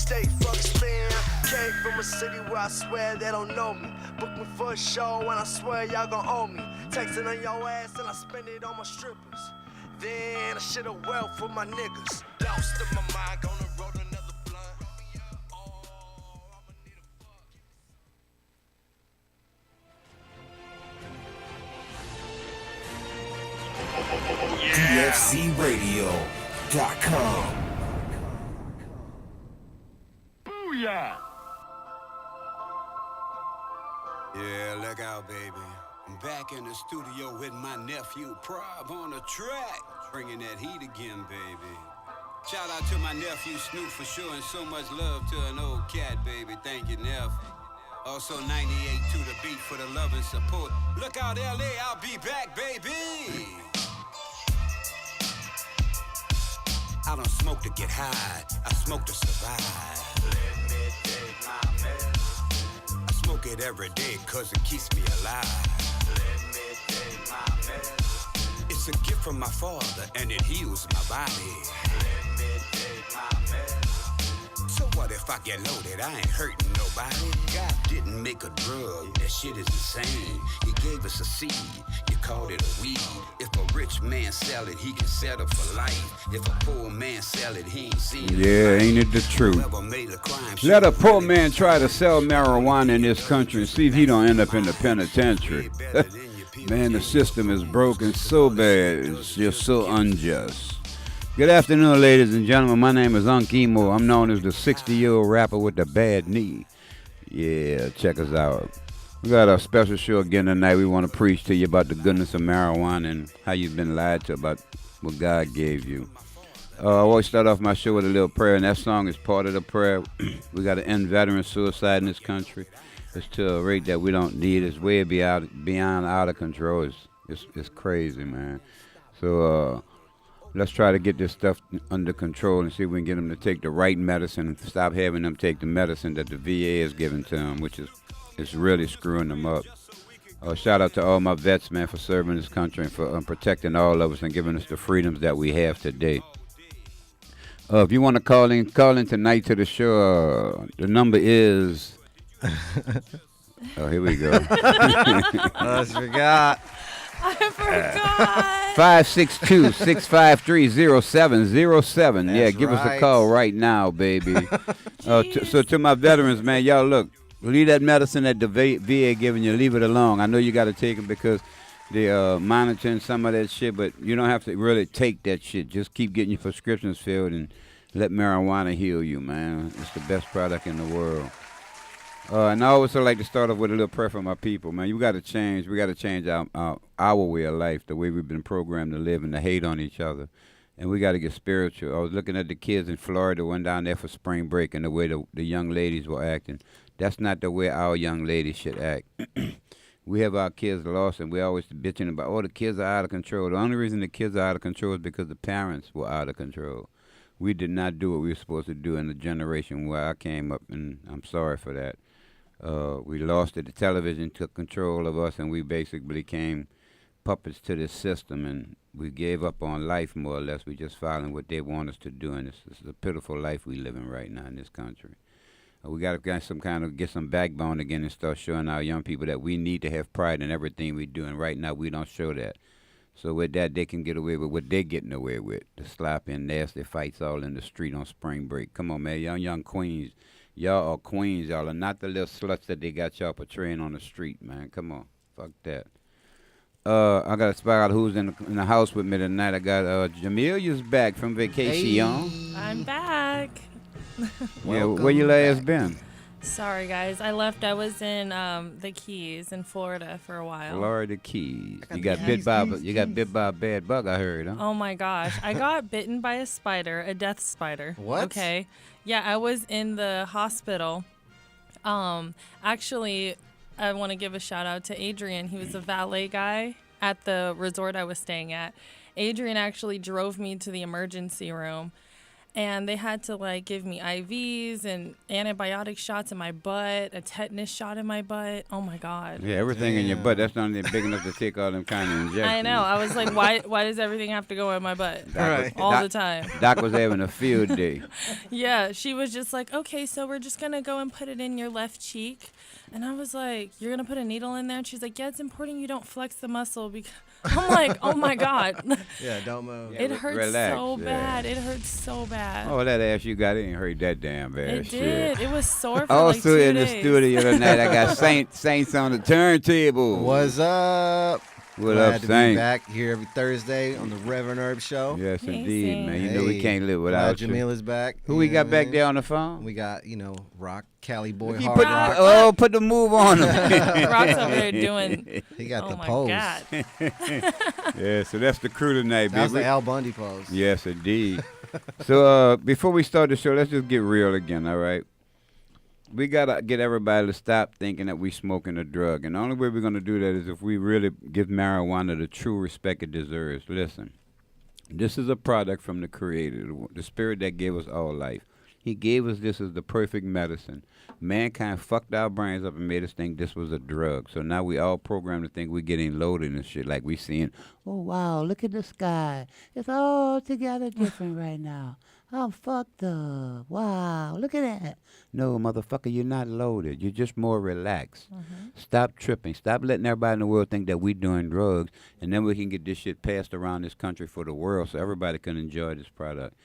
state, fuck spin. Came from a city where I swear they don't know me. Book me for a show and I swear y'all gon' owe me. Texting on your ass and I spend it on my strippers. Then I shit a wealth for my niggas. Lost in my mind, gonna roll another blunt. Oh, I'ma need a DFCRadio.com. Booyah! Yeah, look out, baby. I'm back in the studio with my nephew Prob on the track. Bringing that heat again, baby. Shout out to my nephew Snoop for showing so much love to an old cat, baby. Thank you, Neff. Also 98 to the beat for the love and support. Look out, LA, I'll be back, baby. I don't smoke to get high, I smoke to survive. Let me take my medicine. I smoke it every day cause it keeps me alive. Let me take my medicine. It's a gift from my father and it heals my body. Let me take my medicine. So what if I get loaded? I ain't hurting nobody. God didn't make a drug, that shit is insane. He gave us a seed, you called it a weed. If a rich man sell it, he can settle for life. If a poor man sell it, he ain't seen it. Yeah, ain't it the truth? Let a poor man try to sell marijuana in this country and see if he don't end up in the penitentiary. Man, the system is broken so bad, it's just so unjust. Good afternoon, ladies and gentlemen. My name is Uncimo. I'm known as the 60-year-old rapper with the bad knee. Yeah, check us out. We got a special show again tonight. We want to preach to you about the goodness of marijuana and how you've been lied to about what God gave you. I always start off my show with a little prayer, and that song is part of the prayer. We got to end veteran suicide in this country. It's to a rate that we don't need. It's way beyond out of control. It's crazy, man. So let's try to get this stuff under control and see if we can get them to take the right medicine and stop having them take the medicine that the VA is giving to them, which is really screwing them up. Shout out to all my vets, man, for serving this country and for protecting all of us and giving us the freedoms that we have today. If you want to call in tonight to the show, the number is... Oh, here we go. I forgot. 562-653-0707. Yeah, give us a call right now, baby. So to my veterans, man, y'all look, leave that medicine that the VA giving you, leave it alone. I know you got to take it because they're monitoring some of that shit, but you don't have to really take that shit. Just keep getting your prescriptions filled and let marijuana heal you, man. It's the best product in the world. And I always like to start off with a little prayer for my people, man. You got to change. We got to change our way of life, the way we've been programmed to live and to hate on each other. And we got to get spiritual. I was looking at the kids in Florida, went down there for spring break, and the way the young ladies were acting. That's not the way our young ladies should act. We have our kids lost, and we always bitching about, the kids are out of control. The only reason the kids are out of control is because the parents were out of control. We did not do what we were supposed to do in the generation where I came up, and I'm sorry for that. We lost it. The television took control of us, and we basically became puppets to this system, and we gave up on life more or less. We just following what they want us to do, and this is a pitiful life we live in right now in this country. We got to get some backbone again and start showing our young people that we need to have pride in everything we do, and right now we don't show that. So with that, they can get away with what they're getting away with, the sloppy and nasty fights all in the street on spring break. Come on, man, young queens. Y'all are queens. Y'all are not the little sluts that they got y'all portraying on the street, man. Come on. Fuck that. I got to spot out who's in the house with me tonight. I got Jameelah's back from vacation. Hey. I'm back. Yeah, where you last been? Sorry, guys. I was in the Keys in Florida for a while. Florida Keys. You got bit by a bad bug, I heard, huh? Oh, my gosh. I got bitten by a spider, a death spider. What? Okay. Yeah, I was in the hospital. Actually, I want to give a shout out to Adrian. He was a valet guy at the resort I was staying at. Adrian actually drove me to the emergency room. And they had to like give me IVs and antibiotic shots in my butt, a tetanus shot in my butt. Oh my God. Yeah, everything in your butt. That's not even big enough to take all them kind of injections. I know. I was like, why does everything have to go in my butt all the time? Doc was having a field day. Yeah, she was just like, okay, so we're just gonna go and put it in your left cheek. And I was like, you're gonna put a needle in there? And she's like, yeah, it's important you don't flex the muscle because I'm like, oh my God. Yeah, don't move. It hurts relax, so yeah. bad. It hurts so bad. Oh, that ass you got, it ain't hurt that damn bad. It Shit. did. It was sore for Also like 2 in days. the studio tonight, I got Saints on the turntable. What's up? What Glad up, to Saint? be back here every Thursday on the Reverend Herb Show. Yes, Hey, indeed, Saint. man. You know we can't live without you. Jameelah's back. Who we you got know back what I there mean? on the phone? We got, Rock, Cali Boy, He Hard put, Rock. put the move on him. Rock's over there doing. He got Oh the my pose. God. Yeah, so that's the crew tonight, That was baby. the Al Bundy pose. Yes, indeed. So before we start the show, let's just get real again, all right? We got to get everybody to stop thinking that we smoking a drug. And the only way we're going to do that is if we really give marijuana the true respect it deserves. Listen, this is a product from the Creator, the Spirit that gave us all life. He gave us this as the perfect medicine. Mankind fucked our brains up and made us think this was a drug. So now we all programmed to think we're getting loaded and shit, like we seeing, oh, wow, look at the sky. It's all together different right now. I'm fucked up. Wow, look at that. No, motherfucker, you're not loaded. You're just more relaxed. Stop tripping. Stop letting everybody in the world think that we doing drugs, and then we can get this shit passed around this country for the world so everybody can enjoy this product.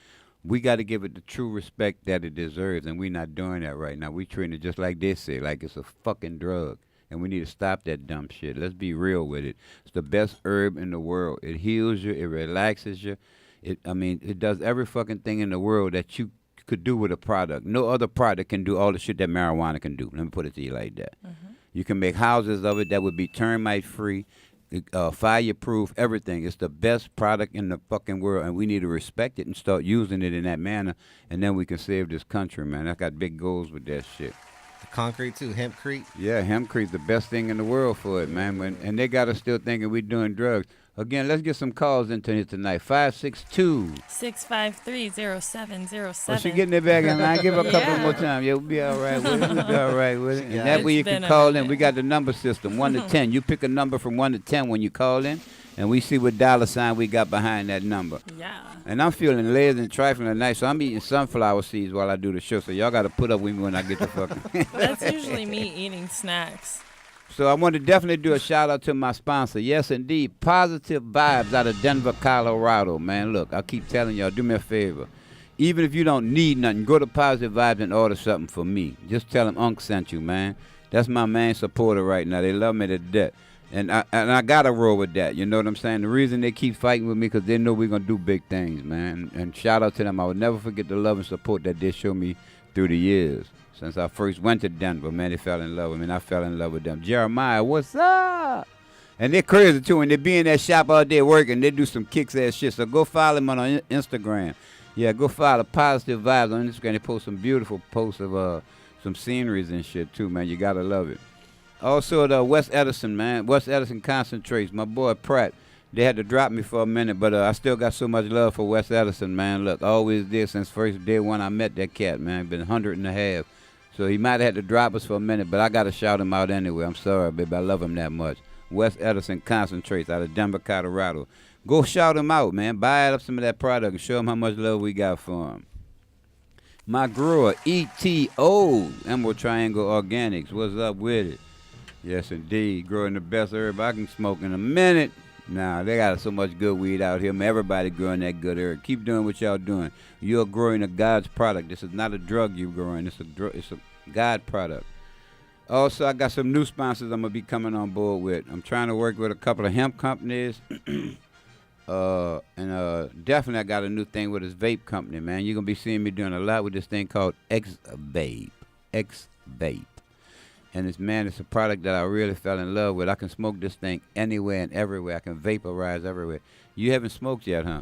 We got to give it the true respect that it deserves, and we're not doing that right now. We treating it just like they say, like it's a fucking drug, and we need to stop that dumb shit. Let's be real with it. It's the best herb in the world. It heals you. It relaxes you. It does every fucking thing in the world that you could do with a product. No other product can do all the shit that marijuana can do. Let me put it to you like that. You can make houses of it that would be termite free, fire proof, everything. It's the best product in the fucking world, and we need to respect it and start using it in that manner, and then we can save this country, man. I got big goals with that shit. The concrete, too. Hempcrete. Yeah, hempcrete's the best thing in the world for it, man. And they got us still thinking we doing drugs. Again, let's get some calls into here tonight. 562. 653-0707. Oh, she getting it back in line. Give her a couple Yeah. more times. Yeah, we'll be all right with it. We'll be all right with it. And that way you It's can been a call in. minute. We got the number system, 1 to 10. You pick a number from 1 to 10 when you call in, and we see what dollar sign we got behind that number. Yeah. And I'm feeling lazy and trifling tonight, so I'm eating sunflower seeds while I do the show. So y'all got to put up with me when I get the fucking... That's usually me eating snacks. So I want to definitely do a shout out to my sponsor. Yes, indeed, Positive Vibes out of Denver, Colorado. Man, look, I keep telling y'all, do me a favor. Even if you don't need nothing, go to Positive Vibes and order something for me. Just tell them Unc sent you, man. That's my main supporter right now. They love me to death. And I got to roll with that. You know what I'm saying? The reason they keep fighting with me because they know we're going to do big things, man. And shout out to them. I will never forget the love and support that they show me through the years. Since I first went to Denver, man, they fell in love with me, and I fell in love with them. Jeremiah, what's up? And they're crazy, too. And they be in that shop all day working. They do some kicks-ass shit. So go follow them on Instagram. Yeah, go follow Positive Vibes on Instagram. They post some beautiful posts of some sceneries and shit, too, man. You got to love it. Also, the West Edison, man. West Edison Concentrates. My boy Pratt. They had to drop me for a minute, but I still got so much love for West Edison, man. Look, I always did since first day when I met that cat, man. Been 100.5. So he might have had to drop us for a minute, but I got to shout him out anyway. I'm sorry, baby. I love him that much. West Edison Concentrates out of Denver, Colorado. Go shout him out, man. Buy up some of that product and show him how much love we got for him. My grower, ETO, Emerald Triangle Organics. What's up with it? Yes, indeed. Growing the best herb I can smoke in a minute. Nah, they got so much good weed out here. Man, everybody growing that good herb. Keep doing what y'all doing. You're growing a God's product. This is not a drug you're growing. It's a God product. Also, I got some new sponsors I'm going to be coming on board with. I'm trying to work with a couple of hemp companies. Definitely I got a new thing with this vape company, man. You're going to be seeing me doing a lot with this thing called X-Vape. X-Vape. And it's a product that I really fell in love with. I can smoke this thing anywhere and everywhere. I can vaporize everywhere. You haven't smoked yet, huh?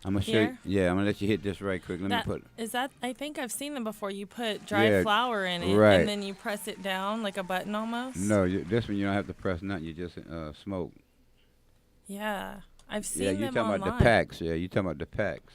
I'm gonna show you. Here? Yeah, I'm gonna let you hit this right quick. I think I've seen them before. You put dry flour in it, right. and then you press it down like a button almost. No, this one you don't have to press nothing. You just smoke. Yeah, I've seen Yeah, them you talking online. about the packs. Yeah, you talking about the packs.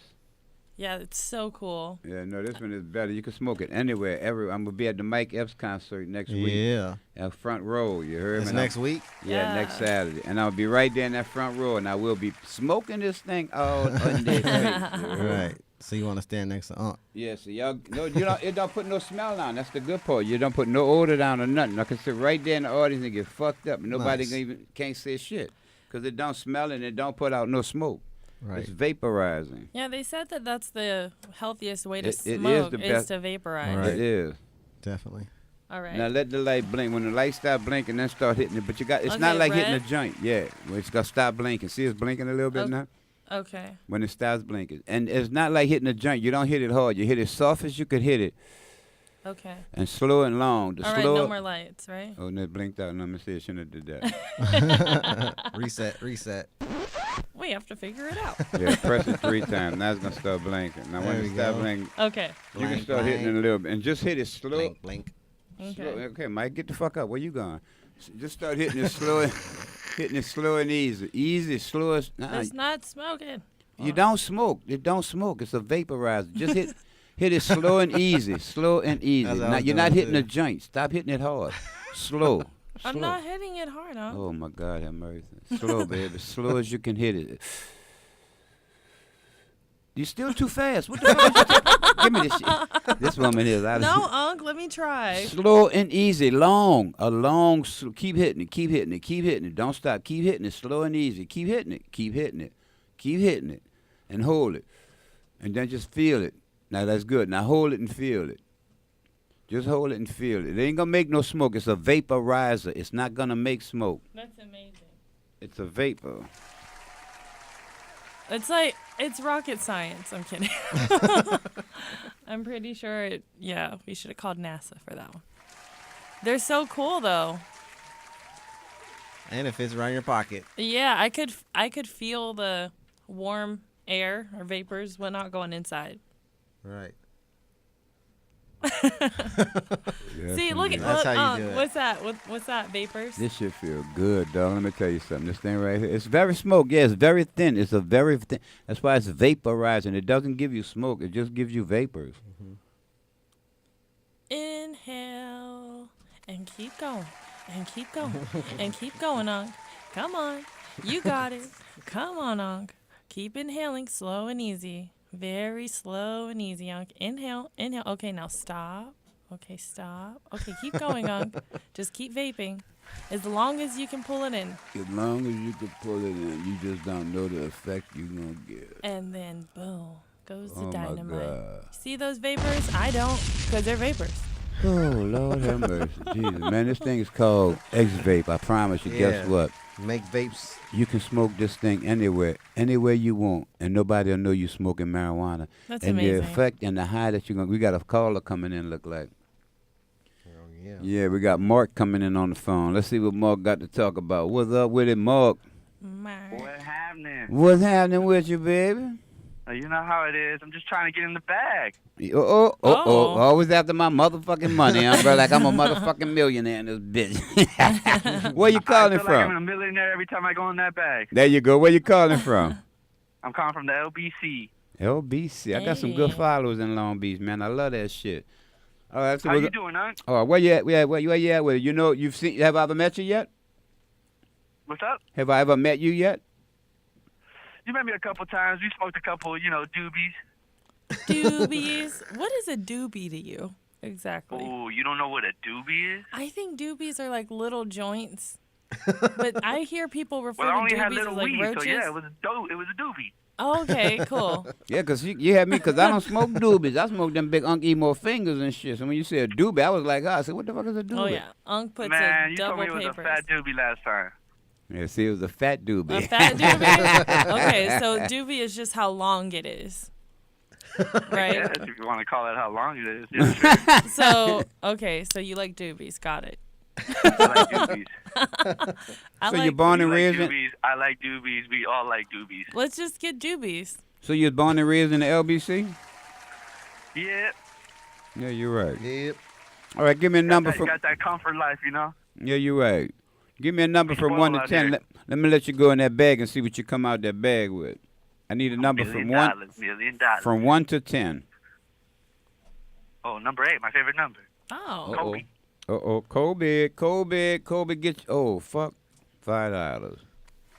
Yeah, it's so cool. Yeah, no, this one is better. You can smoke it anywhere, I'm gonna be at the Mike Epps concert next week. Yeah. At front row, you heard It's me? next week? Yeah, next Saturday, and I'll be right there in that front row, and I will be smoking this thing all on their face. You heard? Right. So you want to stand next to Unc? Yeah, so y'all, no, it don't put no smell down. That's the good part. You don't put no odor down or nothing. I can sit right there in the audience and get fucked up, and nobody can't say shit, cause it don't smell and it don't put out no smoke. Right. It's vaporizing. Yeah, they said that that's the healthiest way to It is smoke the is best. to vaporize. Right. It is. Definitely. All right. Now let the light blink. When the light stop blinking, then start hitting it. But it's Okay, not like hitting a red? joint. Yeah, well, it's gonna stop blinking. See, it's blinking a little bit Okay. now. Okay. When it stops blinking, and it's not like hitting a joint. You don't hit it hard. You hit it soft as you could hit it, Okay. and slow and long. The All right, slower. no more lights, right? Oh, and it blinked out. Let me see. I shouldn't have did that. Reset. We have to figure it out. Yeah, press it 3 times. Now it's gonna start blinking. Now when There it we stop go. blinking, Okay. you can Blank, start hitting it blank. a little bit, and just hit it slow. Blink, blink. Slow. Okay. Okay, Mike, get the fuck up. Where you going? Just start hitting it slow, hitting it slow and easy. Easy, slow as. It's not smoking. You don't smoke. It don't smoke. It's a vaporizer. Just hit it slow and easy. Slow and easy. That's what I Now, was you're not doing, hitting too. a joint. Stop hitting it hard. Slow. I'm Slow. not hitting it hard, huh? Oh my God, have mercy. Slow, baby. Slow as you can hit it. You're still too fast. What the fuck is you Give me this shit. This woman is out of No, Unc, let me try. Slow and easy, long, keep hitting it, keep hitting it, keep hitting it. Don't stop, keep hitting it, slow and easy. Keep hitting it, keep hitting it, keep hitting it, and hold it. And then just feel it. Now that's good. Now hold it and feel it. Just hold it and feel it. It ain't gonna make no smoke. It's a vaporizer. It's not gonna make smoke. That's amazing. It's a vapor. It's rocket science. I'm kidding. I'm pretty sure we should have called NASA for that one. They're so cool though. And it fits right in your pocket. Yeah, I could feel the warm air or vapors whatnot going inside. Right. See, look at That's how you do it. what's that? What's that? Vapors? This shit feel good, dog. Let me tell you something. This thing right here, it's very smoke. Yeah, it's very thin. It's a very thin. That's why it's vaporizing. It doesn't give you smoke. It just gives you vapors. Inhale and keep going and keep going and keep going on. Come on, you got it. Come on, Unc. Keep inhaling, slow and easy. Very slow and easy, Unc. Inhale, inhale. Okay, now stop. Okay, stop. Okay, keep going, Unc. Just keep vaping. As long as you can pull it in. As long as you can pull it in, you just don't know the effect you're going to get. And then, boom, goes the Oh, my dynamite. God. See those vapors? I don't, because they're vapors. Oh, Lord have mercy. Jesus, man, this thing is called X-Vape. I promise you. Yeah. Guess what? Make vapes. You can smoke this thing anywhere you want, and nobody will know you smoking marijuana. That's and amazing. the effect and the high that you're going to, we got a caller coming in, look like. Oh, yeah. Yeah, we got Mark coming in on the phone. Let's see what Mark got to talk about. What's up with it, Mark? Mark. What happening? What's happening with you, baby? You know how it is. I'm just trying to get in the bag. Oh. Oh. Always after my motherfucking money, bro. Like I'm a motherfucking millionaire in this bitch. Where you calling I feel like I'm from? a millionaire every time I go in that bag. There you go. Where you calling from? I'm calling from the LBC. LBC. I got some good Hey. followers in Long Beach, man. I love that shit. All right, so How we're you go- doing, Unc? Oh, where you at? Where you at with it? You know, have I ever met you yet? What's up? Have I ever met you yet? You met me a couple times. We smoked a couple, doobies. Doobies. What is a doobie to you? Exactly. Oh, you don't know what a doobie is? I think doobies are like little joints. But I hear people refer Well, I to only had doobies little as like weed, roaches. so yeah, it was a doobie. Oh, okay, cool. Yeah, because you had me, because I don't smoke doobies. I smoke them big Unc Emo fingers and shit. So when you said doobie, I was like, I said, what the fuck is a doobie? Oh yeah, Unc puts Man, a you told double me it was papers. a fat doobie last time. Yeah, see, it was a fat doobie. A fat doobie? Okay, so doobie is just how long it is. Right? Yes, if you want to call it how long it is. Yeah, sure. So you like doobies. Got it. I like doobies. I So like, you're born You and like raised in, doobies. I like doobies. We all like doobies. let's just get doobies. so you're born and raised in the LBC? Yeah. Yeah, you're right. Yep. All right, give me a number You from. got that comfort life, Yeah, you're right. Give me a number from Spoiled 1 to out 10. here. Let me let you go in that bag and see what you come out that bag with. I need a number $1 million. from 1 to 10. Oh, number 8, my favorite number. Oh. Kobe. Kobe, get fuck, $5.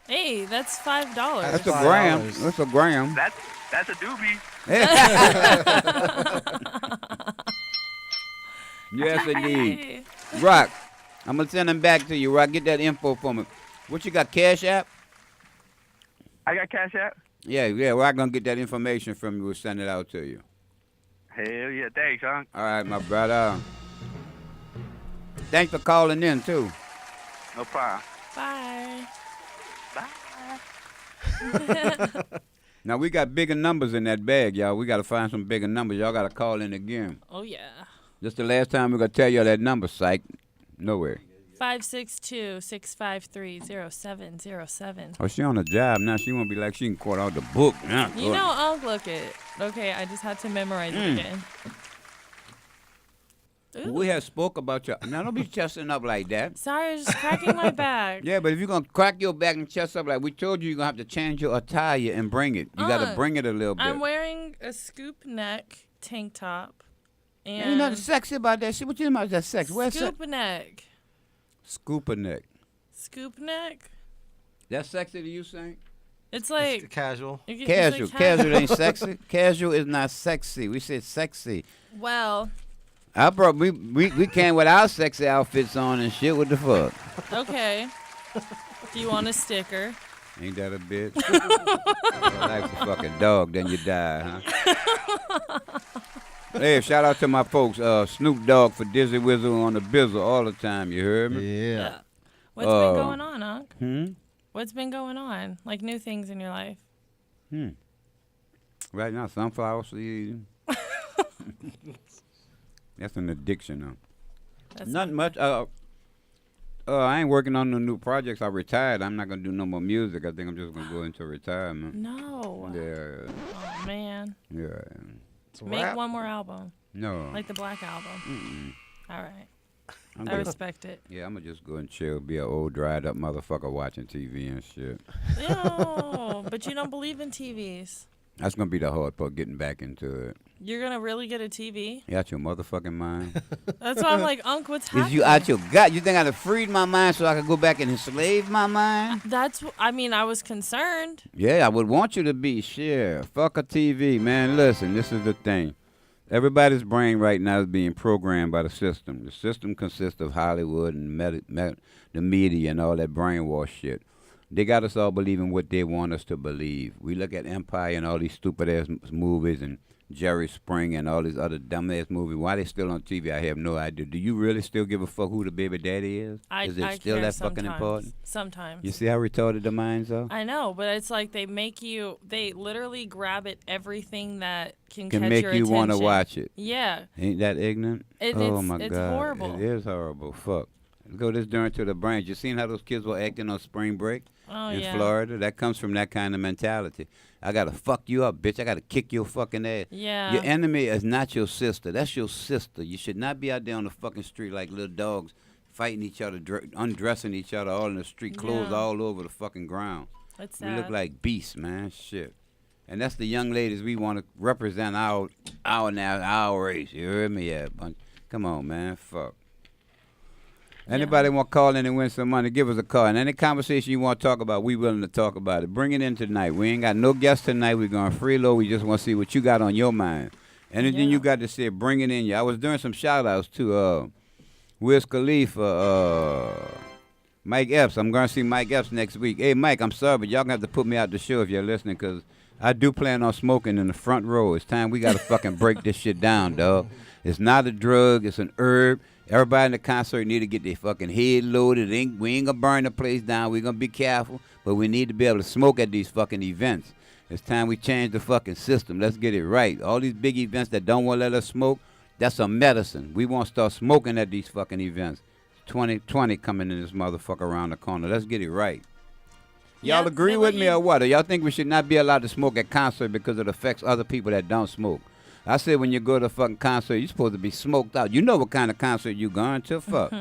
Hey, that's $5. That's a gram. That's a gram. That's a doobie. Yes, indeed. Hey. Rock, I'm gonna send them back to you. Rock, get that info for me. What you got, Cash App? I got Cash App. Yeah. Rock gonna get that information from you. We'll send it out to you. Hell yeah, thanks, huh? All right, my brother. Thanks for calling in too. No problem. Bye. Bye. Now we got bigger numbers in that bag, y'all. We gotta find some bigger numbers. Y'all gotta call in again. Oh, yeah. This the last time we're gonna tell y'all that number, psych. Nowhere. 562-653-0707. Oh, she on the job now. She won't be like she can quote out the book now. You know, I'll look it. Okay, I just had to memorize it again. Ooh. We have spoke about your. Now don't be chesting up like that. Sorry, I was just cracking my back. Yeah, but if you're gonna crack your back and chest up like we told you, you're gonna have to change your attire and bring it. You gotta bring it a little bit. I'm wearing a scoop neck tank top. And Ain't nothing sexy about that shit. What you mean about that sex? Where's scoop neck. Scooper neck. Scoop neck? That's sexy to you, Saint? It's It's like casual. Casual. It's like Casual ain't sexy. Casual is not sexy. We said sexy. Well, I brought we came with our sexy outfits on and shit. What the fuck? okay. Do you want a sticker? Ain't that a bitch? Life's a fucking dog, then you die, huh? Hey, shout out to my folks, Snoop Dogg for Dizzy Wizzle on the Bizzle all the time. You heard me? Yeah. What's been going on, Unc? Hmm. What's been going on? Like new things in your life? Right now, sunflower seed. That's an addiction, though. That's Not much. I ain't working on no new projects. I retired. I'm not gonna do no more music. I think I'm just gonna go into retirement. No. Yeah. Oh man. Yeah. Make one more album, No. like the Black Album. All right. I'm I gonna- respect it. Yeah, I'm gonna just go and chill, be an old dried up motherfucker watching TV and shit. Ew, but you don't believe in TVs. That's gonna be the hard part, getting back into it. You're gonna really get a TV? You out your motherfucking mind? That's why I'm like, Unc, what's happening? Is you out your gut? You think I'd have freed my mind so I could go back and enslave my mind? I mean, I was concerned. Yeah, I would want you to be. Sure. Fuck a TV, man. Listen, this is the thing. Everybody's brain right now is being programmed by the system. The system consists of Hollywood and the media and all that brainwash shit. They got us all believing what they want us to believe. We look at Empire and all these stupid-ass movies and Jerry Springer and all these other dumb-ass movies. Why they still on TV, I have no idea. Do you really still give a fuck who the baby daddy is? Is it I still care that fucking sometimes. important? Sometimes. You see how retarded the minds are? I know, but it's like they literally grab at everything that can Can catch make your you want to attention. watch it. Yeah. Ain't that ignorant? Oh my it's God. horrible. It is horrible. Fuck. Go this during to the brains. You seen how those kids were acting on spring break in yeah. Florida? That comes from that kind of mentality. I gotta fuck you up, bitch. I gotta kick your fucking ass. Yeah. Your enemy is not your sister. That's your sister. You should not be out there on the fucking street like little dogs fighting each other, undressing each other all in the street, clothes Yeah. all over the fucking ground. It's We sad. look like beasts, man. Shit. And that's the young ladies we want to represent our race. You heard me? Yeah. Come on, man. Fuck. Anybody want to call in and win some money, give us a call. And any conversation you want to talk about, we willing to talk about it. Bring it in tonight. We ain't got no guests tonight. We're going freeload. We just want to see what you got on your mind. Anything you got to say, bring it in. I was doing some shout-outs to Wiz Khalifa, Mike Epps. I'm going to see Mike Epps next week. Hey, Mike, I'm sorry, but y'all going to have to put me out the show if you're listening, because I do plan on smoking in the front row. It's time we got to fucking break this shit down, dog. It's not a drug. It's an herb. Everybody in the concert need to get their fucking head loaded. We ain't gonna burn the place down. We're gonna be careful, but we need to be able to smoke at these fucking events. It's time we change the fucking system. Let's get it right. All these big events that don't want to let us smoke, that's a medicine. We want to start smoking at these fucking events. 2020 coming in this motherfucker around the corner. Let's get it right. Y'all Yep, agree they with let me you- or what? Or y'all think we should not be allowed to smoke at concert because it affects other people that don't smoke? I said when you go to a fucking concert, you're supposed to be smoked out. You know what kind of concert you going to? Fuck.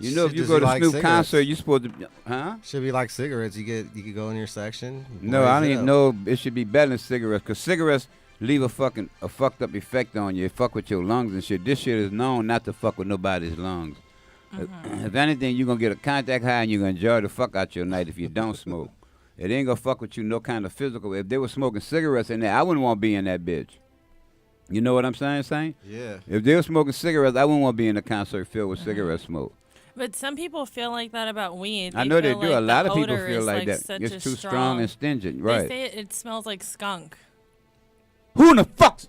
You know, if Shit, you does go he to like Snoop cigarettes? concert, you supposed to, huh? Should be like cigarettes. You could go in your section. No, I blaze don't it even up. know. It should be better than cigarettes, because cigarettes leave a fucked up effect on you. It fuck with your lungs and shit. This shit is known not to fuck with nobody's lungs. If anything, you're going to get a contact high and you're going to enjoy the fuck out your night if you don't smoke. It ain't going to fuck with you no kind of physical. If they were smoking cigarettes in there, I wouldn't want to be in that bitch. You know what I'm saying? Yeah. If they were smoking cigarettes, I wouldn't want to be in a concert filled with cigarette smoke. But some people feel like that about weed. I know they feel do. like A lot the of people odor feel is, like that. such It's a too strong and stingent, right? They say it smells like skunk. Who in the fuck?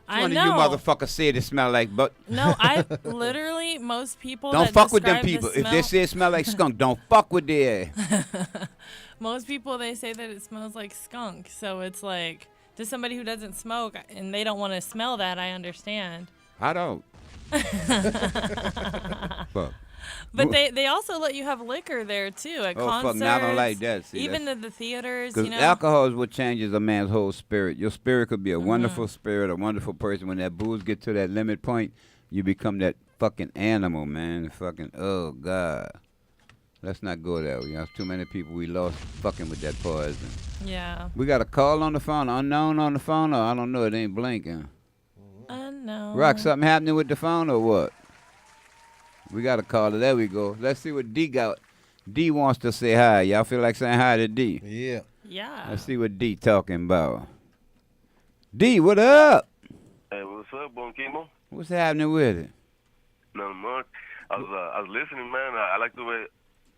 I One know. of you motherfuckers said it smell like but No, I literally, most people don't that fuck with them describe the people. If smell, they say it smell like skunk, don't fuck with their ass. most people, they say that it smells like skunk. So it's like, to somebody who doesn't smoke and they don't want to smell that, I understand. I don't. Fuck. But they also let you have liquor there too at Oh, concerts. fuck, now I don't like that. See, even at the theaters, because you know. alcohol is what changes a man's whole spirit. Your spirit could be a wonderful spirit, a wonderful person. When that booze get to that limit point, you become that fucking animal, man. Fucking, oh, God. Let's not go there. You know, too many people we lost fucking with that poison. Yeah. We got a call on the phone, unknown on the phone, or I don't know, it ain't blinking. Unknown. Rock, something happening with the phone or what? We got a caller. There we go. Let's see what D got. D wants to say hi. Y'all feel like saying hi to D? Yeah. Yeah. Let's see what D talking about. D, what up? Hey, what's up, Uncimo? What's happening with it? Nothing much. I was listening, man. I like the way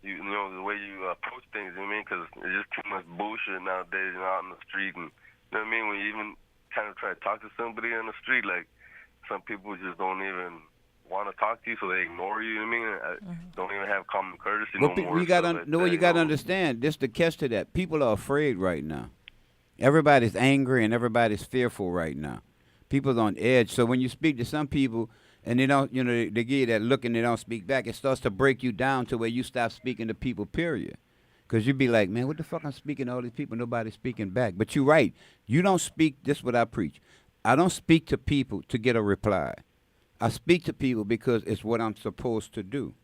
you know the way you approach things. You know what I mean? Because there's just too much bullshit nowadays, out in the street, and you know what I mean. When you even kind of try to talk to somebody on the street, like some people just don't even want to talk to you, so they ignore you. You know what I mean? Don't even have common courtesy no more. You got so you got to understand. This the catch to that. People are afraid right now. Everybody's angry and everybody's fearful right now. People's on edge. So when you speak to some people and they don't, they give you that look and they don't speak back, it starts to break you down to where you stop speaking to people, period. Because you be like, man, what the fuck I'm speaking to all these people? Nobody's speaking back. But you're right. You don't speak. This is what I preach. I don't speak to people to get a reply. I speak to people because it's what I'm supposed to do.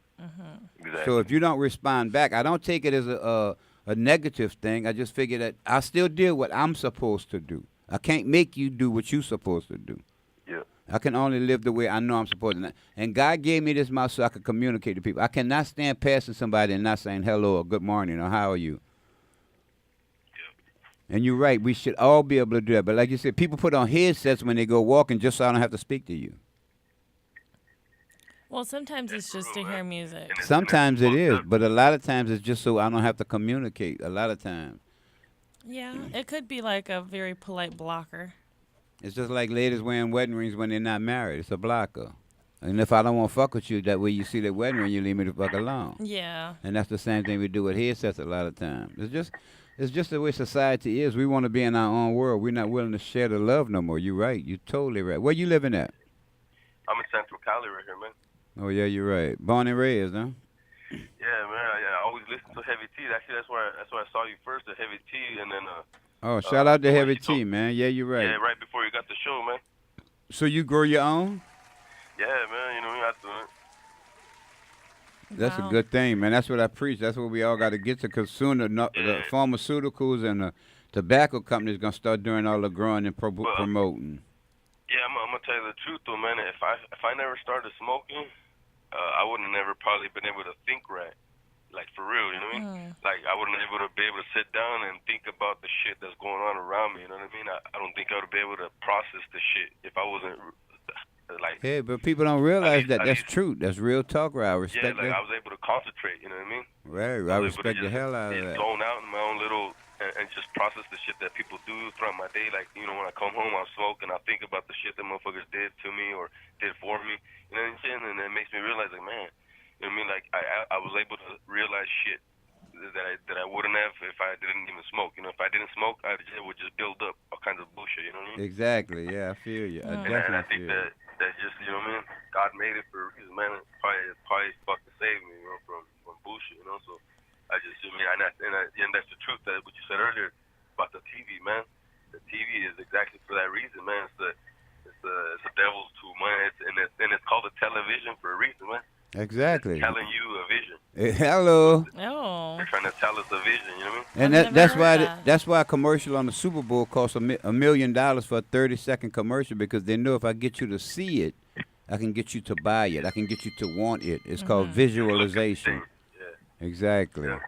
Exactly. So if you don't respond back, I don't take it as a negative thing. I just figure that I still do what I'm supposed to do. I can't make you do what you're supposed to do. Yeah. I can only live the way I know I'm supposed to. And God gave me this mouth so I could communicate to people. I cannot stand passing somebody and not saying hello or good morning or how are you. And you're right. We should all be able to do that. But like you said, people put on headsets when they go walking just so I don't have to speak to you. Well, sometimes it's just to hear music. Sometimes it is, but a lot of times it's just so I don't have to communicate. A lot of times. Yeah, it could be like a very polite blocker. It's just like ladies wearing wedding rings when they're not married. It's a blocker. And if I don't want to fuck with you, that way you see that wedding ring, you leave me the fuck alone. Yeah. And that's the same thing we do with headsets a lot of times. It's just the way society is. We want to be in our own world. We're not willing to share the love no more. You're right. You're totally right. Where you living at? I'm in Central Cali right here, man. Oh, yeah, you're right. Born and raised, huh? Yeah, man. I always listen to Heavy T. Actually, that's where I saw you first, at Heavy T, and then Oh, shout out to when Heavy you T, told- man. Yeah, you're right. Yeah, right before you got the show, man. So you grow your own? Yeah, man. You know, I do it. That's Wow. a good thing, man. That's what I preach. That's what we all got to get to, because soon the pharmaceuticals and the tobacco companies going to start doing all the growing and promoting. Yeah, I'm gonna tell you the truth, though, man. If I never started smoking, I wouldn't have never probably been able to think right. Like, for real, you know what I mean? Like, I wouldn't be able to sit down and think about the shit that's going on around me, you know what I mean? I don't think I would be able to process the shit if I wasn't, like... Hey, but people don't realize least- that. at That's least- true. That's real talk, right? I Yeah, respect like, I that. was able to concentrate, you know what I mean? Right, I was able to respect the just hell out of get that. Blown out in my own little... And just process the shit that people do throughout my day. Like, you know, when I come home, I'll smoke and I'll think about the shit that motherfuckers did to me or did for me. You know what I'm saying? And it makes me realize, like, man, you know what I mean? Like, I was able to realize shit that I wouldn't have if I didn't even smoke. You know, if I didn't smoke, it would just build up all kinds of bullshit, you know what I mean? Exactly, yeah, I feel you. I And I definitely think feel you. that just, you know what I mean? God made it for a reason, man. It's probably fucking saved me, you know, from bullshit, you know? So I just, I mean, and that's the truth, that what you said earlier about the TV, man. The TV is exactly for that reason, man. It's the devil's tool, man. And it's called a television for a reason, man. Exactly. Telling you a vision. Hello. Oh. They're trying to tell us a vision. You know what I mean? And I've that's never why heard that. that's why a commercial on the Super Bowl costs $1 million for a 30-second commercial, because they know if I get you to see it, I can get you to buy it. I can get you to want it. It's called visualization. Yeah. Exactly. Yeah.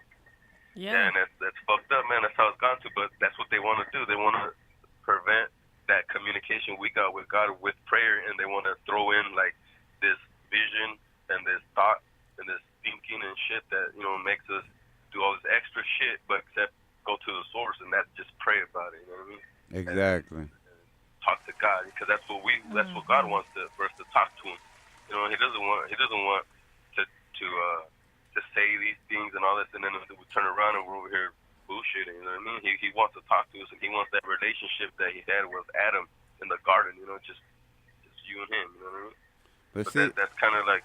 Yeah. Yeah, and that's fucked up, man. That's how it's gone to. But that's what they want to do. They want to prevent that communication we got with God with prayer, and they want to throw in like this vision and this thought and this thinking and shit that makes us do all this extra shit, but except go to the source, and that's just pray about it. You know what I mean? Exactly. And talk to God, because that's what God wants for us to talk to Him. He doesn't want to say these things and all this, and then we turn around and we're over here bullshitting. You know what I mean? He wants to talk to us, and He wants that relationship that He had with Adam in the garden. Just you and Him. You know what I mean? But But see, that's kind of like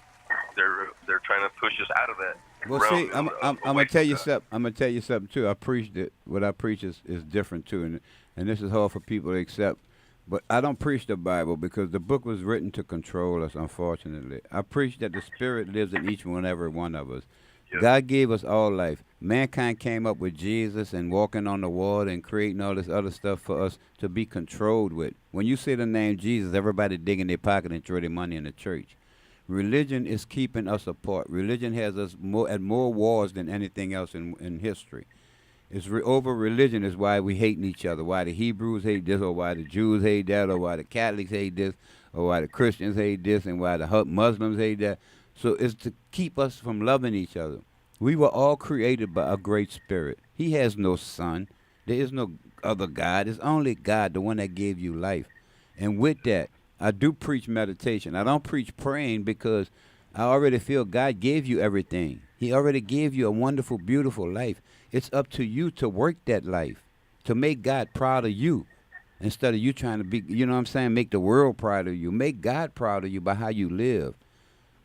they're trying to push us out of that. well, realm, see, I'm gonna tell you something. I'm gonna tell you something too. I preached it. What I preach is different too, and this is hard for people to accept. But I don't preach the Bible because the book was written to control us. Unfortunately, I preach that the Spirit lives in each and every one of us. Yep. God gave us all life. Mankind came up with Jesus and walking on the water and creating all this other stuff for us to be controlled with. When you say the name Jesus, everybody dig in their pocket and throw their money in the church. Religion is keeping us apart. Religion has us at more wars than anything else in history. Over religion is why we hating each other, why the Hebrews hate this, or why the Jews hate that, or why the Catholics hate this, or why the Christians hate this, and why the Muslims hate that. So it's to keep us from loving each other. We were all created by a great spirit. He has no son. There is no other God. It's only God, the one that gave you life. And with that, I do preach meditation. I don't preach praying because I already feel God gave you everything. He already gave you a wonderful, beautiful life. It's up to you to work that life, to make God proud of you, instead of you trying to be, make the world proud of you. Make God proud of you by how you live.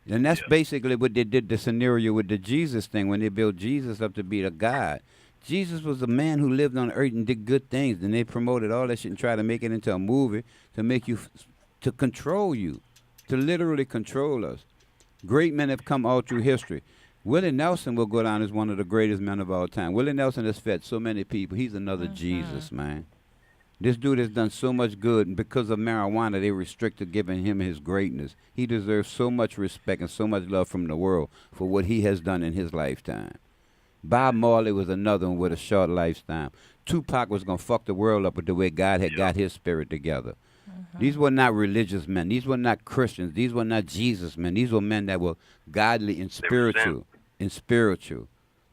And that's basically what they did the scenario with the Jesus thing when they built Jesus up to be the God. Jesus was a man who lived on earth and did good things, and they promoted all that shit and tried to make it into a movie to make you, to control you, to literally control us. Great men have come all through history. Willie Nelson will go down as one of the greatest men of all time. Willie Nelson has fed so many people. He's another Jesus, man. This dude has done so much good, and because of marijuana, they restricted giving him his greatness. He deserves so much respect and so much love from the world for what he has done in his lifetime. Bob Marley was another one with a short lifetime. Tupac was going to fuck the world up with the way God had got his spirit together. These were not religious men. These were not Christians. These were not Jesus men. These were men that were godly and spiritual.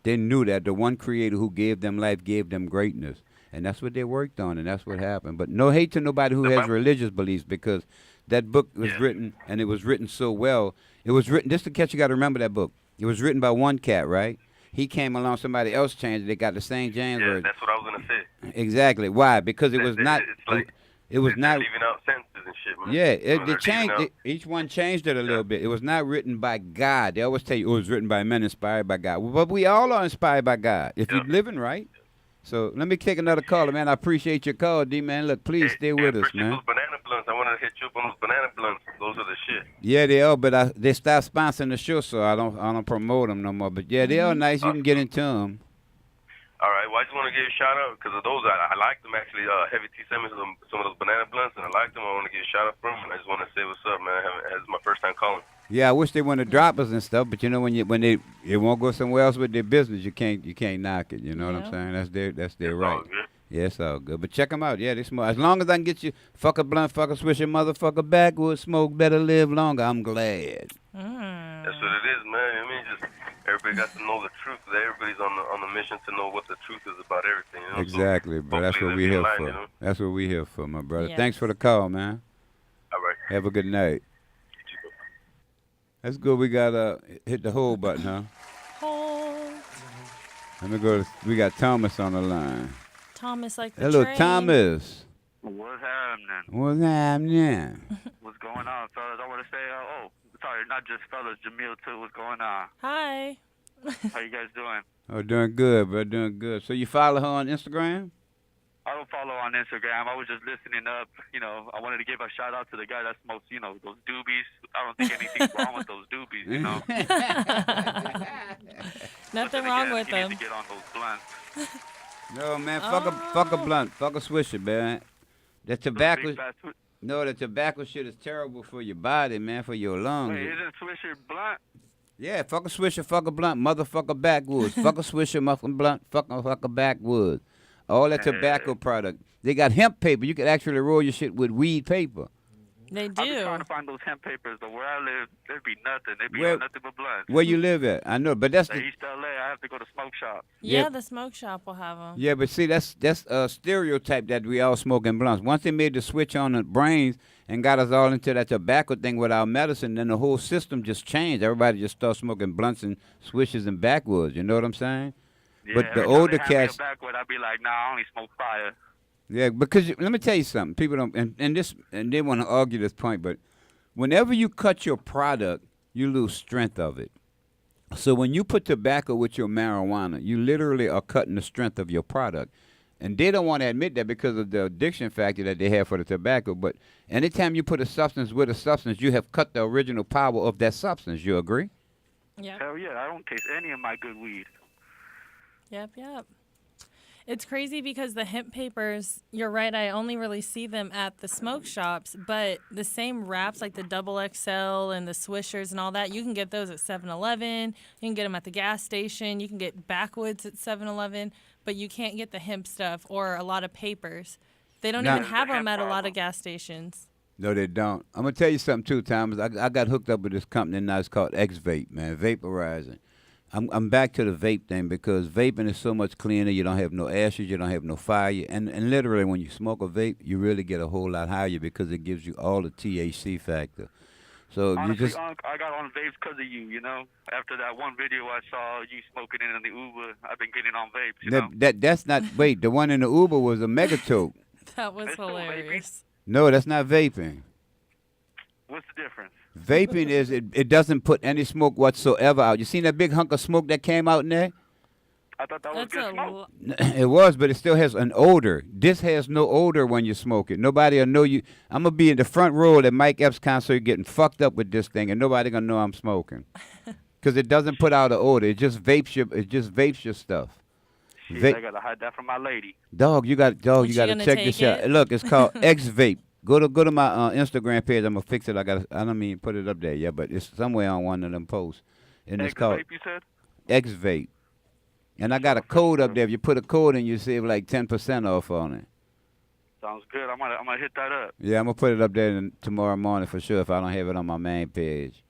They knew that the one creator who gave them life gave them greatness. And that's what they worked on, and that's what happened. But no hate to nobody who has religious beliefs, because that book was written, and it was written so well. It was written, just to catch, you got to remember that book. It was written by one cat, right? He came along, somebody else changed it. They got the St. James version. That's what I was going to say. Exactly. Why? Because it was not. It's like it was not leaving out sentences and shit, man. Yeah, they changed it. Each one changed it a little bit. It was not written by God. They always tell you it was written by men inspired by God. Well, but we all are inspired by God if you're living right. So let me take another caller, man. I appreciate your call, D, man. Look, please stay with us, man. Those banana blunts. I wanted to hit you up on those banana blunts. Those are the shit. Yeah, they are, but they stopped sponsoring the show, so I don't promote them no more. But yeah, they are nice. You can get into them. All right. Well, I just want to give a shout out because of those. I like them actually. Heavy T sent me some of those banana blunts, and I like them. I want to give a shout out for them, and I just want to say what's up, man. It's my first time calling. Yeah, I wish they wouldn't drop us and stuff, but when they won't go somewhere else with their business, you can't knock it. You know what I'm saying? That's their right. All good. Yeah, it's all good. But check them out. Yeah, they smart. As long as I can get you fuck a blunt, fuck a swisher, motherfucker, backwood smoke, better live longer. I'm glad. That's what it is, man. I mean, just everybody got to know the truth. Everybody's on the mission to know what the truth is about everything. You know? Exactly, so bro. That's what we're here for. You know? That's what we're here for, my brother. Yes. Thanks for the call, man. All right. Have a good night. That's good. We got hit the hold button, huh? Hold. Let me go. We got Thomas on the line. Thomas, like the Hello, train. Thomas. What's happening? What's happening? What's going on, fellas? I want to say, sorry, not just fellas, Jameelah too. What's going on? Hi. How you guys doing? Oh, doing good, bro. Doing good. So you follow her on Instagram? I don't follow on Instagram. I was just listening up. I wanted to give a shout out to the guy that smokes, those doobies. I don't think anything's wrong with those doobies. you know. Nothing But then wrong again, with he needs them. to get on those blunts. No, man, fuck a blunt, fuck a swisher, man. The tobacco, Big fat no, the tobacco shit is terrible for your body, man, for your lungs. Wait, isn't Swisher blunt? Yeah, fuck a swisher, fuck a blunt, motherfucker backwoods. Fuck a swisher, motherfucking blunt, fuck a backwoods. All that tobacco product. They got hemp paper. You can actually roll your shit with weed paper. They I've been do. trying to find those hemp papers, but where I live, there'd be nothing. There'd be Where- nothing but blunts. Where you live at? I know, but that's Like the, East LA, I have to go to smoke shop. Yeah, Yeah. the smoke shop will have them. yeah, but see, that's a stereotype that we all smoking blunts. Once they made the switch on the brains and got us all into that tobacco thing with our medicine, then the whole system just changed. Everybody just started smoking blunts and swishes and backwoods. You know what I'm saying? Yeah, But the every time older they hand me a cats- backward, I'd be like, nah, I only smoke fire. Yeah, because let me tell you something. People don't, and they want to argue this point, but whenever you cut your product, you lose strength of it. So when you put tobacco with your marijuana, you literally are cutting the strength of your product. And they don't want to admit that because of the addiction factor that they have for the tobacco. But anytime you put a substance with a substance, you have cut the original power of that substance. You agree? Yep. Hell yeah, I don't taste any of my good weed. Yep. It's crazy because the hemp papers, you're right, I only really see them at the smoke shops, but the same wraps like the double XL and the swishers and all that, you can get those at 7-Eleven, you can get them at the gas station, you can get backwoods at 7-Eleven, but you can't get the hemp stuff or a lot of papers. They don't Now- even have The them hemp at a lot problem. of gas stations. No, they don't. I'm going to tell you something, too, Thomas. I got hooked up with this company now. It's called X-Vape, man, vaporizing. I'm back to the vape thing because vaping is so much cleaner. You don't have no ashes. You don't have no fire. And literally, when you smoke a vape, you really get a whole lot higher because it gives you all the THC factor. So Honestly, you just Unc, I got on vapes because of you, you know? After that one video I saw you smoking in the Uber, I've been getting on vapes, you know? that's not wait. The one in the Uber was a megatope. That was It's still vaping. hilarious. No, that's not vaping. What's the difference? Vaping is it doesn't put any smoke whatsoever out. You seen that big hunk of smoke that came out in there? I thought that was That's good a smoke. It was, but it still has an odor. This has no odor when you smoke it. Nobody will know you. I'm gonna be in the front row at Mike Epps' concert getting fucked up with this thing, and nobody gonna know I'm smoking, because it doesn't put out an odor. It just vapes your stuff. Shit, I gotta hide that from my lady. Dog, you got What, you she got to gonna check take this out. it? Look, it's called X Vape. Go to my Instagram page. I'm gonna fix it. I don't mean put it up there yet, but it's somewhere on one of them posts, and it's called Vape, you said? X Vape. And I got a code up there. If you put a code in, you save like 10% off on it. Sounds good. I'm gonna hit that up. Yeah, I'm gonna put it up there tomorrow morning for sure if I don't have it on my main page.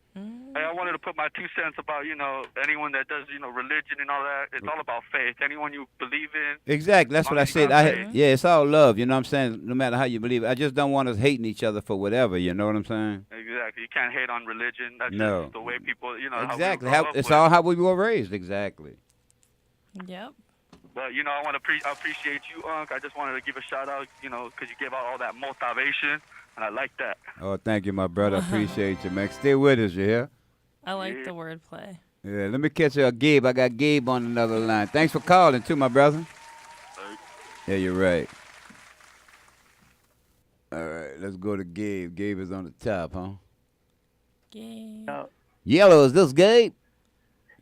Hey, I wanted to put my 2 cents about, anyone that does, religion and all that. It's all about faith. Anyone you believe in. Exactly. That's what I said. Okay. Yeah, it's all love. You know what I'm saying? No matter how you believe it. I just don't want us hating each other for whatever. You know what I'm saying? Exactly. You can't hate on religion. That's No. just the way people, Exactly. How we grew up It's with. all how we were raised. Exactly. Yep. But, I want to appreciate you, Unc. I just wanted to give a shout out, because you gave out all that motivation, and I like that. Oh, thank you, my brother. I appreciate you, man. Stay with us, you hear? I like the wordplay. Yeah, let me catch Gabe. I got Gabe on another line. Thanks for calling, too, my brother. Yeah, you're right. All right, let's go to Gabe. Gabe is on the top, huh? Yeah. Yellow, is this Gabe?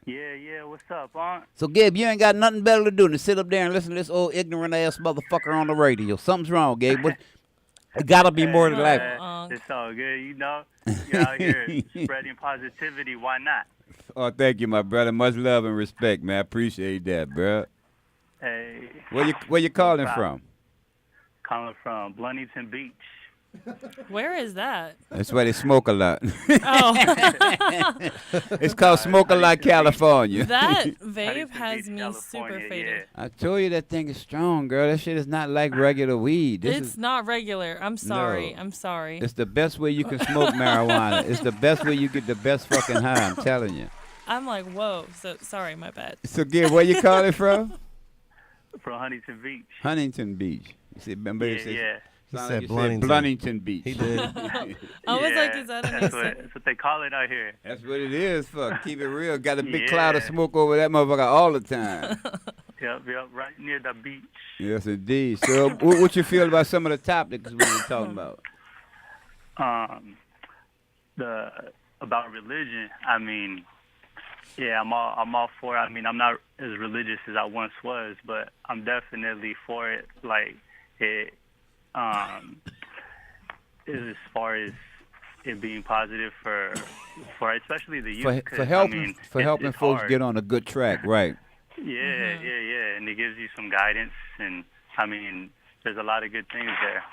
Yeah, what's up, Aunt? So, Gabe, you ain't got nothing better to do than sit up there and listen to this old ignorant-ass motherfucker on the radio. Something's wrong, Gabe. It gotta be more than life. It's all good, You're out here spreading positivity. Why not? Oh, thank you, my brother. Much love and respect, man. I appreciate that, bro. Hey. Where you calling No problem. from? Calling from Blunnington Beach. Where is that? That's why they smoke a lot. Oh, It's called Smoke a Lot, California. that Huntington vape has Beach, me super California, faded. I told you that thing is strong, girl. That shit is not like regular weed. It's not regular. I'm sorry. No. I'm sorry. It's the best way you can smoke marijuana. It's the best way you get the best fucking high, I'm telling you. I'm like, whoa. So sorry, my bad. So, Gabe, where you calling from? From Huntington Beach. Huntington Beach. You see, remember you Yeah. He sound said like you Blunnington. Blunnington Beach. He did. I was like, is that an that's accent? what they call it out here. That's what it is, fuck. Keep it real. Got a big cloud of Yeah. smoke over that motherfucker all the time. Yep, right near the beach. Yes, indeed. So, what you feel about some of the topics we were talking about? The about religion, I mean, yeah, I'm all for it. I mean, I'm not as religious as I once was, but I'm definitely for it. Like it, as far as it being positive for especially the youth. For helping I mean, helping it's folks hard. get on a good track, right? Yeah, and it gives you some guidance, and I mean, there's a lot of good things there.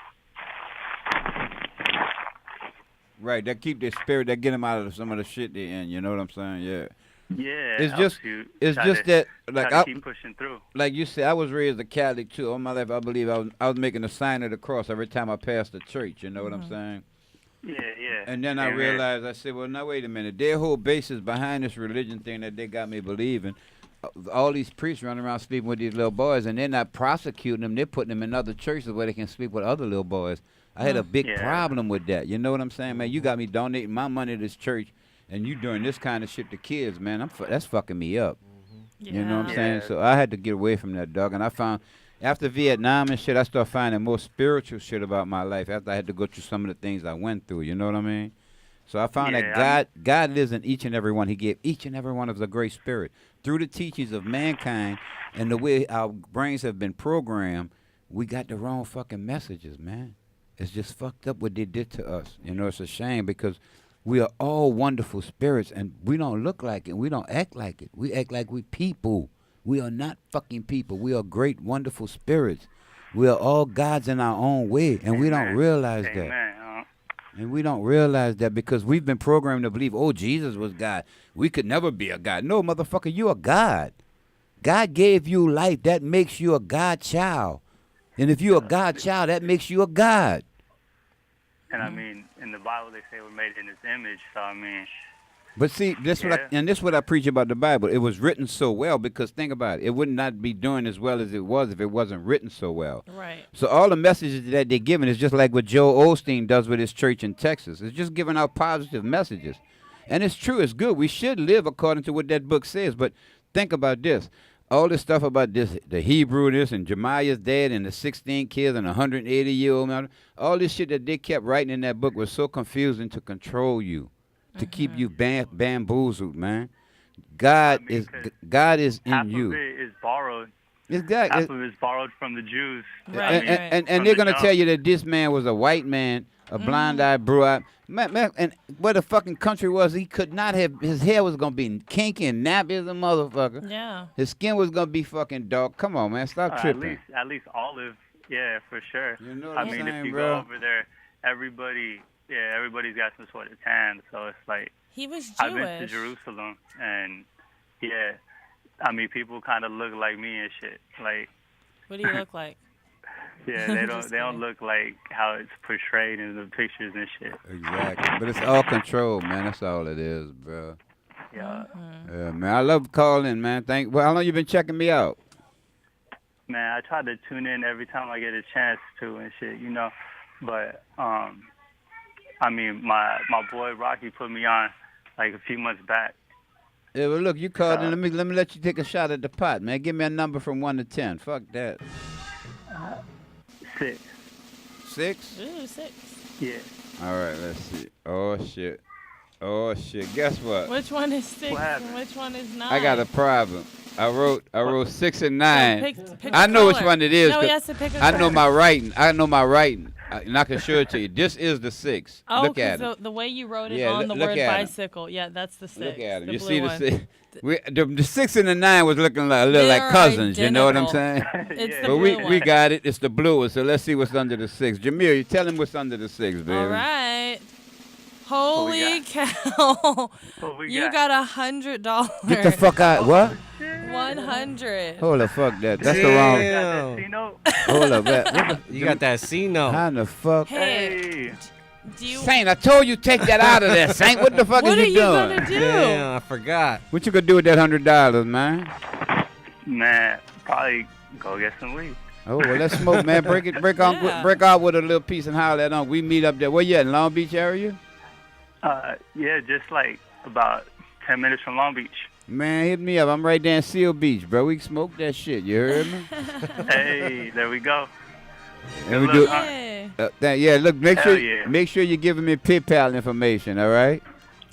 Right, that keep their spirit, that get them out of some of the shit they're in. You know what I'm saying? Yeah. Yeah, It's helps just, you it's try just to- that, like try to keep pushing through. like you said, I was raised a Catholic too. All my life, I believe I was making the sign of the cross every time I passed the church. You know what I'm saying? Yeah. And then I Amen. realized, I said, well, now wait a minute. Their whole basis behind this religion thing that they got me believing, all these priests running around sleeping with these little boys, and they're not prosecuting them. They're putting them in other churches where they can sleep with other little boys. I had a big problem with that. You know what I'm saying, man? You got me donating my money to this church, and you doing this kind of shit to kids, man. That's fucking me up. You know what I'm saying? So I had to get away from that, dog. And I found, after Vietnam and shit, I started finding more spiritual shit about my life after I had to go through some of the things I went through. You know what I mean? So I found that God lives in each and every one. He gave each and every one of us a great spirit. Through the teachings of mankind and the way our brains have been programmed, we got the wrong fucking messages, man. It's just fucked up what they did to us. You know, it's a shame because we are all wonderful spirits and we don't look like it. We don't act like it. We act like we people. We are not fucking people. We are great, wonderful spirits. We are all gods in our own way, and we don't realize that. Amen. And we don't realize that because we've been programmed to believe, oh, Jesus was God. We could never be a God. No, motherfucker, you a God. God gave you life. That makes you a God child. And if you're a God child, that makes you a God. And I mean, in the Bible they say we're made in His image. So I mean, But see, this what I preach about the Bible. It was written so well because think about it. It would not be doing as well as it was if it wasn't written so well. Right. So all the messages that they're giving is just like what Joe Osteen does with his church in Texas. It's just giving out positive messages. And it's true. It's good. We should live according to what that book says. But think about this. All this stuff about this, the Hebrew this, and Jemiah's dad, and the 16 kids, and the 180-year-old man, all this shit that they kept writing in that book was so confusing to control you, to keep you bamboozled, man. God is in half you. of it is borrowed. It's God. Half of it is borrowed from the Jews. Right. And from they're the gonna jump. tell you that this man was a white man, a blind-eyed, blue-eyed man, and where the fucking country was, he could not have. His hair was gonna be kinky and nappy as a motherfucker. Yeah. His skin was gonna be fucking dark. Come on, man, stop tripping. At least olive. Yeah, for sure. You know what I I'm mean, saying, if you bro? go over there, everybody's got some sort of tan. So it's like He was I've been to Jewish. Jerusalem, and yeah, I mean, people kind of look like me and shit. Like, What do you look like? yeah, they Just don't kidding. look like how it's portrayed in the pictures and shit. Exactly, but it's all control, man. That's all it is, bro. Yeah, Yeah, man. I love calling, man. Well, how long you been checking me out? man, I try to tune in every time I get a chance to and shit, you know. But I mean, my boy Rocky put me on like a few months back. Yeah, well, look, you called in. Let me let you take a shot at the pot, man. Give me a number from 1 to 10. Fuck that. 6. 6? Ooh, 6. Yeah. All right, let's see. Oh shit. Oh shit. Guess what? Which one is 6 What happened? and which one is 9? I got a problem. I wrote 6 and 9. Pick I a know which color. one it is. No, he 'cause has to pick a I know color. my writing. And I can show it to you. This is the 6. Oh, Look at it. the way you wrote it Yeah, on the look word at 'em. bicycle. Yeah, that's the 6. Look at it. The You blue see the one. 6? The 6 and the 9 was looking like a little like They're cousins. You know what I'm identical. saying? It's the But blue we one. got it. It's the blue one. So let's see what's under the 6. Jameelah, you tell him what's under the 6, baby. All right. Holy cow. What we You got $100. Get the fuck out. What? 100. Hold the fuck that. That's the wrong. Damn. You know? Hold up. What the, You got that C note. how in the fuck? Hey, Hey. do you Saint, I told you take that out of there, Saint. What the fuck What are is you you doing? gonna do? Damn, I forgot. What you gonna do with that $100, man? Man, probably go get some weed. Oh well, let's smoke, man. Break Yeah. out with a little piece and holler that on. We meet up there. Where you at? In Long Beach area? Yeah, just like about 10 minutes from Long Beach. Man, hit me up. I'm right there in Seal Beach, bro. We can smoke that shit. You heard me? Hey, there we go. And we Good do. luck, Hey. Yeah, look. Make Hell sure. yeah. Make sure you're giving me PayPal information. All right.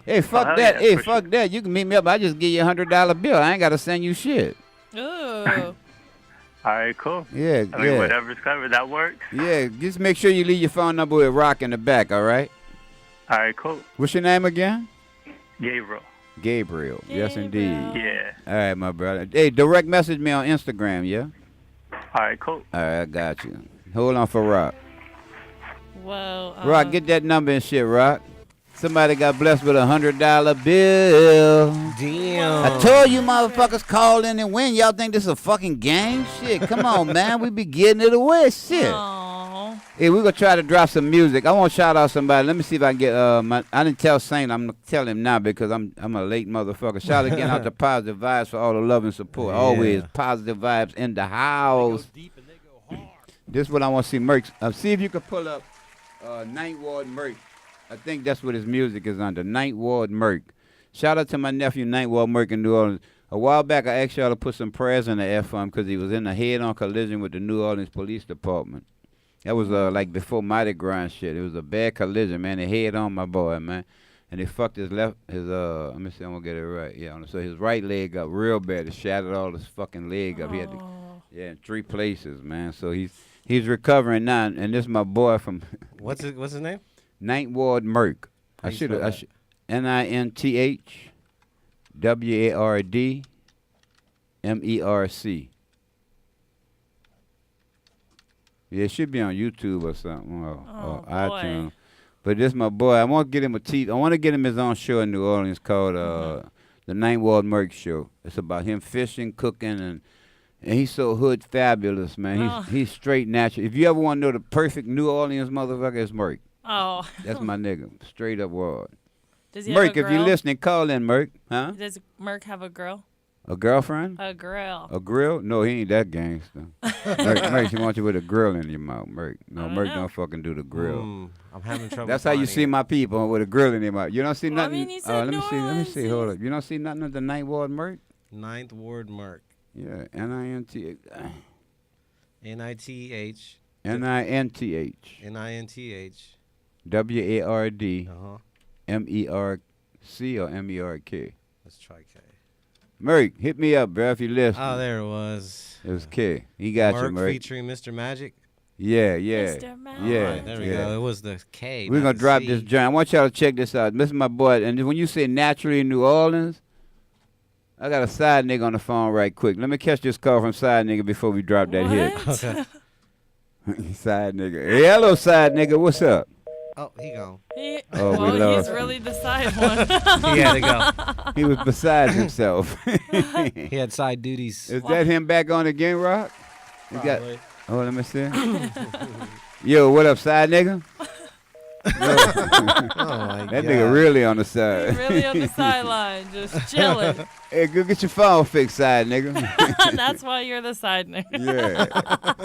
Hey, fuck hell that. yeah, Hey, for fuck that. You can meet me up. I just give you $100 bill. I ain't got to send you shit. Ooh. All right, cool. Yeah, I mean, whatever's covered, that works. Yeah, just make sure you leave your phone number with Rock in the back, all right? All right, cool. What's your name again? Gabriel. Gabriel. Yes, indeed. Yeah. All right, my brother. Hey, direct message me on Instagram, yeah? All right, cool. All right, I got you. Hold on for Rock. Well, Rock, get that number and shit, Rock. Somebody got blessed with $100 bill. Damn. I told you motherfuckers call in and win. Y'all think this is a fucking game? Shit, come on, man. We be getting it away. Shit. Aww. Hey, we're going to try to drop some music. I want to shout out somebody. Let me see if I can get, I didn't tell Saint. I'm going to tell him now because I'm a late motherfucker. Shout again out to Positive Vibes for all the love and support. Yeah. Always positive vibes in the house. This is what I want to see Merc. See if you can pull up Ninth Ward Merc. I think that's what his music is under. Ninth Ward Merc. Shout out to my nephew, Ninth Ward Merc in New Orleans. A while back, I asked y'all to put some prayers in the air for him because he was in a head-on collision with the New Orleans Police Department. That was like before Mardi Gras and shit. It was a bad collision, man. They head-on my boy, man. And they fucked let me see, I'm going to get it right. Yeah, so his right leg up real bad. It shattered all his fucking leg up. He had to, in 3 places, man. So he's recovering now. And this is my boy from... What's his name? Ninth Ward Merc. I should have. NINTHWARDMERC. Yeah, it should be on YouTube or something or iTunes. But this my boy. I want to get him I want to get him his own show in New Orleans called the Ninth Ward Merc Show. It's about him fishing, cooking, and he's so hood fabulous, man. He's straight natural. If you ever want to know the perfect New Orleans motherfucker, it's Merc. Oh. That's my nigga. Straight up word. Does he Merc, have a if you're girl? listening, call in, Merc. Huh? Does Merc have a girl? A girlfriend? A grill. A grill? No, he ain't that gangster. Merc, she wants you with a grill in your mouth, Merc. No, Merc don't fucking do the grill. I'm having trouble. That's how you see my people with a grill in their mouth. You don't see nothing. I mean, he said let me see. Hold up. You don't see nothing of the Ninth Ward Merc? Ninth Ward Merc. Yeah, N-I-N-T. N-I-T-H. N-I-N-T-H. N-I-N-T-H. W-A-R-D. M-E-R-C or M-E-R-K? Let's try K. Merc, hit me up, bro, if you listen. Oh, there it was. It was K. He got you, Merc. Featuring Mr. Magic? Yeah. Mr. Magic. Yeah. Right, there we go. It was the K. We're going to drop this joint. I want y'all to check this out. This is my boy. And when you say naturally in New Orleans, I got a side nigga on the phone right quick. Let me catch this call from side nigga before we drop that hit. Okay. Side nigga. Hey, hello, side nigga. What's up? Oh, he gone. He's really the side one. He had to go. He was beside himself. He had side duties. Is that him back on again, Rock? Probably. Let me see. Yo, what up, side nigga? Oh my That God. nigga really on the side. He's really on the sideline, just chilling. Hey, go get your phone fixed, side nigga. That's why you're the side nigga. Yeah.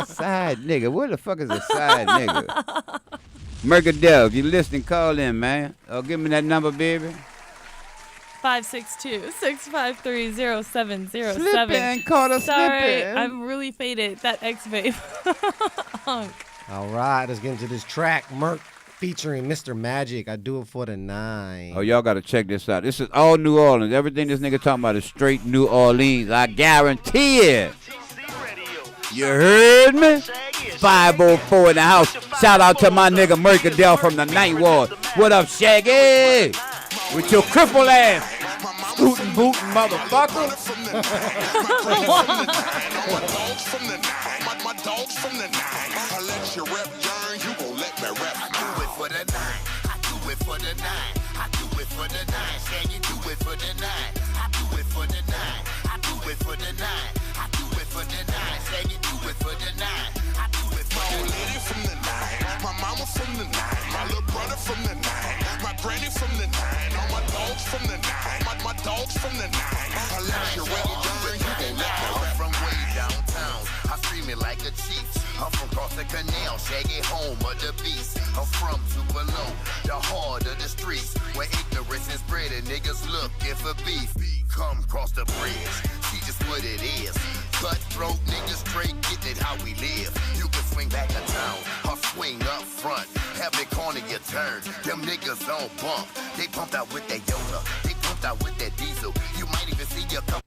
Side nigga. What the fuck is a side nigga? Mercadell, if you listening, call in, man. Give me that number, baby. 562-653-0707. Slippin', caught us Sorry, slippin'. I'm really faded. That X-Vape. All right, let's get into this track. Merc featuring Mr. Magic. I do it for the 9. Oh, y'all got to check this out. This is all New Orleans. Everything this nigga talking about is straight New Orleans. I guarantee it. You heard me? 504 in the house. Shout out to my nigga Mercadell from the Ninth Ward. What up, Shaggy? With your cripple ass. Scootin' bootin' motherfucker. My dogs from the 9. I let you rep yarn, you gon' let me rep. I do it for the 9. I do it for the 9. I do it for the 9. Shaggy, do it for the 9. I do it for the 9. I do it for the 9. I do it for the 9. Shaggy, do it for the 9. I do it for the 9. My old lady from the 9. My mama from the 9. My little brother from the 9. My granny from the 9. All my dogs from the 9. My dogs from the 9. I let you rep yarn, you gon' let me rep. From way downtown, I scream it like a chief. I'm from across the canal, Shaggy, home of the beast. I'm from Tupelo, the heart of the streets, where ignorance is bred and niggas looking for beef. Come cross the bridge, see just what it is. Cutthroat niggas straight, getting it how we live. You can swing back to town, swing up front. Every corner you turn, them niggas on bump. They pumped out with that Yoda, they pumped out with that diesel. You might even see your couple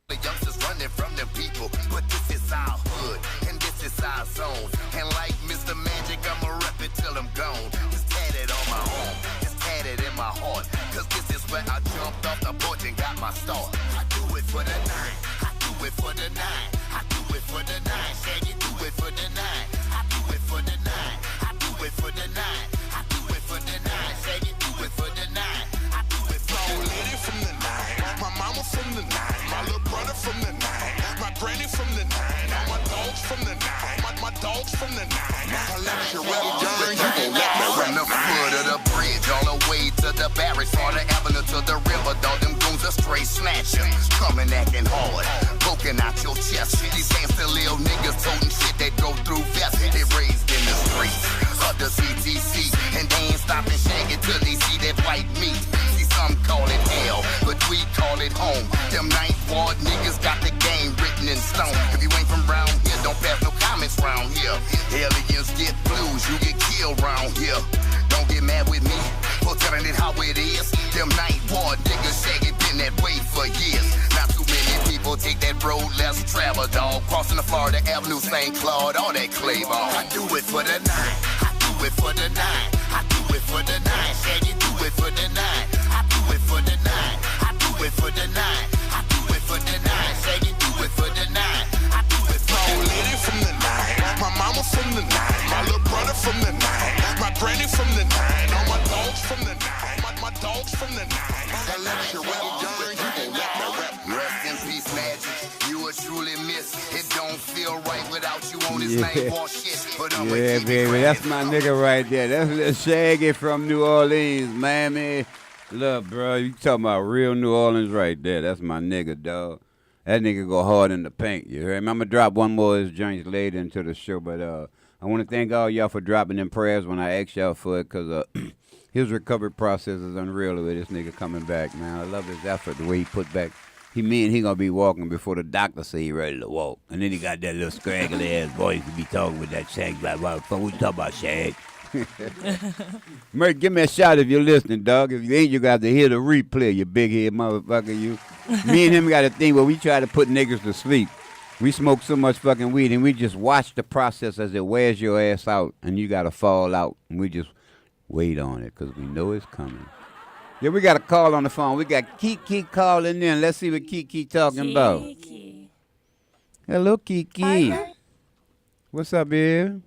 the youngsters running from them people. But this is our hood, and this is our zone. And like Mr. Magic, I'ma rep it till I'm gone. Just tatted on my arm, just tatted in my heart. Cause this is where I jumped off the porch and got my start. I do it for the nine, I do it for the nine. I do it for the nine, Shaggy, do it for the nine. I do it for the nine, I do it for the nine. I do it for the nine, Shaggy, do it for the nine. I do it for the lady from the nine, my mama from the nine, my little brother from the nine, my granny from the nine, all my dogs from the nine, my dogs from the nine. I let you rap, girl, you gon' let me from the foot of the bridge all the way to the barracks, on the avenue to the river, dog, them goons are straight snatching, coming acting hard, poking out your chest. These gangsta little niggas toting shit that go through vests. They raised in the streets of the CTC, and they ain't stopping shagging till they see that white meat. See, some call it hell, but we call it home. Them ninth ward niggas got the game written in stone. If you ain't from round here, don't pass no comments round here. Aliens get blues, you get killed round here. Don't get mad with me for telling it how it is. Them ninth ward niggas shagging been that way for years. Not too many people take that road less traveled, dog. Crossing the Florida Avenue, St. Claude, all that clay ball. I do it for the nine, I do it for the nine. I do it for the nine, Shaggy, do it for the nine. I do it for the nine, I do it for the nine. I do it for the nine, Shaggy, do it for the nine. I do it for the nine. lady from the nine, my mama from the nine, my little brother from the nine, my granny from the nine, all my dogs from the nine, my dogs from the nine. I let you rap, girl, you gon' let me rap. Rest in peace, Magic. You are truly missed. It don't feel right without you on this name war shit. But I'm Yeah, baby, that's my nigga right there. That's little Shaggy from New Orleans, Miami. Look, bro, you talking about real New Orleans right there. That's my nigga, dog. That nigga go hard in the paint. You heard me? I'm going to drop one more of his joints later into the show, but I want to thank all y'all for dropping them prayers when I asked y'all for it, because his recovery process is unreal with this nigga coming back, man. I love his effort, the way he put back. He mean he gonna be walking before the doctor say he ready to walk. And then he got that little scraggly ass voice to be talking with that Shag. Like, what you talking about, Shag? Merc, give me a shot if you're listening, dog. If you ain't, you got to hear the replay, you big head motherfucker, you. Me and him got a thing where we try to put niggas to sleep. We smoke so much fucking weed, and we just watch the process as it wears your ass out, and you got to fall out. And we just wait on it, because we know it's coming. Yeah, we got a call on the phone. We got Kiki calling in. Let's see what Kiki talking about. Hello, Kiki. Hi. What's up, here?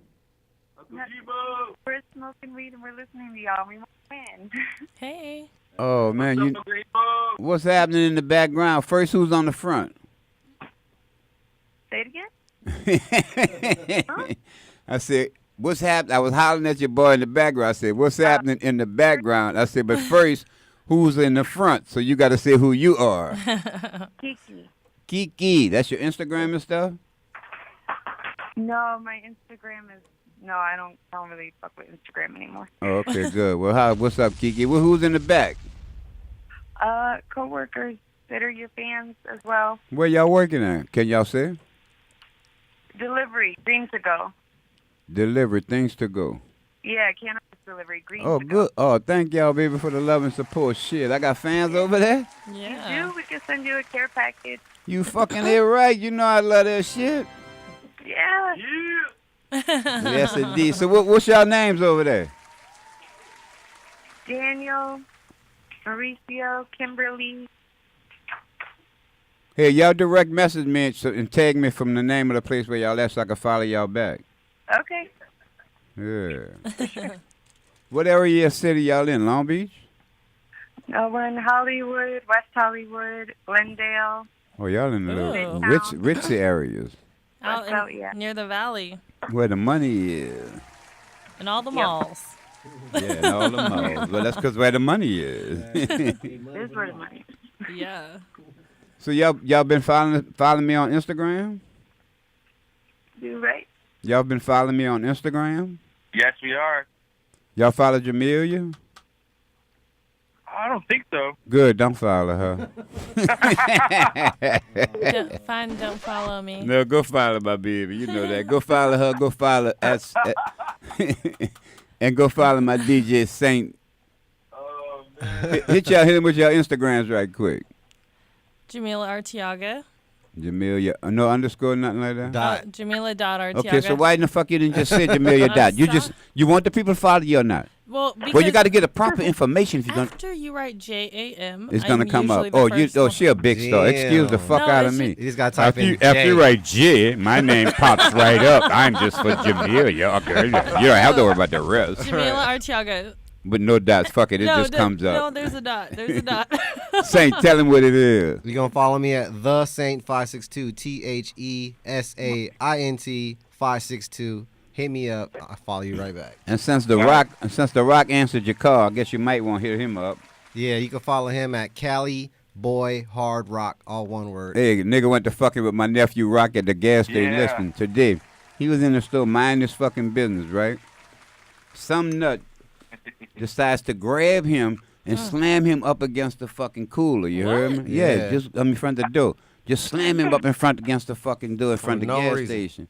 We're smoking weed and we're listening to y'all. We want to win. Hey. Oh, man. What's happening in the background? First, who's on the front? Say it again? Huh? I said, what's happening? I was hollering at your boy in the background. I said, what's happening in the background? I said, but first, who's in the front? So you got to say who you are. Kiki. Kiki. That's your Instagram and stuff? No, my Instagram is... No, I don't really fuck with Instagram anymore. Oh, okay, good. Well, what's up, Kiki? Well, who's in the back? Co-workers that are your fans as well. Where y'all working at? Can y'all say? Delivery, green to go. Delivery, things to go. Yeah, cannabis delivery, green Oh, to good. go. Oh, thank y'all, baby, for the love and support. Shit, I got fans over there? Yeah. You do? We can send you a care package. You fucking it right. You know I love that shit. Yeah. Yes, indeed. So what's y'all names over there? Daniel, Mauricio, Kimberly. Hey, y'all direct message me and tag me from the name of the place where y'all at so I can follow y'all back. Okay. Yeah. What area of city y'all in? Long Beach? No, we're in Hollywood, West Hollywood, Glendale. Oh, y'all in the little rich areas. Out near the valley. Where the money is. And all the malls. Yeah, and all the malls. Well, that's because where the money is. This is where the money is. Yeah. So y'all been following me on Instagram? You right. Y'all been following me on Instagram? Yes, we are. Y'all follow Jameelah? I don't think so. Good, don't follow her. Fine, don't follow me. No, go follow my baby. You know that. Go follow her. Go follow and go follow my DJ Saint. Oh, man. Hit him with your Instagrams right quick. Jameelah Artiaga. Jameelah, no underscore, nothing like that? Jameelah.Artiaga. Okay, so why in the fuck you didn't just say Jameelah dot? You want the people to follow you or not? Well, you got to get the proper information if you're going to. After you write JAM, It's going to come up. She a big star. Excuse the fuck out of me. You just got to type in After you write J, my name pops right up. I'm just for Jameelah. Okay. You don't have to worry about the rest. Jameelah Artiaga. But no dots. Fuck it. It just comes up. No, there's a dot. There's a dot. Saint, tell him what it is. You're going to follow me at the Saint 562, TheSaint 562. Hit me up. I'll follow you right back. And since the Rock answered your call, I guess you might want to hit him up. Yeah, you can follow him at Cali Boy Hard Rock, all one word. Hey, nigga went to fucking with my nephew Rock at the gas station. Listen, today, he was in the store minding his fucking business, right? Some nut decides to grab him and slam him up against the fucking cooler. You heard me? Yeah, just in front of the door. Just slam him up in front against the fucking door in front of the gas station.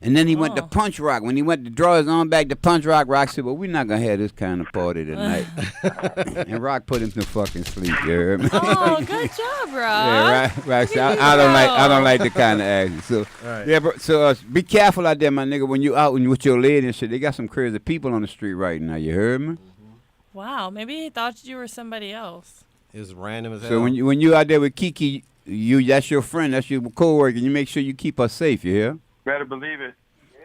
And then he went to punch Rock. When he went to draw his arm back to punch Rock, Rock said, well, we're not going to have this kind of party tonight. And Rock put him to fucking sleep, you heard me? Oh, good job, Rock. Yeah, Rock said, I don't like the kind of action. So, yeah, bro, so be careful out there, my nigga, when you out with your lady and shit. They got some crazy people on the street right now, you heard me? Wow, maybe he thought you were somebody else. It was random as hell. So when you out there with Kiki, that's your friend, that's your co-worker, you make sure you keep her safe, you hear? Better believe it.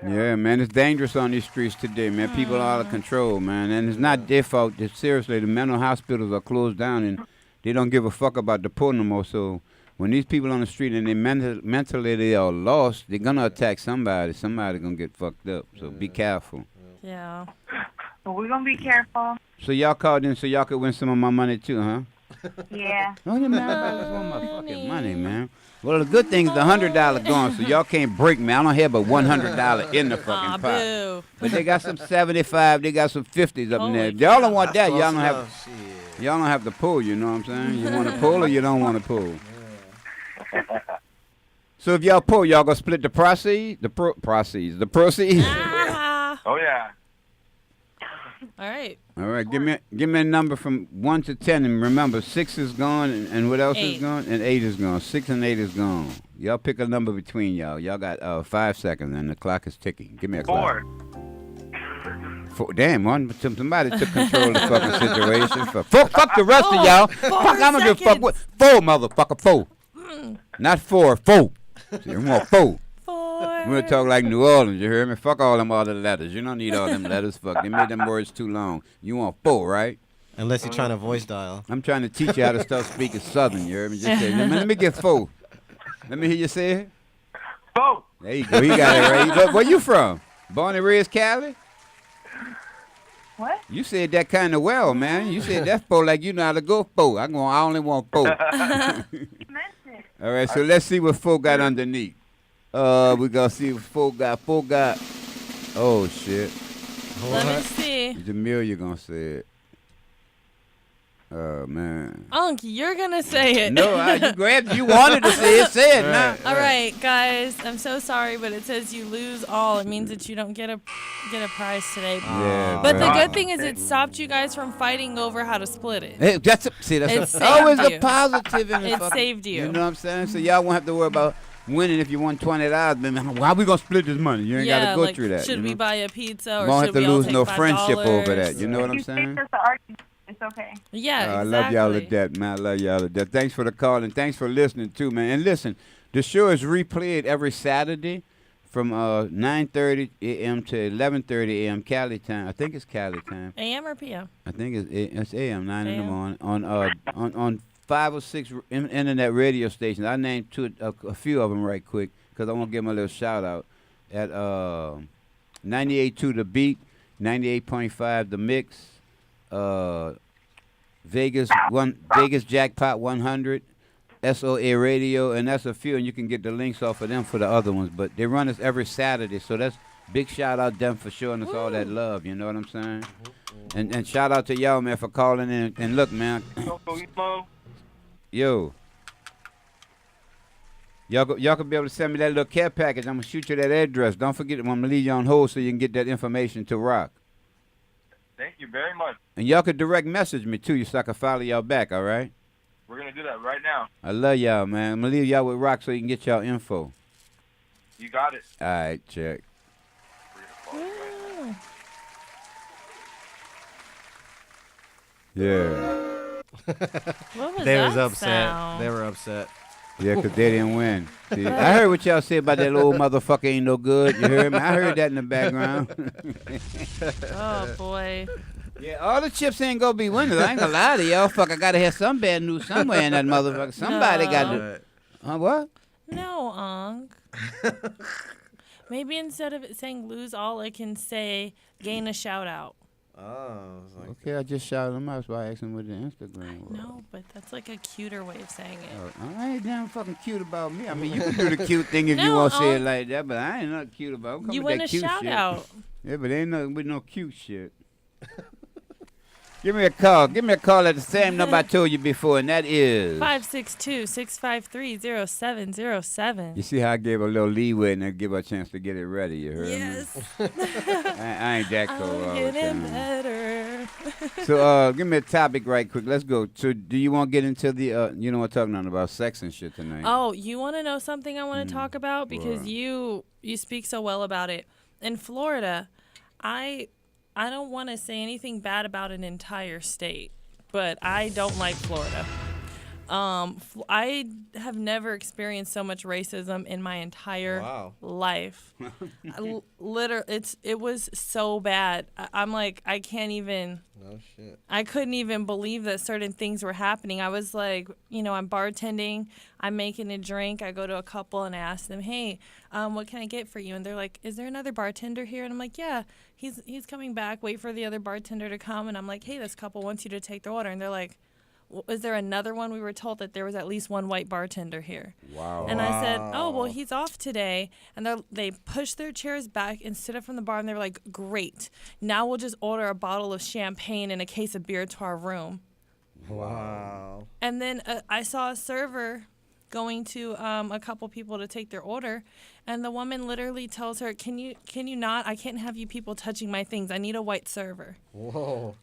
Yeah, man, it's dangerous on these streets today, man. People are out of control, man. And it's not their fault. Seriously, the mental hospitals are closed down, and they don't give a fuck about the poor no more. So when these people on the street and they mentally they are lost, they're going to attack somebody. Somebody going to get fucked up. So be careful. Yeah. Well, we're going to be careful. So y'all called in so y'all could win some of my money too, huh? Yeah. Oh, man, I just want my fucking money, man. Well, the good thing is the $100 gone, so y'all can't break me. I don't have but $100 in the fucking pot. Boo. But they got some 75, they got some 50s up in there. Y'all don't want that. Y'all don't have to pull. You know what I'm saying? You want to pull or you don't want to pull. So if y'all pull, y'all gonna split the proceeds. The proceeds. Oh yeah. All right. All right, give me a number from 1 to 10, and remember 6 is gone, and what else is gone? And 8 is gone. 6 and 8 is gone. Y'all pick a number between y'all. Y'all got 5 seconds, and the clock is ticking. Give me a clock. 4. Damn, somebody took control of the fucking situation. Fuck the rest of y'all. Fuck, I'm gonna give a fuck what? 4, motherfucker, 4. Not 4, 4. You want 4. We're gonna talk like New Orleans, you hear me? Fuck all them other letters. You don't need all them letters. Fuck, they made them words too long. You want 4, right? Unless you're trying to voice dial. I'm trying to teach you how to start speaking Southern, you heard me? Just say, let me get 4. Let me hear you say it. 4. There you go. He got it right. Where you from? Born and raised Cali? What? You said that kind of well, man. You said that 4 like you know how to go 4. I only want 4. All right, so let's see what 4 got underneath. We gonna see what 4 got. 4 got. Oh shit. Let me see. Jameelah gonna say it. Oh man. Unc, you're gonna say it. No, you grabbed. You wanted to say it. Say it now. All right, guys. I'm so sorry, but it says you lose all. It means that you don't get a prize today. Yeah. But the good thing is it stopped you guys from fighting over how to split it. Hey, that's always a positive in the It saved you. You know what I'm saying? So y'all won't have to worry about winning if you won $20. Then how we gonna split this money? You ain't gotta go through that. Should we buy a pizza or won't should have to we all lose take no $5? friendship over that. You know what I'm You saying? think that's an argument. It's okay. Yeah, exactly. I love y'all to death, man. I love y'all to death. Thanks for the call and thanks for listening too, man. And listen, the show is replayed every Saturday from 9:30 a.m. to 11:30 a.m. Cali time. I think it's Cali time. AM or PM? I think it's AM, 9 in the morning on 5 or 6 internet radio stations. I named a few of them right quick because I want to give them a little shout out at 98.2 The Beat, 98.5 The Mix. Vegas Jackpot 100, SOA Radio, and that's a few, and you can get the links off of them for the other ones. But they run us every Saturday, so that's Big shout out them for showing us all that love. You know what I'm saying? And shout out to y'all, man, for calling in. And look, man. Yo. Y'all could be able to send me that little care package. I'm going to shoot you that address. Don't forget, I'm going to leave you on hold so you can get that information to Rock. Thank you very much. And y'all could direct message me, too, so I can follow y'all back, all right? We're going to do that right now. I love y'all, man. I'm going to leave y'all with Rock so you can get y'all info. You got it. All right, check. Yeah. What was They that was upset. sound? They were upset. Yeah, 'cause they didn't win. See, I heard what y'all said about that little motherfucker ain't no good. You heard me? I heard that in the background. Oh, boy. Yeah, all the chips ain't gonna be winners. I ain't gonna lie to y'all. Fuck, I gotta have some bad news somewhere in that motherfucker. Somebody got to. What? No, Unc. Maybe instead of it saying lose all, it can say gain a shout out. Oh. Okay, I just shouted him out, so I asked him what the Instagram was. No, but that's like a cuter way of saying it. I ain't damn fucking cute about me. I mean, you can do the cute thing if you No, want to say it like that, but I ain't not cute about it. You win a shout out. Yeah, but ain't nothing with no cute shit. Give me a call. Give me a call at the same number I told you before, and that is 562-653-0707. You see how I gave her a little leeway and I give her a chance to get it ready, you heard Yes. me? I ain't that cold all the Getting time. better. So give me a topic right quick. Let's go. So do you want to get into the, you know what I'm talking about, sex and shit tonight? Oh, you want to know something I want to talk about? Because What? you speak so well about it. In Florida, I don't want to say anything bad about an entire state, but I don't like Florida. I have never experienced so much racism in my entire life. It was so bad. I'm like, I can't even. No shit. I couldn't even believe that certain things were happening. I was like, I'm bartending, I'm making a drink. I go to a couple and I ask them, hey, what can I get for you? And they're like, is there another bartender here? And I'm like, yeah, he's coming back. Wait for the other bartender to come. And I'm like, hey, this couple wants you to take their order. And they're like, is there another one? We were told that there was at least one white bartender here. Wow. And I said, oh, well, he's off today. And they pushed their chairs back and stood up from the bar, and they were like, great. Now we'll just order a bottle of champagne and a case of beer to our room. Wow. And then I saw a server going to a couple people to take their order, and the woman literally tells her, can you not? I can't have you people touching my things. I need a white server. Whoa.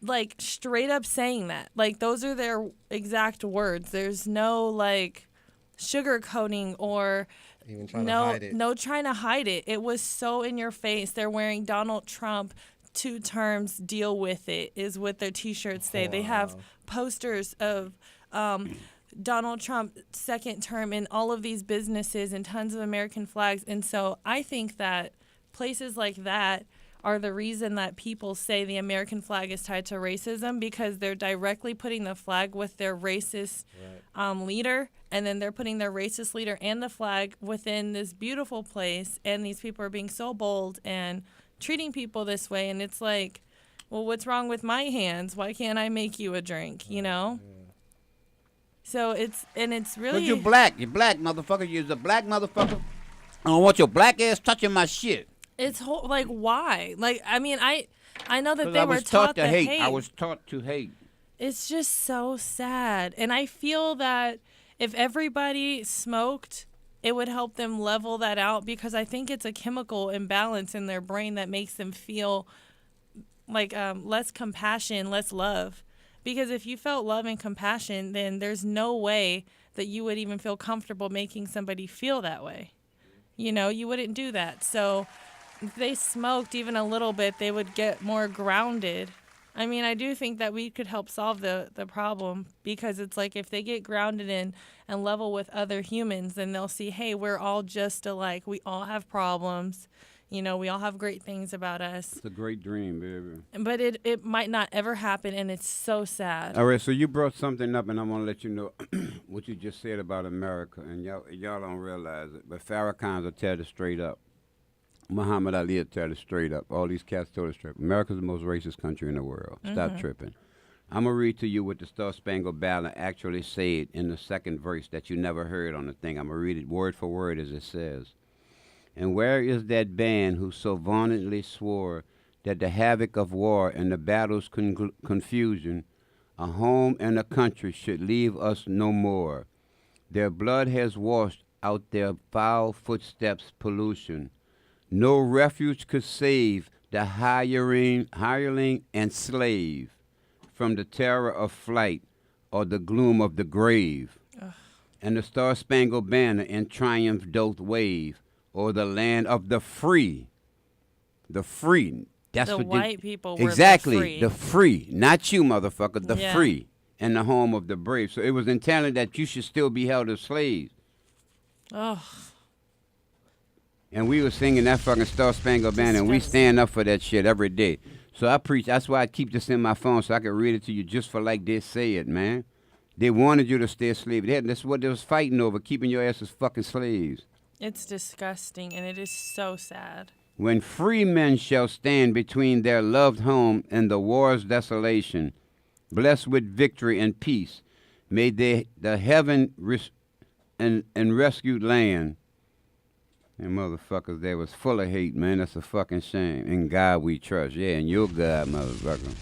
Like, straight up saying that. Like, those are their exact words. There's no, like, sugarcoating or even trying to hide it. No trying to hide it. It was so in your face. They're wearing Donald Trump 2 terms, deal with it, is what their T-shirts say. They have posters of Donald Trump 2nd term in all of these businesses and tons of American flags. And so I think that places like that are the reason that people say the American flag is tied to racism, because they're directly putting the flag with their racist leader, and then they're putting their racist leader and the flag within this beautiful place, and these people are being so bold and treating people this way, and it's like, well, what's wrong with my hands? Why can't I make you a drink, So it's really... But you black, motherfucker. You're a black motherfucker. I don't want your black ass touching my shit. It's like, why? Like, I mean, I know that they I were was taught to hate. I was taught to hate. It's just so sad. And I feel that if everybody smoked, it would help them level that out, because I think it's a chemical imbalance in their brain that makes them feel like less compassion, less love. Because if you felt love and compassion, then there's no way that you would even feel comfortable making somebody feel that way. You wouldn't do that. So if they smoked even a little bit, they would get more grounded. I mean, I do think that we could help solve the problem, because it's like if they get grounded in and level with other humans, then they'll see, hey, we're all just alike. We all have problems. We all have great things about us. It's a great dream, baby. But it might not ever happen, and it's so sad. All right, so you brought something up, and I want to let you know what you just said about America, and y'all don't realize it, but Farrakhan's will tell it straight up. Muhammad Ali will tell it straight up. All these cats told it straight up. America's the most racist country in the world. Stop tripping. I'm going to read to you what the Star Spangled Banner actually said in the second verse that you never heard on the thing. I'm going to read it word for word as it says. And where is that band who so vauntedly swore that the havoc of war and the battle's confusion, a home and a country should leave us no more? Their blood has washed out their foul footsteps' pollution. No refuge could save the hireling and slave from the terror of flight or the gloom of the grave. Ugh. And the star-spangled banner in triumph doth wave o'er the land of the free. The free. That's the what white people were exactly the free. The free, not you, motherfucker. The free, and the home of the brave. So it was intended that you should still be held as slaves. Oh. And we were singing that fucking Star Spangled Banner, and we stand up for that shit every day. So I preach. That's why I keep this in my phone so I can read it to you just for like they say it, man. They wanted you to stay a slave. That's what they was fighting over, keeping your ass as fucking slaves. It's disgusting, and it is so sad. When free men shall stand between their loved home and the war's desolation, blessed with victory and peace, may they the heaven and rescued land. And motherfuckers, they was full of hate, man. That's a fucking shame. In God we trust. Yeah, in your God, motherfucker.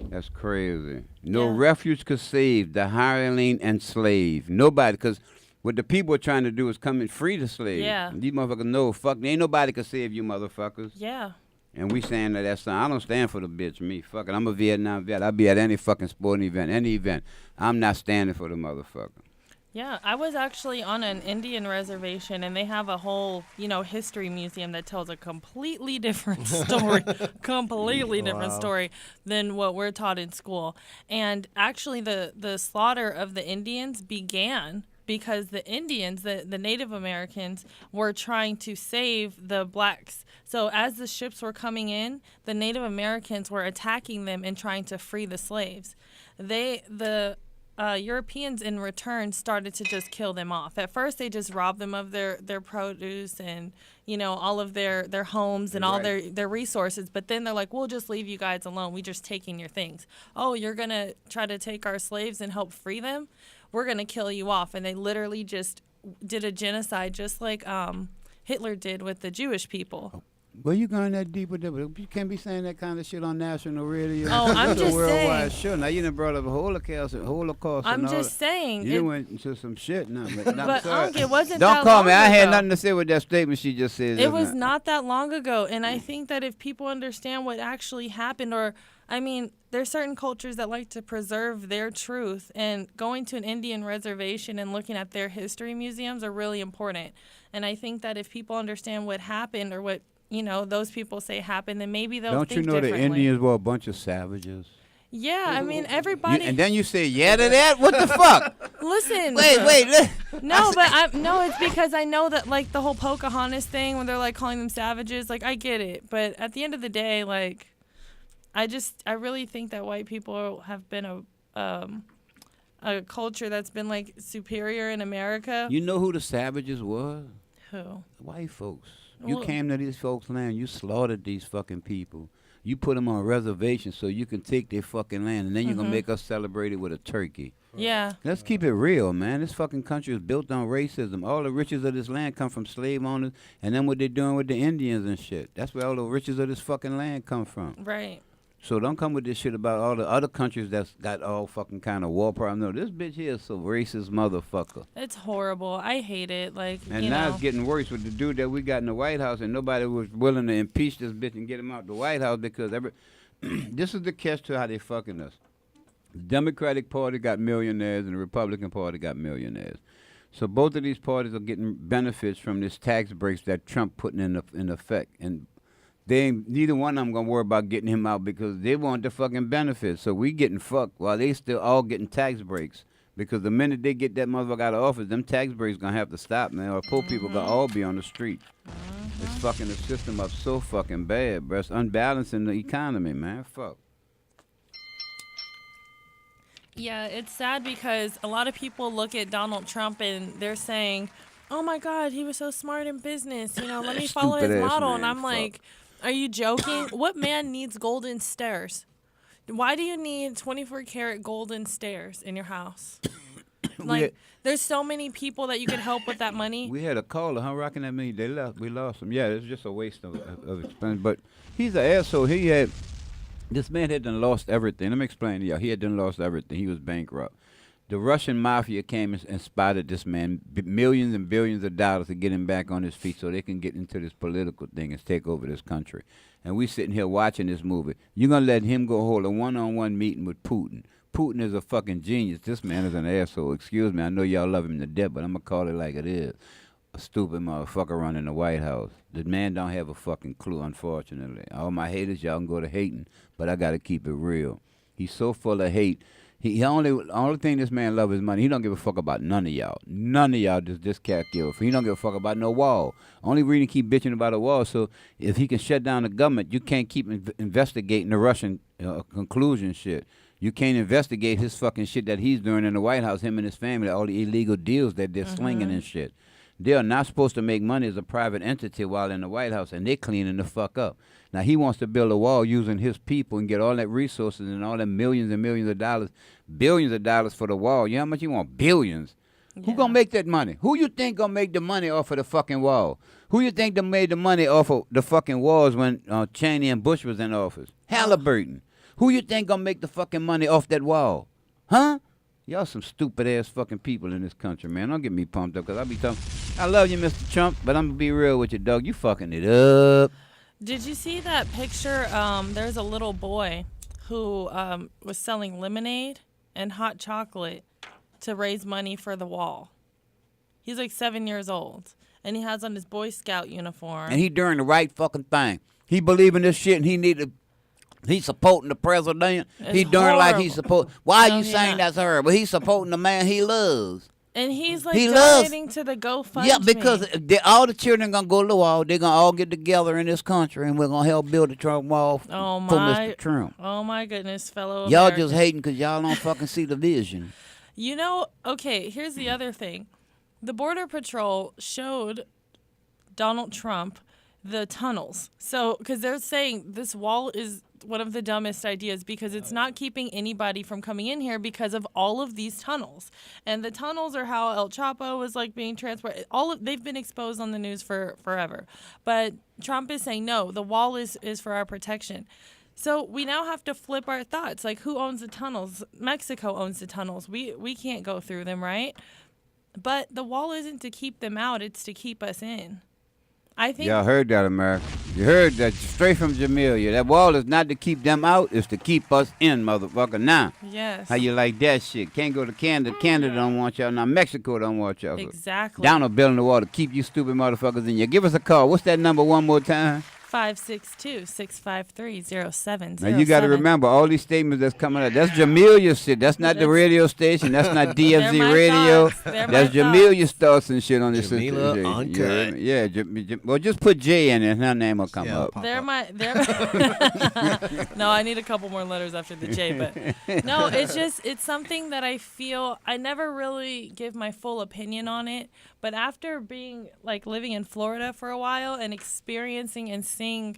That's crazy. No refuge could save the hireling and slave. Nobody, because what the people are trying to do is come and free the slave. Yeah. These motherfuckers know, fuck, ain't nobody can save you motherfuckers. Yeah. And we saying that song. I don't stand for the bitch, me. Fuck it, I'm a Vietnam vet. I'll be at any fucking sporting event, any event. I'm not standing for the motherfucker. Yeah, I was actually on an Indian reservation, and they have a whole, history museum that tells a completely different story, different story than what we're taught in school. And actually, the slaughter of the Indians began because the Indians, the Native Americans, were trying to save the blacks. So as the ships were coming in, the Native Americans were attacking them and trying to free the slaves. The Europeans in return started to just kill them off. At first, they just robbed them of their produce and, all of their homes and all their resources. But then they're like, we'll just leave you guys alone. We just taking your things. Oh, you're going to try to take our slaves and help free them? We're going to kill you off. And they literally just did a genocide just like Hitler did with the Jewish people. Well, you going that deep with that? You can't be saying that kind of shit on national radio. Oh, I'm just worldwide saying. Show. Now you done brought up a Holocaust. I'm just saying. You went into some shit now. But it wasn't Don't that call long me. I ago. had nothing to say with that statement she just said. It was not that long ago, and I think that if people understand what actually happened, there's certain cultures that like to preserve their truth, and going to an Indian reservation and looking at their history museums are really important. And I think that if people understand what happened or what those people say happened, then maybe they'll think differently. Don't you know the Indians were a bunch of savages? Yeah, everybody. And then you say yeah to that? What the fuck? Listen. Wait. No, it's because I know that like the whole Pocahontas thing when they're like calling them savages, like I get it, but at the end of the day, like I really think that white people have been a culture that's been like superior in America. You know who the savages were? Who? White folks. You came to these folks' land. You slaughtered these fucking people. You put them on reservations so you can take their fucking land, and then you're going to make us celebrate it with a turkey. Yeah. Let's keep it real, man. This fucking country is built on racism. All the riches of this land come from slave owners, and then what they're doing with the Indians and shit. That's where all the riches of this fucking land come from. Right. So don't come with this shit about all the other countries that's got all fucking kind of war problems. No, this bitch here is a racist motherfucker. It's horrible. I hate it. And now it's getting worse with the dude that we got in the White House, and nobody was willing to impeach this bitch and get him out the White House because this is the catch to how they fucking us. The Democratic Party got millionaires and the Republican Party got millionaires. So both of these parties are getting benefits from this tax breaks that Trump putting in effect. And neither one of them gonna worry about getting him out because they want the fucking benefits. So we getting fucked while they still all getting tax breaks. Because the minute they get that motherfucker out of office, them tax breaks gonna have to stop, man. Or poor people gonna all be on the street. It's fucking the system up so fucking bad, bro. It's unbalancing the economy, man. Fuck. Yeah, it's sad because a lot of people look at Donald Trump and they're saying, oh my God, he was so smart in business. Let me follow his model. And I'm like, are you joking? What man needs golden stairs? Why do you need 24 karat golden stairs in your house? Like, there's so many people that you could help with that money. We had a caller, huh? Rocking that me. They left. We lost him. Yeah, it's just a waste of expense. But he's an asshole. This man had done lost everything. Let me explain to y'all. He had done lost everything. He was bankrupt. The Russian mafia came and spotted this man, millions and billions of dollars to get him back on his feet so they can get into this political thing and take over this country. And we sitting here watching this movie. You're going to let him go hold a one-on-one meeting with Putin. Putin is a fucking genius. This man is an asshole. Excuse me. I know y'all love him to death, but I'm going to call it like it is. A stupid motherfucker running the White House. The man don't have a fucking clue, unfortunately. All my haters, y'all can go to hating, but I got to keep it real. He's so full of hate. He only thing this man loves is money. He don't give a fuck about none of y'all. None of y'all does this cat give a fuck. He don't give a fuck about no wall. Only reason he keep bitching about a wall, so if he can shut down the government, you can't keep investigating the Russian conclusion shit. You can't investigate his fucking shit that he's doing in the White House, him and his family, all the illegal deals that they're slinging and shit. They're not supposed to make money as a private entity while in the White House, and they're cleaning the fuck up. Now, he wants to build a wall using his people and get all that resources and all that millions and millions of dollars, billions of dollars for the wall. You know how much you want? Billions. Yeah. Who gonna make that money? Who you think gonna make the money off of the fucking wall? Who you think that made the money off of the fucking walls when Cheney and Bush was in office? Halliburton. Who you think gonna make the fucking money off that wall? Huh? Y'all some stupid-ass fucking people in this country, man. Don't get me pumped up, because I be talking, I love you, Mr. Trump, but I'm going to be real with you, dog. You fucking it up. Did you see that picture? There's a little boy who was selling lemonade and hot chocolate to raise money for the wall. He's like 7 years old, and he has on his Boy Scout uniform. And he doing the right fucking thing. He believe in this shit, and he's supporting the president. He doing horrible. like he's supposed. Why are you saying not. that's horrible? He's supporting the man he loves. And he's like donating to the GoFundMe. Yeah, because all the children gonna go to the wall. They're gonna all get together in this country, and we're gonna help build the Trump wall for Mr. Trump. Oh my goodness, fellow Y'all Americans. just hating because y'all don't fucking see the vision. You know, okay, here's the other thing. The Border Patrol showed Donald Trump the tunnels. So, because they're saying this wall is one of the dumbest ideas because it's not keeping anybody from coming in here because of all of these tunnels. And the tunnels are how El Chapo was like being transported. They've been exposed on the news for forever. But Trump is saying, no, the wall is for our protection. So we now have to flip our thoughts. Like, who owns the tunnels? Mexico owns the tunnels. We can't go through them, right? But the wall isn't to keep them out. It's to keep us in. I think y'all heard that, America. You heard that straight from Jameelah. That wall is not to keep them out. It's to keep us in, motherfucker. Now, yes. How you like that shit? Can't go to Canada. Canada don't want y'all. Now, Mexico don't want y'all. Exactly. Down a building the wall to keep you stupid motherfuckers in here. Give us a call. What's that number one more time? 562-653-0707. Now, you got to remember, all these statements that's coming out, that's Jameelah shit. That's not the radio station. That's not DFZ radio. That's Jameelah thoughts and shit on this system. Jameelah Uncut. Yeah, well, just put J in it and her name will come up. No, I need a couple more letters after the J, but no, it's something that I feel, I never really give my full opinion on it, but after being, like, living in Florida for a while and experiencing and seeing,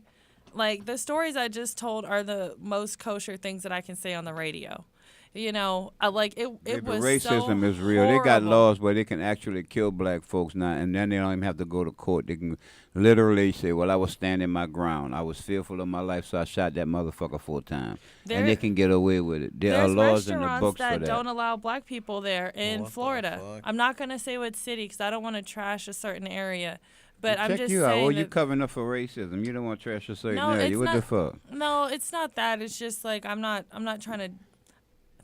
like, the stories I just told are the most kosher things that I can say on the radio. You know, it was racism is real. horrible. They got laws where they can actually kill black folks now, and then they don't even have to go to court. They can literally say, well, I was standing my ground. I was fearful of my life, so I shot that motherfucker 4 times. And they can get away with it. There are laws in the books for that. There's restaurants that don't allow black people there in Florida. I'm not going to say what city because I don't want to trash a certain area. But I'm just saying. Well, you covering up for racism. You don't want to trash a certain area. What the fuck? No, it's not that. It's just like I'm not trying to.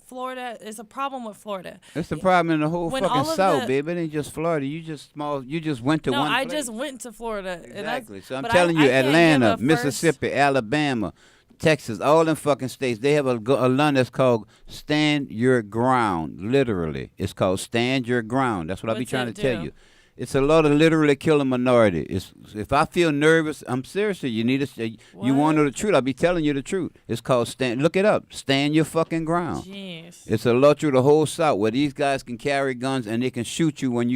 Florida is a problem with Florida. It's the problem in the whole fucking South, baby. It ain't just Florida. You just went to one place. No, I just went to Florida. Exactly. So I'm telling you, Atlanta, Mississippi, Alabama, Texas, all them fucking states, they have a line that's called Stand Your Ground. Literally. It's called Stand Your Ground. That's what I be trying to tell you. It's a lot of literally kill a minority. If I feel nervous, I'm serious. You need to. You want to know the truth? I'll be telling you the truth. It's called stand. Look it up. Stand your fucking ground. Jeez. It's a lot through the whole South where these guys can carry guns and they can shoot you when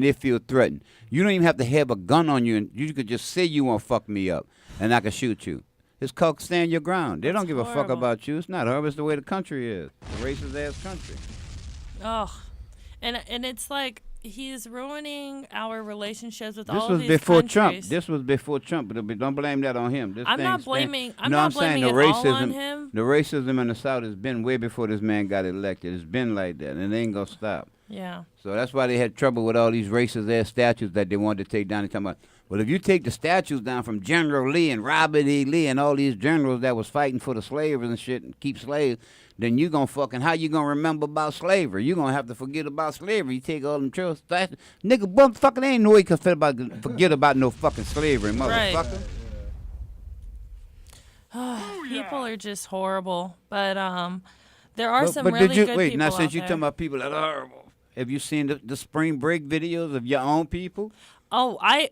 they feel threatened. You don't even have to have a gun on you, and you could just say you want to fuck me up, and I can shoot you. It's called stand your ground. They don't give a fuck about you. It's not horrible. It's the way the country is. The racist ass country. Ugh. And it's like he's ruining our relationships with This all was of these before countries. Trump. This was before Trump, but don't blame that on him. This I'm thing not stand- blaming. I'm no, not I'm saying blaming the it racism. all on him. The racism in the South has been way before this man got elected. It's been like that, and it ain't gonna stop. Yeah. So that's why they had trouble with all these racist ass statues that they wanted to take down. They're talking about, well, if you take the statues down from General Lee and Robert E. Lee and all these generals that was fighting for the slavers and shit and keep slaves, then you gonna fucking, how you gonna remember about slavery? You gonna have to forget about slavery. You take all them trail statues. Nigga, motherfucker, ain't no way you can forget about no fucking slavery, motherfucker. People are just horrible. But there are some but really did you, good wait, people now out since you there. talking about people that are horrible, have you seen the spring break videos of your own people? Oh, I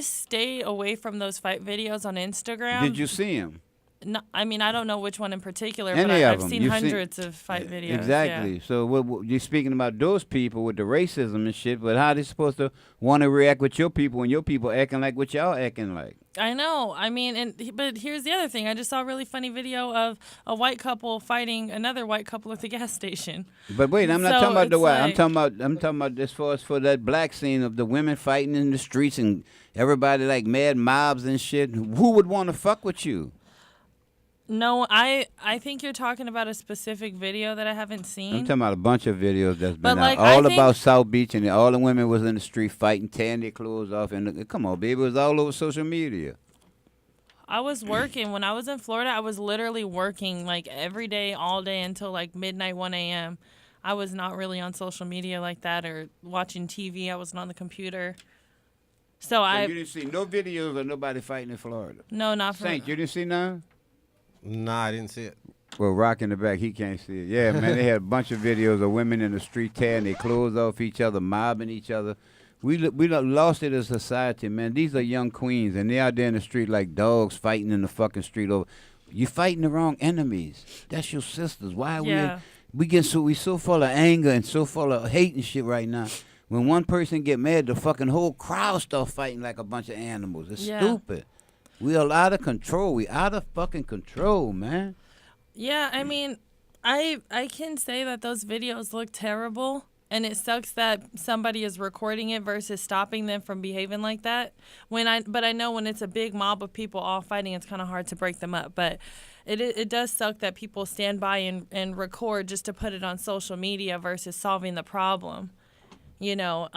stay away from those fight videos on Instagram. Did you see them? No, I mean, I don't know which one in particular, Any but of I've them. seen You've hundreds of fight videos. Exactly. Yeah. So what you're speaking about those people with the racism and shit, but how they supposed to want to react with your people when your people acting like what y'all acting like? I know. I mean, but here's the other thing. I just saw a really funny video of a white couple fighting another white couple at the gas station. But wait, I'm not So talking about the it's white. like- I'm talking about as far as for that black scene of the women fighting in the streets and everybody like mad mobs and shit. Who would want to fuck with you? No, I think you're talking about a specific video that I haven't seen. I'm talking about a bunch of videos that's But, been like, out, I all think- about South Beach, and all the women was in the street fighting, tearing their clothes off, and come on, baby, it was all over social media. I was working when I was in Florida. I was literally working like every day, all day until like midnight, 1 a.m. I was not really on social media like that or watching TV. I wasn't on the computer. So you didn't see no videos of nobody fighting in Florida. No, not for Saint, you didn't see none? Nah, I didn't see it. Well, Rock in the back, he can't see it. Yeah, man, they had a bunch of videos of women in the street tearing their clothes off each other, mobbing each other. We lost it as a society, man. These are young queens, and they out there in the street like dogs fighting in the fucking street over. You fighting the wrong enemies. That's your sisters. Why Yeah. we so full of anger and so full of hate and shit right now. When one person get mad, the fucking whole crowd start fighting like a bunch of animals. It's Yeah. stupid. We are out of control. We out of fucking control, man. Yeah, I mean, I can say that those videos look terrible, and it sucks that somebody is recording it versus stopping them from behaving like that. But I know when it's a big mob of people all fighting, it's kind of hard to break them up. But it does suck that people stand by and record just to put it on social media versus solving the problem. You know,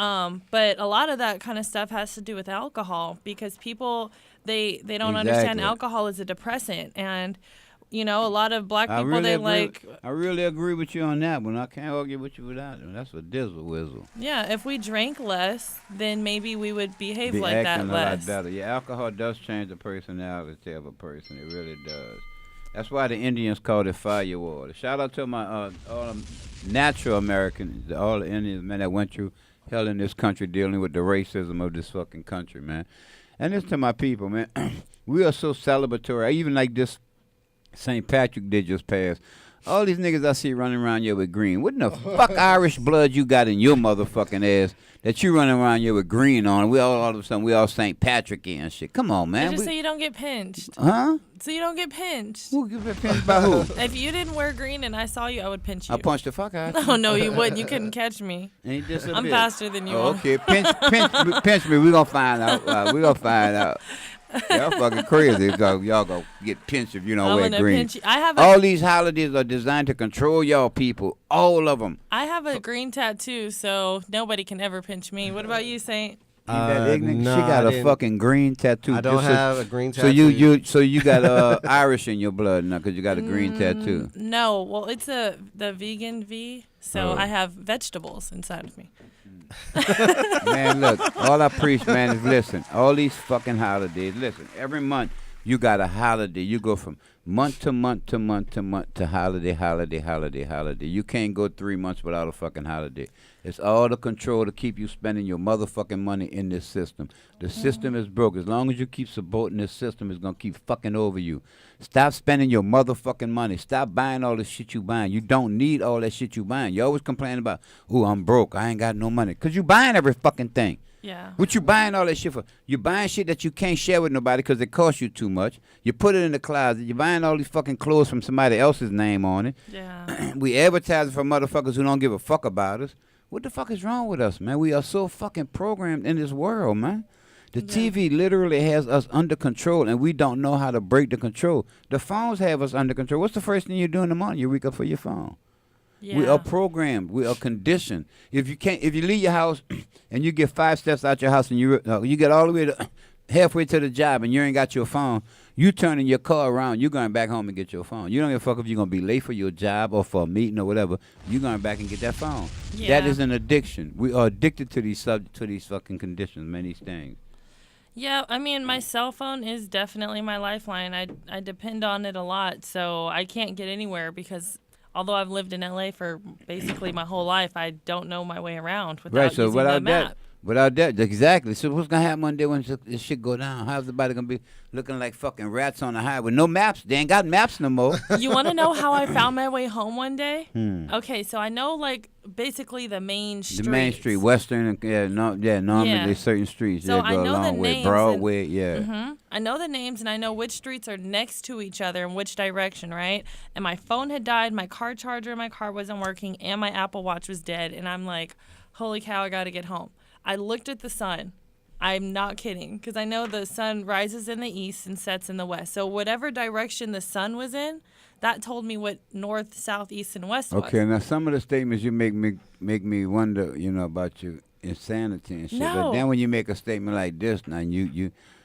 but a lot of that kind of stuff has to do with alcohol because people they don't understand Exactly. alcohol is a depressant, and you know, a lot of black people I really agree with you on that one. I can't argue with you without it. That's a dizzle whizzle. Yeah, if we drank less, then maybe we would behave Be like that acting a less. lot better. Yeah, alcohol does change the personality of a person. It really does. That's why the Indians called it fire water. Shout out to my all them natural Americans, all the Indians, man, that went through hell in this country dealing with the racism of this fucking country, man. And this to my people, man. We are so celebratory. I even like this St. Patrick Day just passed. All these niggas I see running around here with green. What in the fuck Irish blood you got in your motherfucking ass that you running around here with green on? We all of a sudden we all St. Patrick and shit. Come on, man. Just so you don't get pinched. Huh? So you don't get pinched. Who get pinched by who? If you didn't wear green and I saw you, I would pinch you. I punched the fuck out of you. No, no, you wouldn't. You couldn't catch me. Ain't this a I'm bitch? faster than you Oh, are. okay, pinch me. We gonna find out. We gonna find out. Y'all fucking crazy. Y'all gonna get pinched if you don't I'm wear gonna green. pinch you. I have all these holidays are designed to control y'all people. All of them. I have a green tattoo, so nobody can ever pinch me. What about you, Saint? That ignorant? no, she got I a didn't. fucking green tattoo. I don't Just so- have a green So you tattoo. got Irish in your blood now because you got a green tattoo. No, well, it's the vegan V, so Oh. I have vegetables inside of me. Man, look, all I preach, man, is listen. All these fucking holidays, listen. Every month you got a holiday. You go from month to month to month to month to holiday. You can't go 3 months without a fucking holiday. It's all the control to keep you spending your motherfucking money in this system. The system is broke. As long as you keep supporting this system, it's gonna keep fucking over you. Stop spending your motherfucking money. Stop buying all the shit you buying. You don't need all that shit you buying. You always complain about, oh, I'm broke. I ain't got no money. Because you buying every fucking thing. Yeah. What you buying all that shit for? You buying shit that you can't share with nobody because it costs you too much. You put it in the closet. You buying all these fucking clothes from somebody else's name on it. Yeah. We advertising for motherfuckers who don't give a fuck about us. What the fuck is wrong with us, man? We are so fucking programmed in this world, man. The TV literally has us under control, and we don't know how to break the control. The phones have us under control. What's the first thing you do in the morning? You wake up for your phone. Yeah. We are programmed. We are conditioned. If you leave your house and you get 5 steps out your house and you get all the way to halfway to the job and you ain't got your phone, you turning your car around, you're going back home and get your phone. You don't give a fuck if you're going to be late for your job or for a meeting or whatever. You're going back and get that phone. Yeah. That is an addiction. We are addicted to these fucking conditions, man, these things. Yeah, I mean, my cell phone is definitely my lifeline. I depend on it a lot, so I can't get anywhere because although I've lived in LA for basically my whole life, I don't know my way around without using the map. Without that, exactly. So what's gonna happen one day when this shit go down? How's everybody gonna be looking like fucking rats on the highway? No maps. They ain't got maps no more. You want to know how I found my way home one day? Okay, so I know like basically the main streets. The main street, Western, normally there's certain streets. So I know the along with names. Broadway, I know the names and I know which streets are next to each other in which direction, right? And my phone had died, my car charger in my car wasn't working, and my Apple Watch was dead. And I'm like, holy cow, I got to get home. I looked at the sun. I'm not kidding, because I know the sun rises in the east and sets in the west. So whatever direction the sun was in, that told me what north, south, east, and west was. Okay, now some of the statements you make me wonder, about your insanity and shit. No. But then when you make a statement like this, now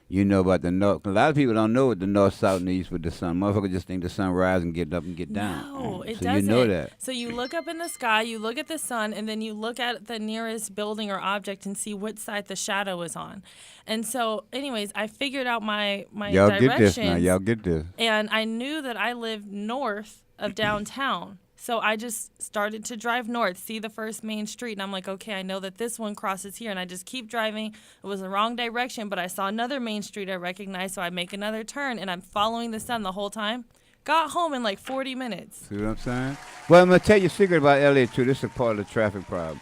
you know about the north. A lot of people don't know what the north, south, and the east with the sun. Motherfuckers just think the sun rises and get up and get down. No, it so doesn't. you know that. So you look up in the sky, you look at the sun, and then you look at the nearest building or object and see which side the shadow is on. And so, anyways, I figured out my Y'all directions. get this now. Y'all get this. And I knew that I lived north of downtown. So I just started to drive north, see the first main street, and I'm like, okay, I know that this one crosses here, and I just keep driving. It was the wrong direction, but I saw another main street I recognized, so I make another turn, and I'm following the sun the whole time. Got home in like 40 minutes. See what I'm saying? Well, I'm going to tell you a secret about L.A., too. This is part of the traffic problem.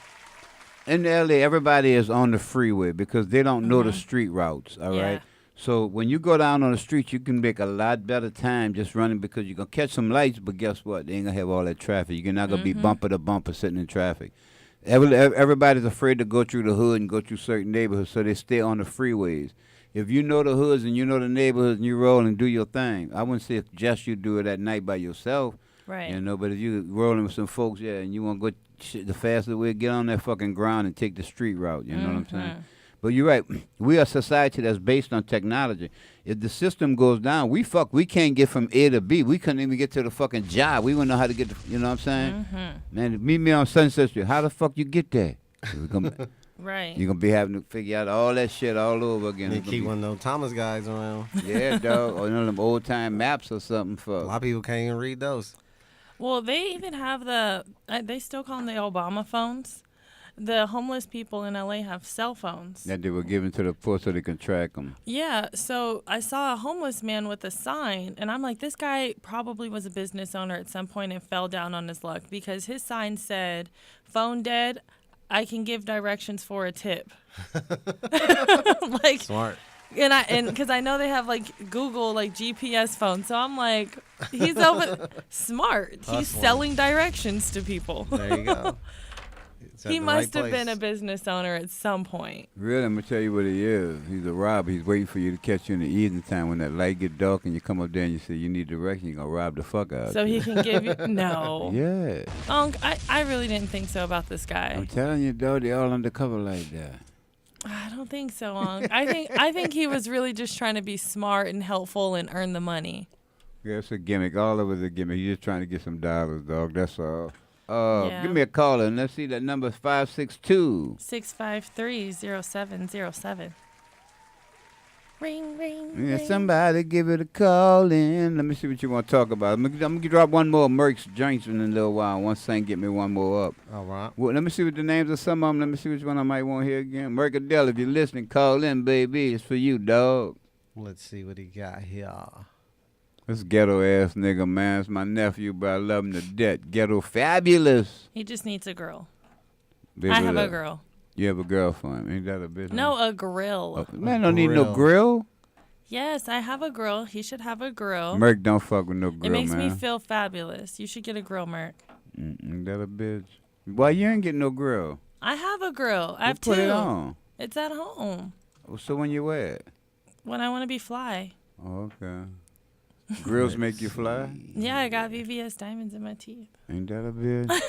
In L.A., everybody is on the freeway because they don't know the street routes, all right? So when you go down on the street, you can make a lot better time just running because you're going to catch some lights, but guess what? They ain't going to have all that traffic. You're not going to be bumper to bumper sitting in traffic. Everybody's afraid to go through the hood and go through certain neighborhoods, so they stay on the freeways. If you know the hoods and you know the neighborhoods and you roll and do your thing, I wouldn't say just you do it at night by yourself. Right. But if you rolling with some folks, and you want to go the fastest way, get on that fucking ground and take the street route. You know what I'm saying? But you're right. We are a society that's based on technology. If the system goes down, we can't get from A to B. We couldn't even get to the fucking job. We wouldn't know how to get you know what I'm saying? Man, meet me on Sunset Street. How the fuck you get there? Right. You're going to be having to figure out all that shit all over again. You keep one of those Thomas guys around. Yeah, dog. Or one of them old-time maps or something. A lot of people can't even read those. Well, they even have they still call them the Obama phones. The homeless people in LA have cell phones. That they were given to the poor so they can track them. Yeah, so I saw a homeless man with a sign, and I'm like, this guy probably was a business owner at some point and fell down on his luck because his sign said, phone dead, I can give directions for a tip. Like, smart. And because I know they have like Google like GPS phones, so I'm like, he's over smart. He's selling directions to people. There you go. He must have been a business owner at some point. Really, I'm going to tell you what he is. He's a robber. He's waiting for you to catch you in the evening time when that light get dark and you come up there and you say you need direction. You're going to rob the fuck out. So he can give you... No. Yeah. I really didn't think so about this guy. I'm telling you, though, they all undercover like that. I don't think so, Unc. I think he was really just trying to be smart and helpful and earn the money. Yeah, it's a gimmick. All of it's a gimmick. He's just trying to get some dollars, dog. That's all. Give me a caller and let's see that number is 562 653-0707. Ring, ring, yeah, ring. somebody give it a call in. Let me see what you want to talk about. I'm gonna drop one more Merck's joints in a little while. Once Saint get me one more up. All right. Well, let me see what the names of some of them. Let me see which one I might want to hear again. Merck Adele, if you're listening, call in, baby. It's for you, dog. Let's see what he got here. This ghetto ass nigga, man. It's my nephew, but I love him to death. Ghetto fabulous. He just needs a girl. Baby, I have a girl. You have a girl for him. Ain't that a business? No, a grill. Oh, man, don't need no grill. Yes, I have a grill. He should have a grill. Merc don't fuck with no grill, man. It makes me feel fabulous. You should get a grill, Merc. That a bitch. Why you ain't getting no grill? I have a grill. I have put two. it on. It's at home. So when you wear it? When I want to be fly. Oh, okay. Grills make you fly? Yeah, I got VVS diamonds in my teeth. Ain't that a bitch?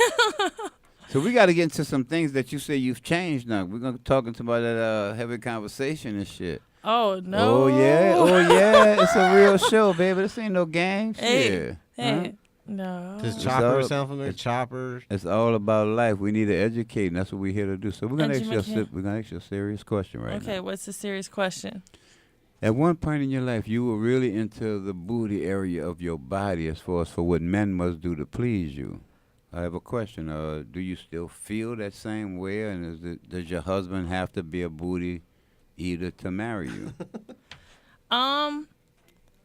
So we got to get into some things that you say you've changed now. We're going to talk about that heavy conversation and shit. Oh, no. Oh, yeah. It's a real show, baby. This ain't no game. Hey. Shit. Hey. No. Does Chopper sound familiar? Chopper. It's all about life. We need to educate, and that's what we're here to do. So we're gonna ask you a serious question right now. Okay, what's the serious question? At one point in your life, you were really into the booty area of your body as far as for what men must do to please you. I have a question. Do you still feel that same way, and does your husband have to be a booty eater to marry you?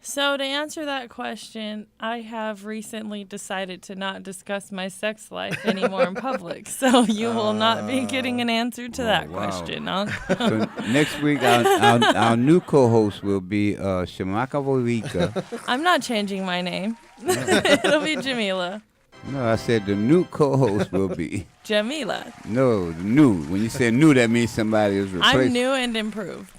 So to answer that question, I have recently decided to not discuss my sex life anymore in public. So you will not be getting an answer to that question. So next week, our new co-host will be Shamaka Volika. I'm not changing my name. It'll be Jameelah. No, I said the new co-host will be Jameelah. No, new. When you say new, that means somebody is replaced. I'm new and improved.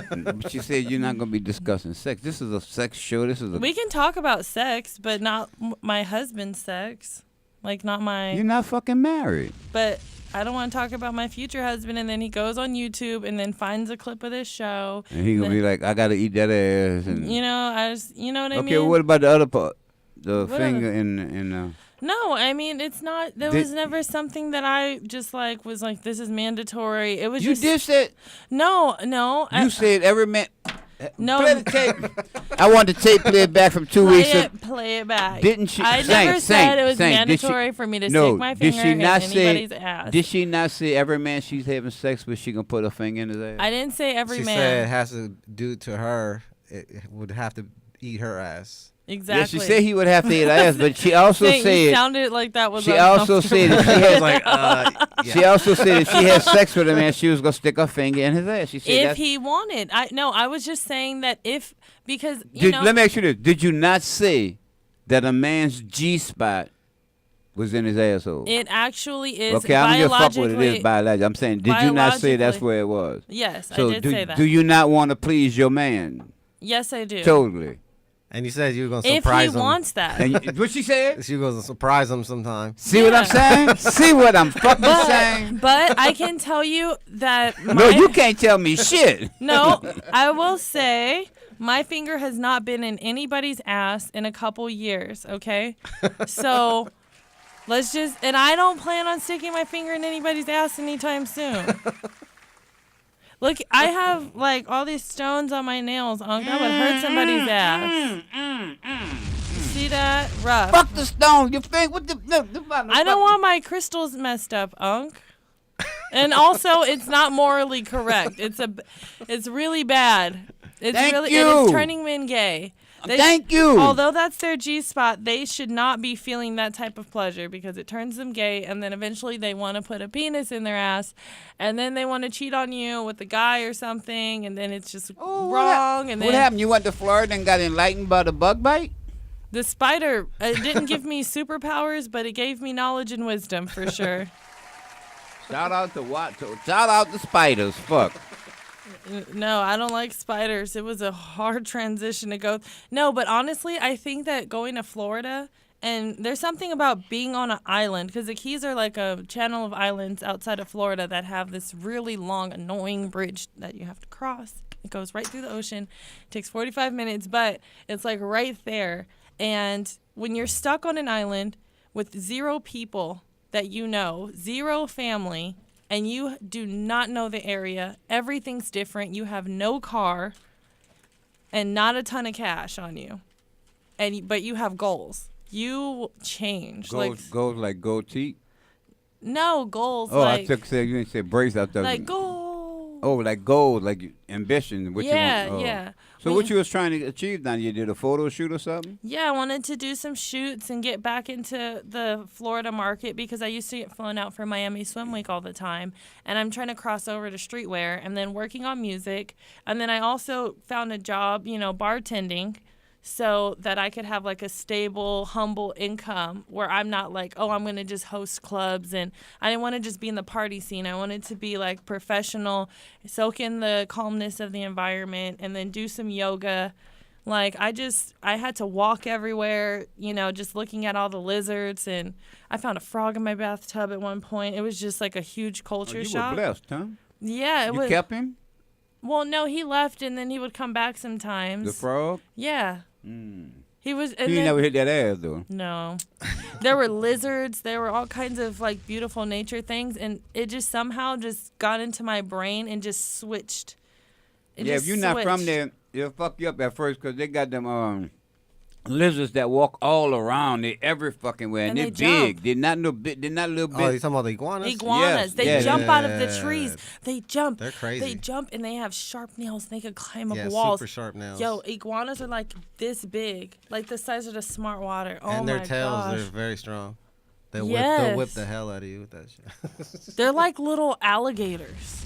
But you said you're not going to be discussing sex. This is a sex show. We can talk about sex, but not my husband's sex. Like, not my... You're not fucking married. But I don't want to talk about my future husband, and then he goes on YouTube and then finds a clip of this show. And he's going to be like, I got to eat that ass. And you know what I mean? Okay, what about the other part? The What finger other- in No, I mean, it's not... There was never something that I just, like, was like, this is mandatory. It was You just... did say... No. You said every man... No. Play the tape. I want the tape played back from 2 weeks ago. Play it back. Didn't she? I never said it was mandatory for me to stick my finger in anybody's ass. Did she not say every man she's having sex with, she gonna put her finger in his ass? I didn't say every man. She said it has to do to her. It would have to eat her ass. Exactly. Yeah, she said he would have to eat her ass, but she also said... You sounded like that was She also said that she had yeah. She also said if she had sex with a man, she was gonna stick her finger in his ass. She said if he wanted. I was just saying that because let me ask you this: did you not say that a man's G-spot was in his asshole? It actually is. Okay, I'm just fuck with biologically. it is biological. I'm saying, did you not say that's where it was? Yes, so I did say that. Do you not want to please your man? Yes, I do. Totally. And you said you were going to surprise him. If he wants that. And what she said? She was going to surprise him sometime. See what I'm saying? See what I'm fucking saying? But I can tell you that... No, you can't tell me shit. No, I will say my finger has not been in anybody's ass in a couple years, okay? So let's just... And I don't plan on sticking my finger in anybody's ass anytime soon. Look, I have, like, all these stones on my nails. That would hurt somebody's ass. See that? Rough. Fuck the stone. You think? What the... I don't want my crystals messed up, Unc. And also, it's not morally correct. It's really bad. It's it's turning men gay. Thank you. Although that's their G-spot, they should not be feeling that type of pleasure because it turns them gay, and then eventually they want to put a penis in their ass, and then they want to cheat on you with a guy or something, and then it's just wrong. And what happened? You went to Florida and got enlightened by the bug bite? The spider, it didn't give me superpowers, but it gave me knowledge and wisdom for sure. Shout out to what? Shout out to spiders. Fuck. No, I don't like spiders. It was a hard transition to go. No, but honestly, I think that going to Florida, and there's something about being on an island, because the Keys are like a channel of islands outside of Florida that have this really long, annoying bridge that you have to cross. It goes right through the ocean. It takes 45 minutes, but it's like right there. And when you're stuck on an island with 0 people that you know, 0 family, and you do not know the area, everything's different, you have no car, and not a ton of cash on you, but you have goals. You change. Goals like gold teeth? No, goals like... Oh, you didn't say brace. I thought... Like goals. Oh, like goals, like ambition. Yeah. So what you was trying to achieve now? You did a photo shoot or something? Yeah, I wanted to do some shoots and get back into the Florida market because I used to get flown out for Miami Swim Week all the time. And I'm trying to cross over to streetwear and then working on music. And then I also found a job, bartending. so that I could have like a stable, humble income where I'm not like, oh, I'm going to just host clubs. And I didn't want to just be in the party scene. I wanted to be like professional, soak in the calmness of the environment, and then do some yoga. Like, I had to walk everywhere, you know, just looking at all the lizards. And I found a frog in my bathtub at one point. It was just like a huge culture shock. You were blessed, huh? Yeah. You kept him? Well, no, he left, and then he would come back sometimes. The frog? Yeah. He was. And He then, never hit that ass, though. No. There were lizards. There were all kinds of, like, beautiful nature things, and it just somehow just got into my brain and just switched. If you're not from there, it'll fuck you up at first because they got them lizards that walk all around. They every fucking way, and they're big. They're not little bit. Oh, you talking about the iguanas? Iguanas. They jump out of the trees. They jump. They're crazy. They jump, and they have sharp nails. They could climb up Yeah, walls. super sharp nails. Yo, iguanas are like this big, like the size of the smart water. Oh and their my tails, gosh. they're very strong. They'll whip the hell out of you with that shit. They're like little alligators.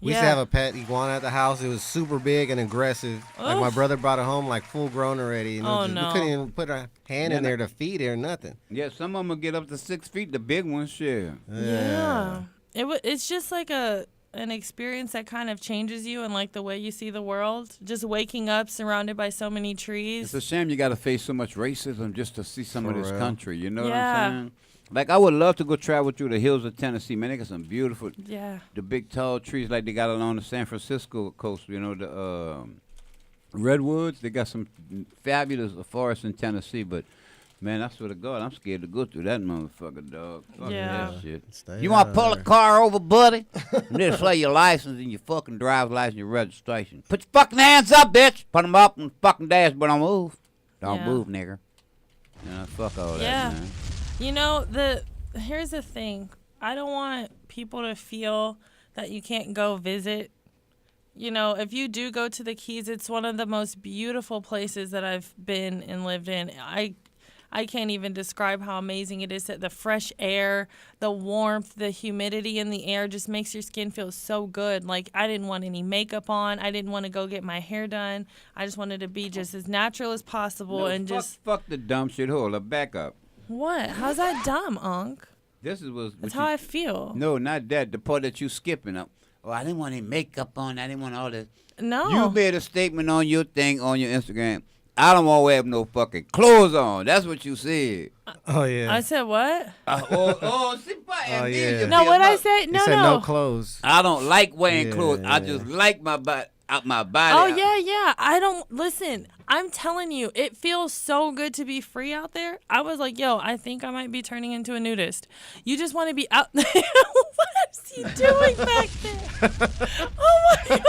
We used to have a pet iguana at the house. It was super big and aggressive. Like, my brother brought it home like full grown already. And we couldn't even put a hand in there to feed it or nothing. Yeah, some of them will get up to 6 feet. The big ones, shit. Yeah. It's just like an experience that kind of changes you and like the way you see the world. Just waking up surrounded by so many trees. It's a shame you got to face so much racism just to see some of this country. You know what Yeah. I'm saying? Like, I would love to go travel through the hills of Tennessee. Man, they got some beautiful, the big tall trees like they got along the San Francisco coast. You know, the redwoods. They got some fabulous forests in Tennessee. But, man, I swear to God, I'm scared to go through that motherfucker, dog. Fuck that shit. You want to pull a car over, buddy? And display your license and your fucking driver's license and your registration. Put your fucking hands up, bitch. Put them up on the fucking dashboard. Don't move. Don't move, nigga. Fuck all that, man. You know, here's the thing. I don't want people to feel that you can't go visit. You know, if you do go to the Keys, it's one of the most beautiful places that I've been and lived in. I can't even describe how amazing it is. That the fresh air, the warmth, the humidity in the air just makes your skin feel so good. Like, I didn't want any makeup on. I didn't want to go get my hair done. I just wanted to be just as natural as possible fuck the dumb shit. Hold up, back up. What? How's that dumb, Unc? That's how I feel. No, not that. The part that you skipping up. Oh, I didn't want any makeup on. I didn't want all this. No. You made a statement on your thing on your Instagram. I don't want to have no fucking clothes on. That's what you said. Oh, yeah. I said what? Yeah. No, what I say? No, you said no clothes. I don't like wearing clothes. I just like my body. My body. Oh, yeah. I don't, listen, I'm telling you, it feels so good to be free out there. I was like, yo, I think I might be turning into a nudist. You just want to be out there. What is he doing back there? Oh, my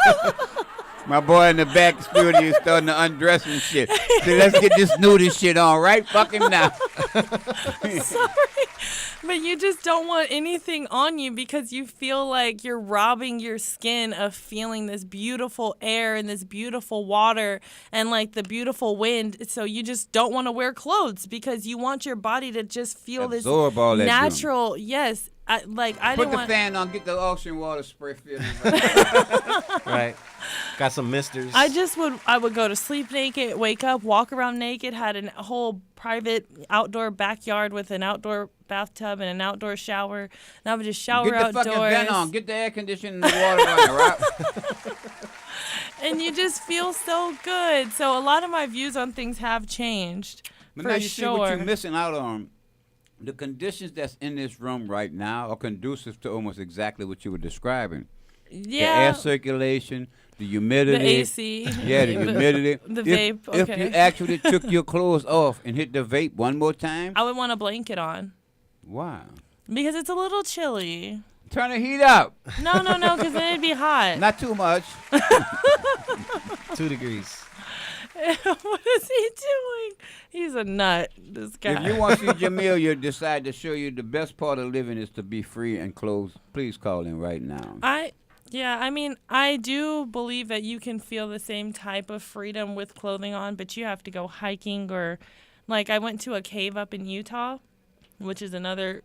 God. My boy in the back studio is starting to undress and shit. So let's get this nudist shit on right fucking now. Sorry. But you just don't want anything on you because you feel like you're robbing your skin of feeling this beautiful air and this beautiful water and like the beautiful wind. So you just don't want to wear clothes because you want your body to just feel absorb this all that natural. Yes. I Put the fan on, get the ocean water spray feeling. Right. Got some misters. I would go to sleep naked, wake up, walk around naked, had a whole private outdoor backyard with an outdoor bathtub and an outdoor shower. And I would just shower outdoors. Get the fucking fan on. Get the air conditioning in the water running, right? And you just feel so good. So a lot of my views on things have changed. But for now you sure. see what you're missing out on. The conditions that's in this room right now are conducive to almost exactly what you were describing. Yeah. The air circulation, the humidity. The AC. Yeah, the humidity. The vape, If you actually took your clothes off and hit the vape one more time. I would want a blanket on. Why? Because it's a little chilly. Turn the heat up. No, because then it'd be hot. Not too much. 2 degrees. What is he doing? He's a nut, this guy. If you want to see Jameelah decide to show you the best part of living is to be free and clothed, please call in right now. I do believe that you can feel the same type of freedom with clothing on, but you have to go hiking or, like, I went to a cave up in Utah, which is another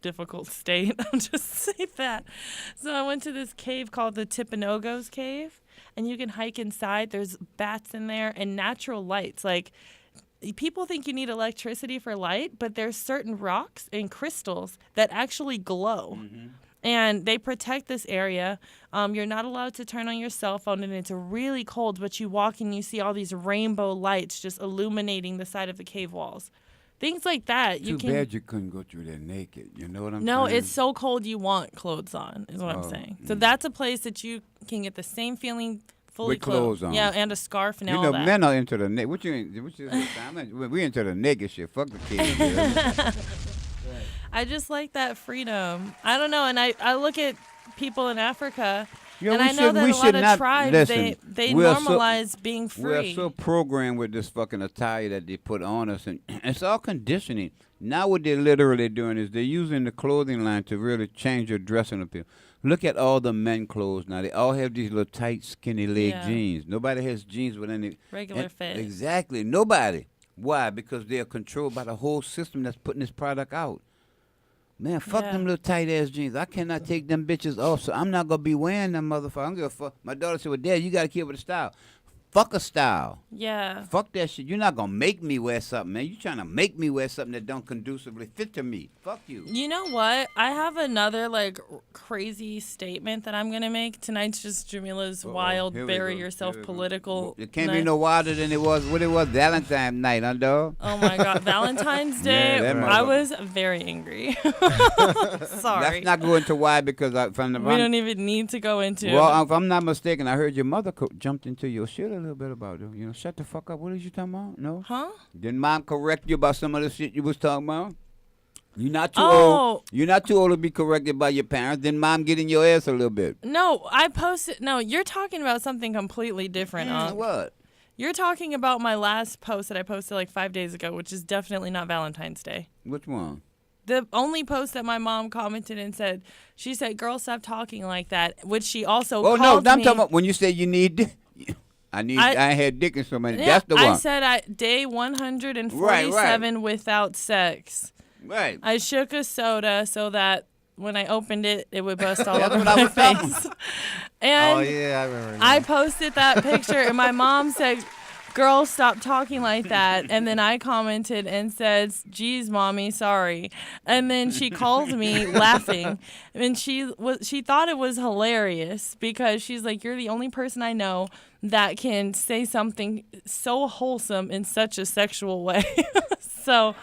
difficult state. I'll just say that. So I went to this cave called the Timpanogos Cave. and you can hike inside. There's bats in there and natural lights. Like, people think you need electricity for light, but there's certain rocks and crystals that actually glow. And they protect this area. You're not allowed to turn on your cell phone, and it's really cold, but you walk and you see all these rainbow lights just illuminating the side of the cave walls. Things like that. Too bad you couldn't go through there naked. You know what I'm saying? No, it's so cold you want clothes on, is what I'm saying. So that's a place that you can get the same feeling fully with clothes on. Yeah, and a scarf and you all know, that. men are into the naked. We into the naked shit. Fuck the kids. I just like that freedom. I don't know, and I look at people in Africa, and I know that a lot of tribes, they normalize being free. We're so programmed with this fucking attire that they put on us, and it's all conditioning. Now what they're literally doing is they're using the clothing line to really change your dressing appeal. Look at all the men clothes now. They all have these little tight, skinny leg jeans. Nobody has jeans with any regular fit. Exactly. Nobody. Why? Because they are controlled by the whole system that's putting this product out. Man, fuck them little tight-ass jeans. I cannot take them bitches off, so I'm not going to be wearing them motherfuckers. I don't give a fuck. My daughter said, well, Dad, you got to keep with the style. Fuck a style. Yeah. Fuck that shit. You're not going to make me wear something, man. You're trying to make me wear something that don't conducively fit to me. Fuck you. You know what? I have another, like, crazy statement that I'm going to make. Tonight's just Jameelah's wild, bury yourself political It can't be no wilder than it was, what it was, Valentine's night, huh, dog? Oh, my God. Valentine's Day, I was very angry. Sorry. Let's not go into why, because we don't even need to go into Well, if I'm not mistaken, I heard your mother jumped into your shit a little bit about it. You know, shut the fuck up. What is you talking about? No? Huh? Didn't mom correct you about some of the shit you was talking about? You're not too old. You're not too old to be corrected by your parents. Didn't mom get in your ass a little bit? No, I posted. No, you're talking about something completely different. What? You're talking about my last post that I posted like 5 days ago, which is definitely not Valentine's Day. Which one? The only post that my mom commented and said, she said, "Girl, stop talking like that," which she also called me. I'm talking about when you say you need. I had dick in so many. Yeah, That's the one. I said day 147 without sex. Right. I shook a soda so that when I opened it, it would bust all over my face. And oh yeah, I remember. I posted that picture, and my mom said, "Girl, stop talking like that." And then I commented and said, "Geez, mommy, sorry." And then she called me laughing, and she thought it was hilarious because she's like, "You're the only person I know that can say something so wholesome in such a sexual way." So,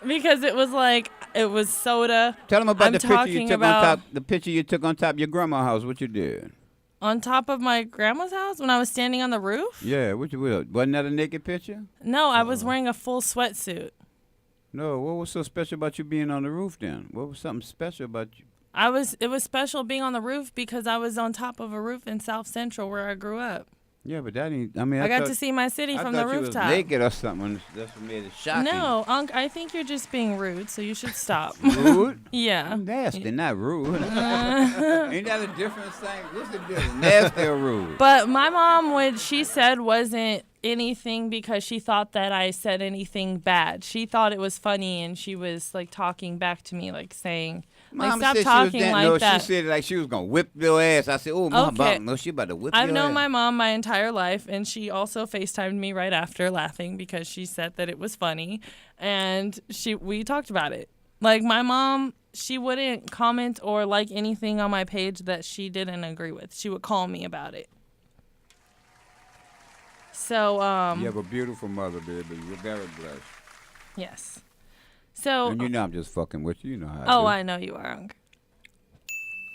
because it was soda. Tell them about the picture you took on top of your grandma's house. What you did? On top of my grandma's house when I was standing on the roof? Yeah, wasn't that a naked picture? No, I was wearing a full sweatsuit. No, what was so special about you being on the roof then? What was something special about you? It was special being on the roof because I was on top of a roof in South Central where I grew up. Yeah, but that ain't. I mean, I got to see my city from the rooftop. I thought you was naked or something. That's what made it shocking. No, Unc, I think you're just being rude, so you should stop. Rude? Yeah. I'm nasty, not rude. Ain't that a different thing? What's the difference? Nasty or rude? But my mom, what she said wasn't anything because she thought that I said anything bad. She thought it was funny, and she was like talking back to me, like saying, Mama stop said talking she was like that. She said like she was gonna whip your ass. I said, oh, Mama, Okay. no, she about to whip your ass. I've known my mom my entire life, and she also FaceTimed me right after laughing because she said that it was funny, and we talked about it. Like, my mom, she wouldn't comment or like anything on my page that she didn't agree with. She would call me about it. So, You have a beautiful mother, baby. You're very blessed. Yes. So. And you know I'm just fucking with you. You know how I know you are, Unc.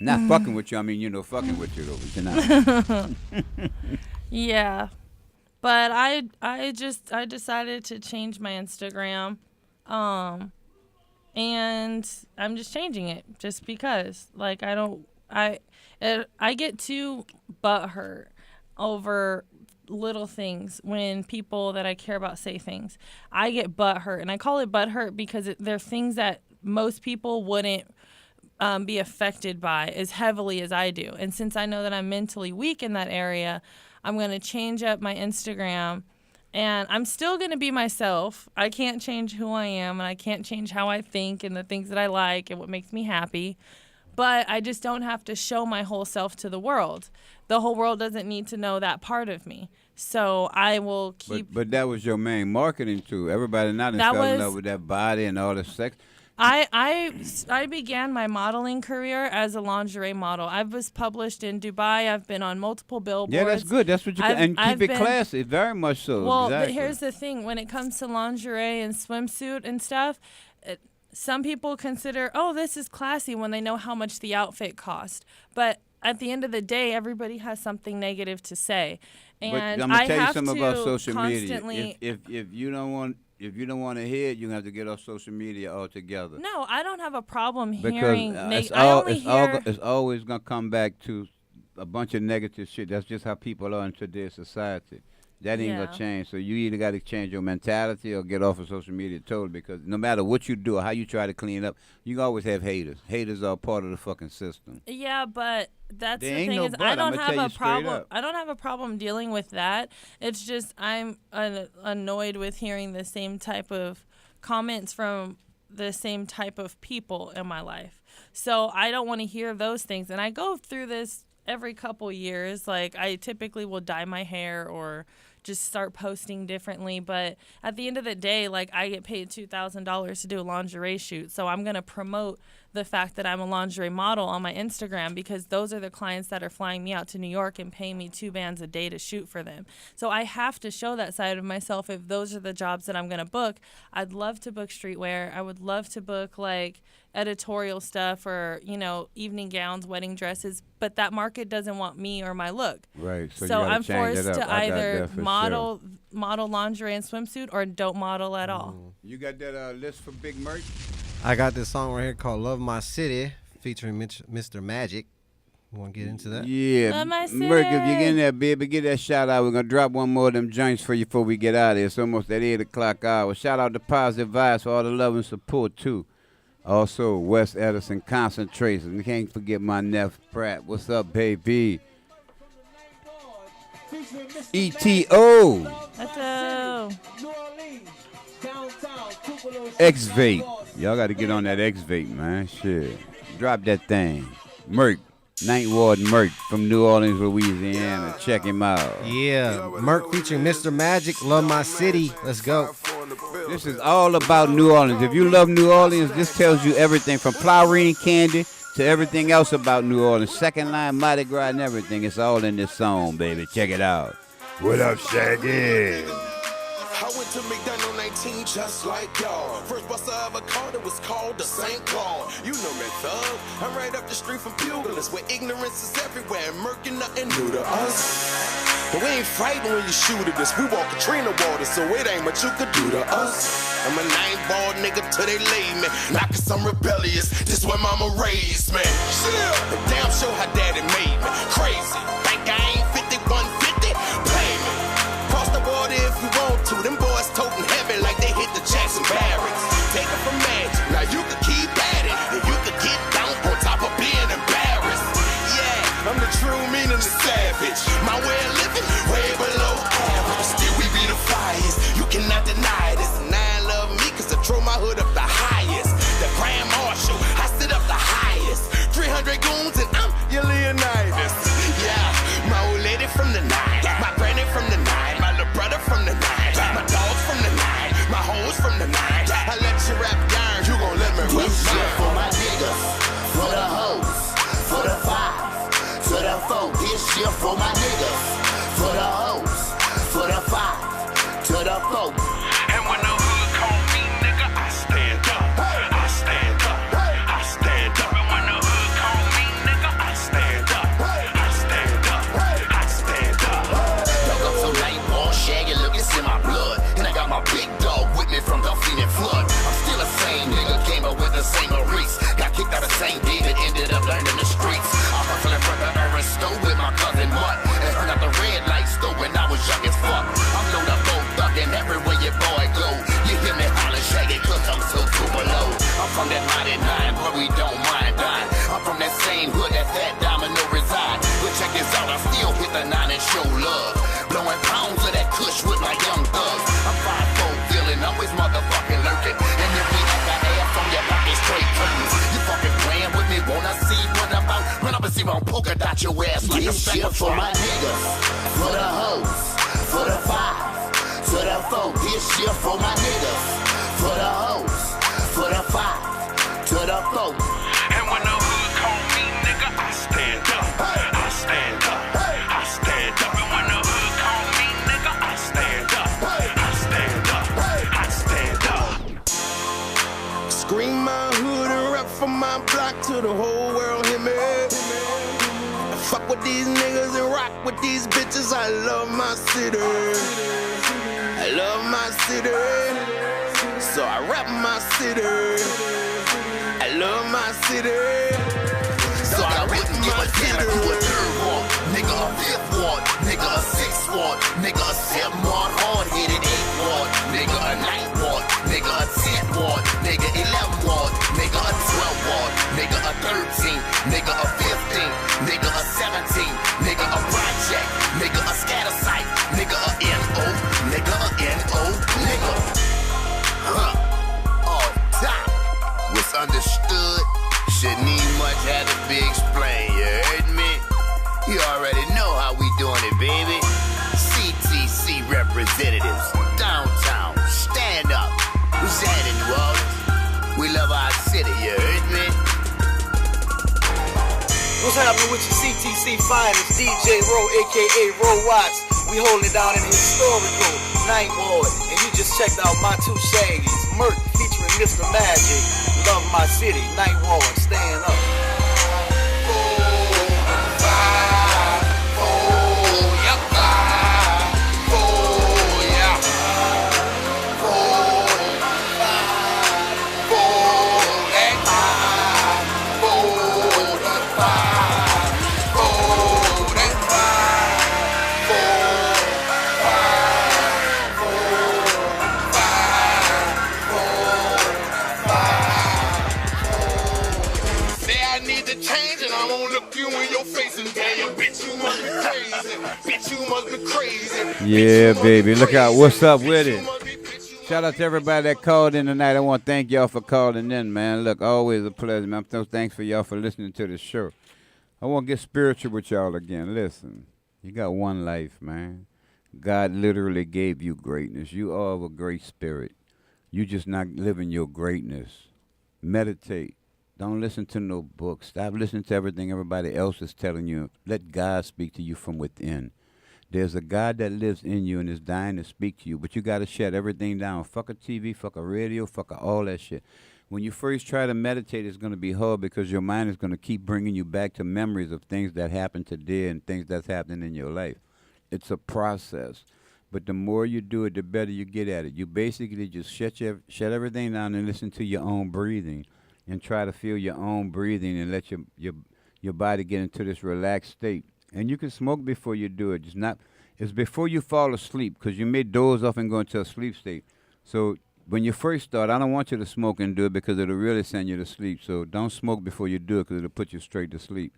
Not fucking with you. I mean, fucking with you, though. But you're not. Yeah. But I decided to change my Instagram. And I'm just changing it just because. Like, I get too butthurt over little things when people that I care about say things. I get butthurt, and I call it butthurt because they're things that most people wouldn't be affected by as heavily as I do. And since I know that I'm mentally weak in that area, I'm going to change up my Instagram, and I'm still going to be myself. I can't change who I am, and I can't change how I think and the things that I like and what makes me happy. but I just don't have to show my whole self to the world. The whole world doesn't need to know that part of me. So I will keep. But that was your main marketing tool. Everybody now fell in love with that body and all the sex. I began my modeling career as a lingerie model. I was published in Dubai. I've been on multiple billboards. Yeah, that's good. That's what you and keep it classy. Very much so. Well, exactly. But here's the thing: when it comes to lingerie and swimsuit and stuff, some people consider, oh, this is classy when they know how much the outfit cost. But at the end of the day, everybody has something negative to say. And but I'm gonna tell you something about social media. If you don't want to hear it, you have to get off social media altogether. No, I don't have a problem hearing. It's always gonna come back to a bunch of negative shit. That's just how people are in today's society. That ain't gonna change. So you either got to change your mentality or get off of social media totally. Because no matter what you do or how you try to clean up, you always have haters. Haters are part of the fucking system. Yeah, but that's there the ain't thing no is, but. I don't I'ma have a problem. up. I don't have a problem dealing with that. It's just I'm annoyed with hearing the same type of comments from the same type of people in my life. So I don't want to hear those things. And I go through this every couple years. Like I typically will dye my hair or just start posting differently. But at the end of the day, like I get paid $2,000 to do a lingerie shoot. So I'm going to promote the fact that I'm a lingerie model on my Instagram because those are the clients that are flying me out to New York and paying me $2 a day to shoot for them. So I have to show that side of myself if those are the jobs that I'm going to book. I'd love to book streetwear. I would love to book like editorial stuff or, you know, evening gowns, wedding dresses, but that market doesn't want me or my look. Right. So I'm forced to either model lingerie and swimsuit or don't model at all. You got that list for Big Merch? I got this song right here called Love My City featuring Mr. Magic. You want to get into that? Yeah. Love My City. Merc, if you get in there, baby, get that shout out. We're going to drop one more of them joints for you before we get out of here. It's almost that 8 o'clock hour. Shout out to Positive Vibes for all the love and support, too. Also, West Edison Concentration. You can't forget my Neff Pratt. What's up, baby? ETO. X-Vape. Y'all got to get on that X-Vape, man. Shit. Drop that thing. Merc. Ninth Ward Merc from New Orleans, Louisiana. Check him out. Yeah. Merc featuring Mr. Magic. Love My City. Let's go. This is all about New Orleans. If you love New Orleans, this tells you everything from Plowrine Candy to everything else about New Orleans. Second line, Mardi Gras, and everything. It's all in this song, baby. Check it out. What up, Shaggy? I went to McDonald 19 just like y'all. First bus I ever called, it was called the St. Claude. You know me, thug. I'm right up the street from Pugilist, where ignorance is everywhere and murky nothing new to us. But we ain't frightened when you shoot at us. We walk Katrina water, so it ain't much you could do to us. I'm a 9-ball nigga till they lay me. Not cause I'm rebellious, this where mama raised me. The damn show how daddy made me. Crazy, think I ain't 5150? Pay me. Cross the border if you want to. Them boys toting heavy like they hit the Jackson Barracks. Take it from Magic, now you can keep at it. And you can get down on top of being embarrassed. Yeah, I'm the true meaning of savage. My way of living, way below average. Still we be the flyest, you cannot deny this. And I love me cause I throw my hood up the highest. The Grand Marshal, I sit up the highest. 300 goons and I'm your Leonidas. Yeah, my old lady from the 9, my granny from the 9, my little brother from the 9, my dogs from the 9, my hoes from the 9. I let you rap yarn, you gon' let me rap this shit mine. for my niggas, for the hoes, for the 5, for the 4. This shit for my niggas, for the hoes, for the 5, to the 4. And when the hood call me nigga, I stand up, I stand up, I stand up. And when the hood call me nigga, I stand up, I stand up, I stand up. Dug up some night ball, shaggy looking in my blood. And I got my big dog with me from Dolphin and Flood. I'm still the same nigga, came up with the same Maurice. Got kicked out the same day that ended up learning the streets. I hustle in front of the Urban store with my cousin Mutt. And turned out the red light store when I was young as fuck. I'm loaded up, both thuggin' everywhere your boy go. You hear me hollering shaggy cause I'm so super low. I'm from that 99, but we don't mind dying. I'm from that same hood that domino reside. But check this out, I still hit the 9 and show love. Blowing pounds of that kush with my young thugs. I'm 5'4", feeling always motherfucking lurking. And if we act the ass on your pocket straight curtains. You fucking playing with me, wanna see me? This shit for my niggas, for the hoes, for the five, for the four. This shit for my niggas, for the hoes, for the five, to the four. And when the hood call me nigga, I stand up. I stand up. I stand up. And when the hood call me nigga, I stand up. I stand up. I stand up. Scream my hood and rap from my block to the whole world hear me. Fuck with these niggas and rock with these bitches. I love my city. I love my city. So I rap my city. I love my city. So I rap my city. You a third ward, nigga a fifth ward, nigga a sixth ward, nigga a seventh ward, hard-headed 8th ward, nigga a 9th ward, nigga a 10th ward, nigga 11th ward, nigga a 12th ward, nigga a 13th, nigga a 15th, nigga a 17th, nigga a project, nigga a scatter site, nigga a N.O., nigga a N.O., nigga. All top. What's understood shouldn't need much have to be explained, you heard me? You already know how we doing it, baby. CTC representatives, downtown, stand up. Who's that in New Orleans? We love our city, you heard me? What's happening with your CTC finest, DJ Row, a.k.a. Row Watts? We holding it down in the historical 9th Ward. And you just checked out my two Shaggies, Merc featuring Mr. Magic. Love my city, 9th Ward, stand up. Yeah, baby. Look out. What's up with it? Shout out to everybody that called in tonight. I want to thank y'all for calling in, man. Look, always a pleasure, man. So thanks for y'all for listening to the show. I want to get spiritual with y'all again. Listen, you got one life, man. God literally gave you greatness. You are of a great spirit. You just not living your greatness. Meditate. Don't listen to no books. Stop listening to everything everybody else is telling you. Let God speak to you from within. There's a God that lives in you and is dying to speak to you, but you got to shut everything down. Fuck a TV, fuck a radio, fuck all that shit. When you first try to meditate, it's going to be hard because your mind is going to keep bringing you back to memories of things that happened today and things that's happening in your life. It's a process. But the more you do it, the better you get at it. You basically just shut everything down and listen to your own breathing and try to feel your own breathing and let your body get into this relaxed state. And you can smoke before you do it. It's before you fall asleep because you may doze off and go into a sleep state. So when you first start, I don't want you to smoke and do it because it'll really send you to sleep. So don't smoke before you do it because it'll put you straight to sleep.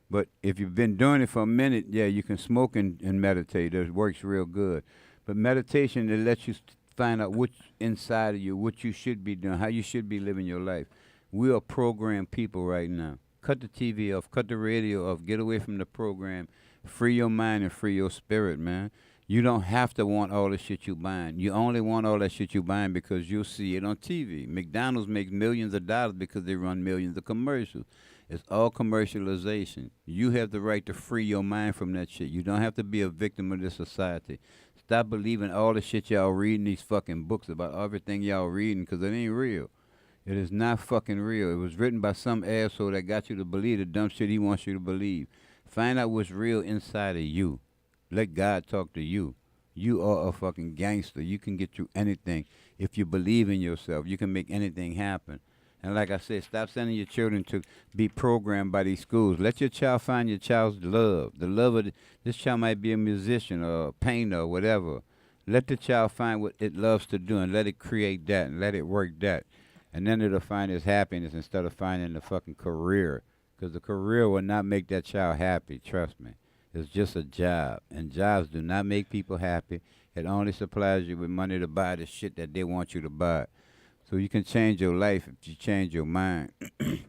But if you've been doing it for a minute, yeah, you can smoke and meditate. It works real good. But meditation, it lets you find out what's inside of you, what you should be doing, how you should be living your life. We are programmed people right now. Cut the TV off, cut the radio off, get away from the program, free your mind and free your spirit, man. You don't have to want all the shit you buying. You only want all that shit you buying because you'll see it on TV. McDonald's makes millions of dollars because they run millions of commercials. It's all commercialization. You have the right to free your mind from that shit. You don't have to be a victim of this society. Stop believing all the shit y'all reading these fucking books about everything y'all reading because it ain't real. It is not fucking real. It was written by some asshole that got you to believe the dumb shit he wants you to believe. Find out what's real inside of you. Let God talk to you. You are a fucking gangster. You can get through anything. If you believe in yourself, you can make anything happen. And like I said, stop sending your children to be programmed by these schools. Let your child find your child's love. The love of this child might be a musician or a painter or whatever. Let the child find what it loves to do and let it create that and let it work that. And then it'll find its happiness instead of finding the fucking career. Because the career will not make that child happy, trust me. It's just a job. And jobs do not make people happy. It only supplies you with money to buy the shit that they want you to buy. So you can change your life if you change your mind.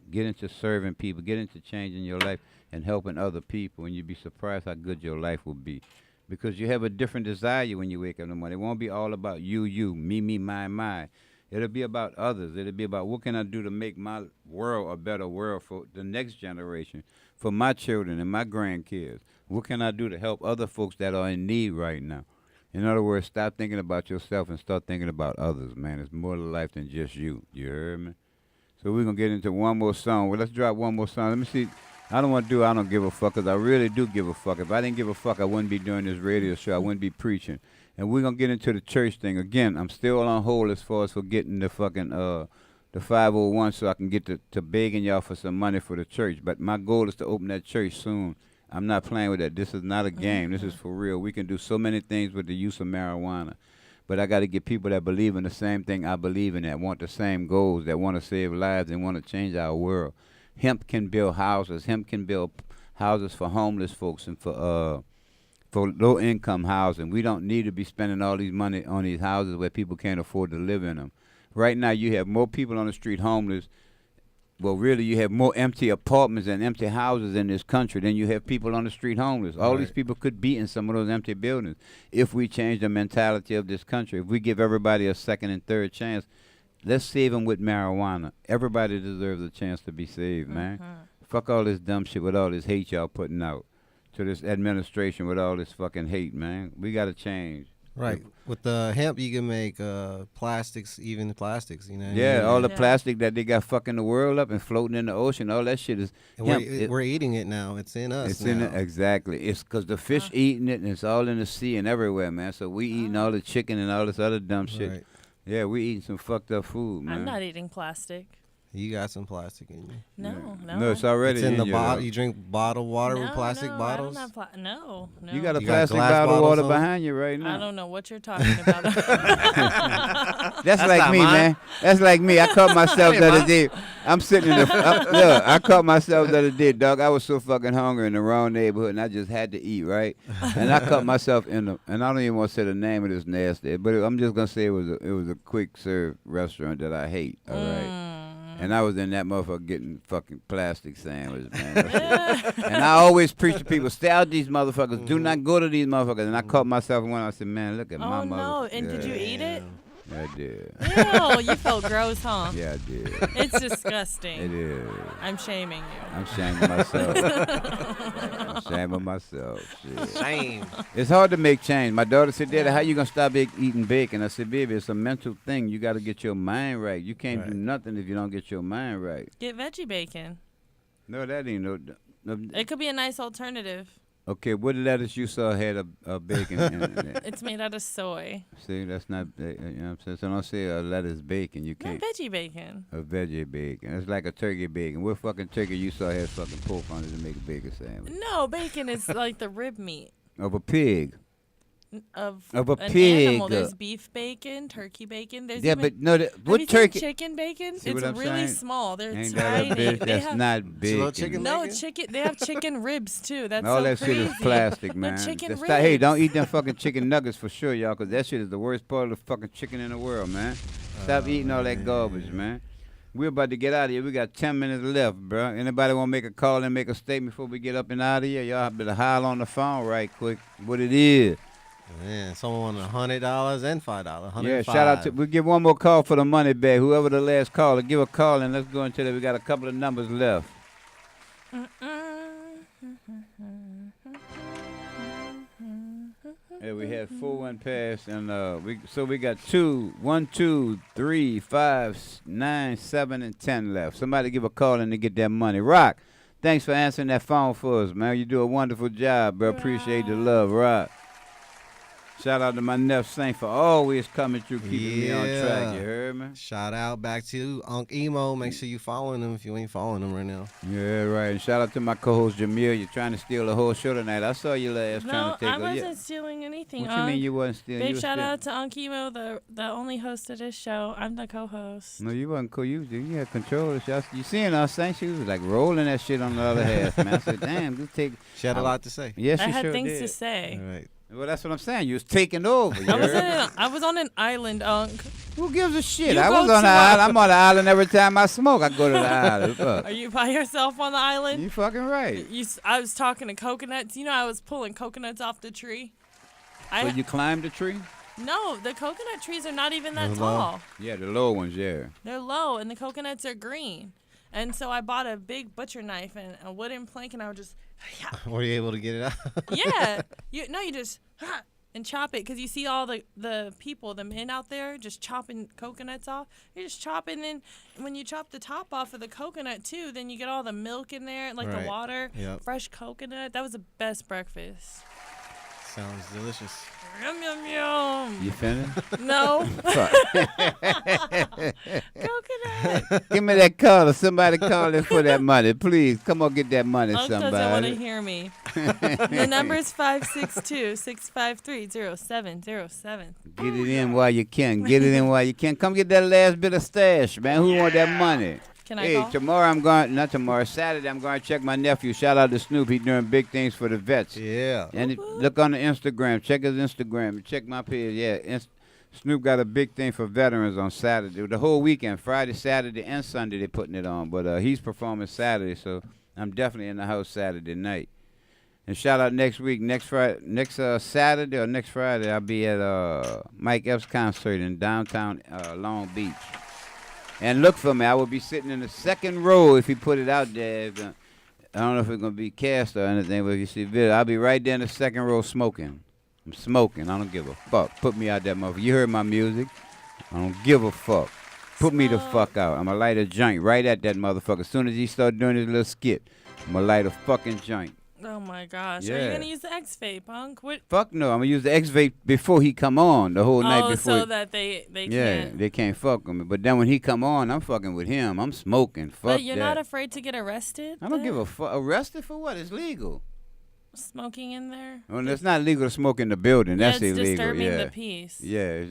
Get into serving people. Get into changing your life and helping other people, and you'd be surprised how good your life will be. Because you have a different desire when you wake up in the morning. It won't be all about you, me, my. It'll be about others. It'll be about what can I do to make my world a better world for the next generation, for my children and my grandkids. What can I do to help other folks that are in need right now? In other words, stop thinking about yourself and start thinking about others, man. It's more to life than just you. You heard me? So we're going to get into one more song. Well, let's drop one more song. Let me see. I don't give a fuck, because I really do give a fuck. If I didn't give a fuck, I wouldn't be doing this radio show. I wouldn't be preaching. And we're going to get into the church thing. Again, I'm still on hold as far as for getting the fucking the 501 so I can get to begging y'all for some money for the church. But my goal is to open that church soon. I'm not playing with that. This is not a game. This is for real. We can do so many things with the use of marijuana. But I got to get people that believe in the same thing I believe in, that want the same goals, that want to save lives and want to change our world. Hemp can build houses. Hemp can build houses for homeless folks and for low-income housing. We don't need to be spending all these money on these houses where people can't afford to live in them. Right now, you have more people on the street homeless. Well, really, you have more empty apartments and empty houses in this country than you have people on the street homeless. All these people could be in some of those empty buildings if we change the mentality of this country. If we give everybody a second and third chance, let's save them with marijuana. Everybody deserves a chance to be saved, man. Fuck all this dumb shit with all this hate y'all putting out to this administration with all this fucking hate, man. We got to change. Right. With the hemp, you can make plastics, even plastics, you know. Yeah, all the plastic that they got fucking the world up and floating in the ocean, all that shit is hemp. We're eating it now. It's in us. It's in it, exactly. It's because the fish eating it, and it's all in the sea and everywhere, man. So we eating all the chicken and all this other dumb shit. Right. Yeah, we eating some fucked up food, man. I'm not eating plastic. You got some plastic in you. No. No, it's already it's in the your bottle. You drink bottled water with plastic bottles? I don't have no. You got a plastic bottle of water behind you right now. I don't know what you're talking about. That's like me, man. That's like me. I caught myself the other day. I'm sitting in the look. I caught myself the other day, dog. I was so fucking hungry in the wrong neighborhood, and I just had to eat, right? And I caught myself in the, and I don't even want to say the name of this nasty, but I'm just gonna say it was a quick serve restaurant that I hate. All right. And I was in that motherfucker getting fucking plastic sandwiches, man. And I always preach to people, stay out these motherfuckers. Do not go to these motherfuckers. And I caught myself when I said, man, look at my mother. Oh, no. And did you eat it? Yeah, I did. Ew, you felt gross, huh? Yeah, I did. It's disgusting. It is. I'm shaming you. I'm shaming myself. I'm shaming myself. Shit. Shame. It's hard to make change. My daughter said, Daddy, how you going to stop eating bacon? I said, baby, it's a mental thing. You got to get your mind right. You can't do nothing if you don't get your mind right. Get veggie bacon. No, that ain't no. It could be a nice alternative. Okay, what lettuce you saw had a bacon in it? It's made out of soy. See, that's not, you know what I'm saying? So don't say a lettuce bacon. You can't. No, veggie bacon. A veggie bacon. It's like a turkey bacon. What fucking turkey you saw had fucking pork on it to make a bacon sandwich? No, bacon is like the rib meat. Of a pig. Of a an pig. Animal. There's beef bacon, turkey bacon. There's yeah, even, but no, what turkey? Chicken bacon. See it's what I'm really saying? small. They're Ain't tiny. That a bitch? That's not bacon. Chicken no bacon? chicken. They have chicken ribs too. That's all so that crazy. shit is plastic, man. They're chicken ribs. Hey, don't eat them fucking chicken nuggets for sure, y'all, because that shit is the worst part of the fucking chicken in the world, man. Stop eating all that garbage, man. We're about to get out of here. We got 10 minutes left, bro. Anybody want to make a call and make a statement before we get up and out of here? Y'all better holler on the phone right quick. What it is. Man, someone won $100 and $5. Yeah, shout out to. We'll give one more call for the money back. Whoever the last caller, give a call and let's go into that. We got a couple of numbers left. Yeah, we had 4-1 pass, and we got 2, 1, 2, 3, 5, 9, 7, and 10 left. Somebody give a call and to get that money. Rock, thanks for answering that phone for us, man. You do a wonderful job, bro. Appreciate the love, Rock. Shout out to my nephew Saint for always coming through, keeping me on track. You heard me? Shout out back to Uncimo. Make sure you following him if you ain't following him right now. Yeah, right. And shout out to my co-host Jameelah. You're trying to steal the whole show tonight. I saw you last trying to take I wasn't stealing anything. What you mean you wasn't stealing? Big shout out to Uncimo, the only host of this show. I'm the co-host. No, you wasn't cool. You had control of the show. You seeing us, Saint? She was like rolling that shit on the other half, man. I said, damn, just take. She had a lot to say. Yes, I she had sure things did. to say. All right. Well, that's what I'm saying. You was taking over. I was on an island, Unc. Who gives a shit? I was on the island. I'm on the island every time I smoke. I go to the island. Are you by yourself on the island? You fucking right. I was talking to coconuts. You know, I was pulling coconuts off the tree. So you climbed the tree? No, the coconut trees are not even that tall. Yeah, the low ones, yeah. They're low, and the coconuts are green. And so I bought a big butcher knife and a wooden plank, and I would just... Were you able to get it out? Yeah. You just... and chop it, because you see all the people, the men out there, just chopping coconuts off. You're just chopping, and when you chop the top off of the coconut, too, then you get all the milk in there, like the water, fresh coconut. That was the best breakfast. Sounds delicious. Yum, yum, yum. You finished? No. Coconut. Give me that call. Somebody call in for that money. Please, come on, get that money, Unc somebody. doesn't want to hear me. The number is 562-653-0707. Get it in while you can. Get it in while you can. Come get that last bit of stash, man. Who want that money? Can I call? Tomorrow, Saturday, I'm going to check my nephew. Shout out to Snoop. He's doing big things for the vets. Yeah. And look on the Instagram. Check his Instagram. Check my page. Yeah, Snoop got a big thing for veterans on Saturday. The whole weekend, Friday, Saturday, and Sunday, they're putting it on. But he's performing Saturday, so I'm definitely in the house Saturday night. And shout out next week, next Saturday or next Friday, I'll be at Mike Epps' concert in downtown Long Beach. And look for me. I will be sitting in the second row if he put it out there. I don't know if it's going to be cast or anything, but if you see video, I'll be right there in the second row smoking. I'm smoking. I don't give a fuck. Put me out that motherfucker. You heard my music. I don't give a fuck. Put me the fuck out. I'm going to light a joint right at that motherfucker. As soon as he start doing his little skit, I'm going to light a fucking joint. Oh, my gosh. Yeah. Are you going to use the X-Vape, Punk? What? Fuck no. I'm going to use the X-Vape before he come on, the whole night before. So that they can't. Yeah, they can't fuck with me. But then when he come on, I'm fucking with him. I'm smoking. Fuck But you're that. not afraid to get arrested? I don't give a fuck. Arrested for what? It's legal. Smoking in there? Well, it's not legal to smoke in the building. That's it's illegal. Disturbing the peace. Yeah,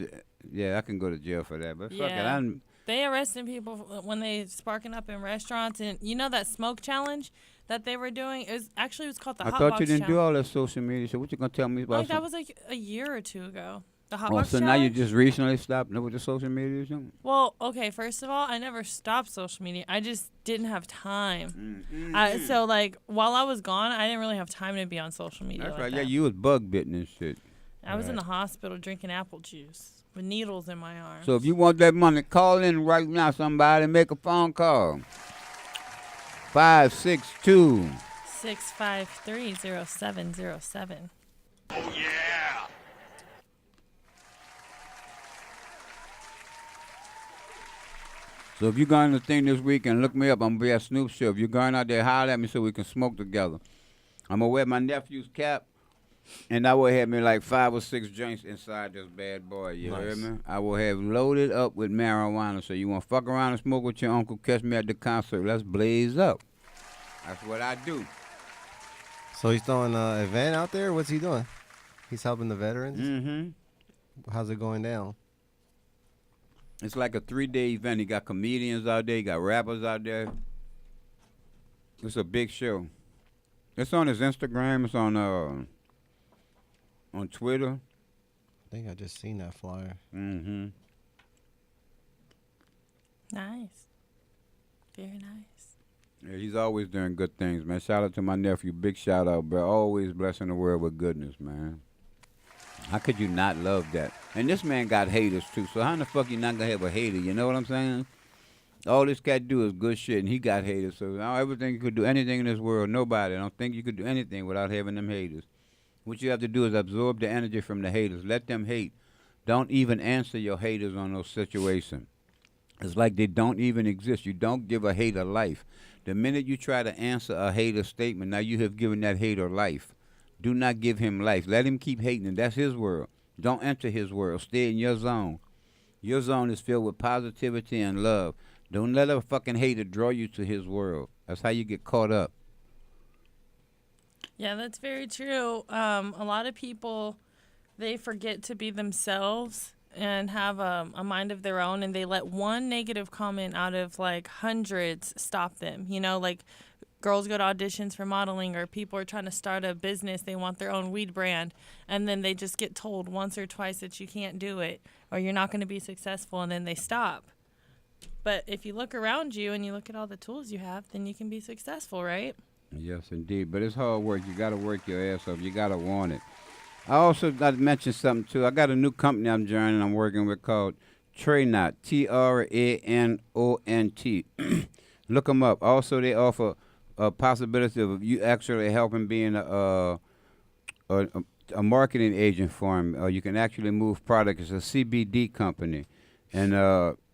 I can go to jail for that. But fuck it. They arresting people when they sparking up in restaurants. And you know that smoke challenge that they were doing? It was called the Hot Box I thought you didn't challenge. do all that social media. So what you going to tell me about? That was like a year or two ago. The Hot So Box challenge. now you just recently stopped with the social media or something? Well, okay, first of all, I never stopped social media. I just didn't have time. So, like, while I was gone, I didn't really have time to be on social media. That's like right. that. Yeah, you was bug bitten and shit. I was in the hospital drinking apple juice with needles in my arm. So if you want that money, call in right now, somebody. Make a phone call. 562 653-0707. Oh, yeah. So if you're going to the thing this weekend, look me up. I'm going to be at Snoop's show. If you're going out there, holler at me so we can smoke together. I'm going to wear my nephew's cap, and I will have me like 5 or 6 joints inside this bad boy. You heard me? I will have loaded up with marijuana. So you want to fuck around and smoke with your uncle, catch me at the concert. Let's blaze up. That's what I do. So he's throwing an event out there? What's he doing? He's helping the veterans? Mm-hmm. How's it going down? It's like a 3-day event. He got comedians out there. He got rappers out there. It's a big show. It's on his Instagram. It's on Twitter. I think I just seen that flyer. Mm-hmm. Nice. Very nice. Yeah, he's always doing good things, man. Shout out to my nephew. Big shout out, bro. Always blessing the world with goodness, man. How could you not love that? And this man got haters, too. So how in the fuck you not going to have a hater? You know what I'm saying? All this cat do is good shit, and he got haters. So I don't ever think you could do anything in this world. Nobody. I don't think you could do anything without having them haters. What you have to do is absorb the energy from the haters. Let them hate. Don't even answer your haters on those situations. It's like they don't even exist. You don't give a hater life. The minute you try to answer a hater statement, now you have given that hater life. Do not give him life. Let him keep hating. That's his world. Don't enter his world. Stay in your zone. Your zone is filled with positivity and love. Don't let a fucking hater draw you to his world. That's how you get caught up. Yeah, that's very true. A lot of people, they forget to be themselves and have a mind of their own, and they let one negative comment out of like hundreds stop them. You know, like girls go to auditions for modeling, or people are trying to start a business. They want their own weed brand, and then they just get told once or twice that you can't do it or you're not going to be successful, and then they stop. But if you look around you and you look at all the tools you have, then you can be successful, right? Yes, indeed. But it's hard work. You got to work your ass off. You got to want it. I also got to mention something, too. I got a new company I'm joining, I'm working with called Tranont, Tranont. Look them up. Also, they offer a possibility of you actually helping being a marketing agent for them. You can actually move product. It's a CBD company. And,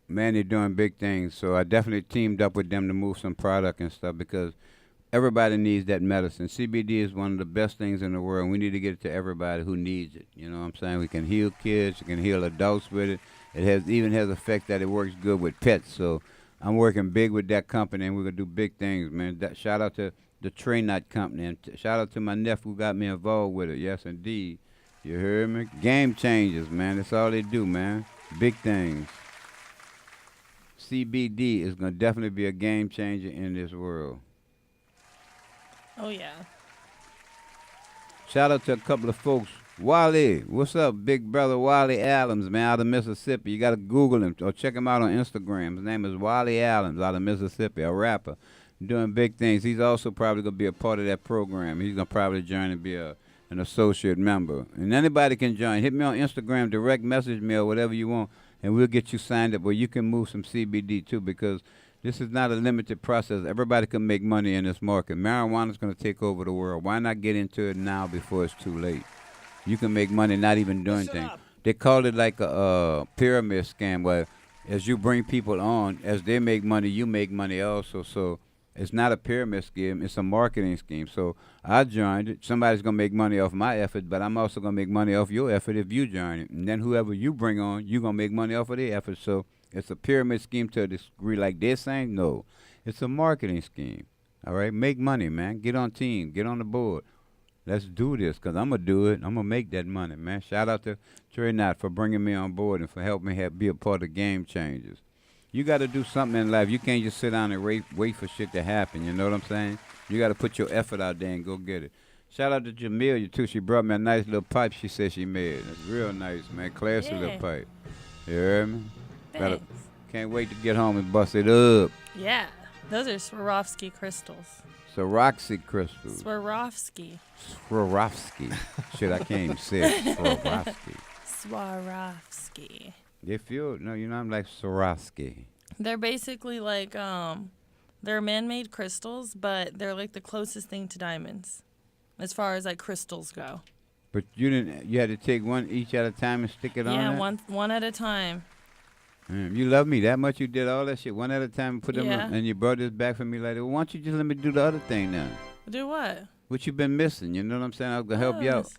man, they're doing big things. So I definitely teamed up with them to move some product and stuff because everybody needs that medicine. CBD is one of the best things in the world. We need to get it to everybody who needs it. You know what I'm saying? We can heal kids. We can heal adults with it. It even has the effect that it works good with pets. So I'm working big with that company, and we're going to do big things, man. Shout out to the Tranont company, and shout out to my nephew who got me involved with it. Yes, indeed. You heard me? Game changers, man. That's all they do, man. Big things. CBD is going to definitely be a game changer in this world. Oh, yeah. Shout out to a couple of folks. Wally, what's up, big brother Wally Adams, man, out of Mississippi. You got to Google him or check him out on Instagram. His name is Wally Adams, out of Mississippi, a rapper, doing big things. He's also probably going to be a part of that program. He's going to probably join and be an associate member. And anybody can join. Hit me on Instagram, direct message me or whatever you want, and we'll get you signed up. Or you can move some CBD, too, because this is not a limited process. Everybody can make money in this market. Marijuana is going to take over the world. Why not get into it now before it's too late? You can make money not even doing things. They call it like a pyramid scam where as you bring people on, as they make money, you make money also. So it's not a pyramid scheme. It's a marketing scheme. So I joined it. Somebody's going to make money off my effort, but I'm also going to make money off your effort if you join it. And then whoever you bring on, you're going to make money off of their effort. So it's a pyramid scheme to a degree like they're saying? No. It's a marketing scheme. All right? Make money, man. Get on team. Get on the board. Let's do this because I'm going to do it. I'm going to make that money, man. Shout out to Tranont for bringing me on board and for helping me be a part of Game Changers. You got to do something in life. You can't just sit down and wait for shit to happen. You know what I'm saying? You got to put your effort out there and go get it. Shout out to Jameelah, too. She brought me a nice little pipe she said she made. It's real nice, man. Classy little pipe. You heard me? Can't wait to get home and bust it up. Yeah. Those are Swarovski crystals. Swarovski crystals. Swarovski. Shit, I can't even say it. Swarovski. They feel, no, you know, I'm like Swarovski. They're basically like, they're man-made crystals, but they're like the closest thing to diamonds as far as like crystals go. But you had to take one each at a time and stick it on Yeah, that? one at a time. You love me that much? You did all that shit one at a time and put them Yeah. in, and you brought this back for me like that. Well, why don't you just let me do the other thing now? Do what? What you been missing? You know what I'm saying? I'm going to help you out.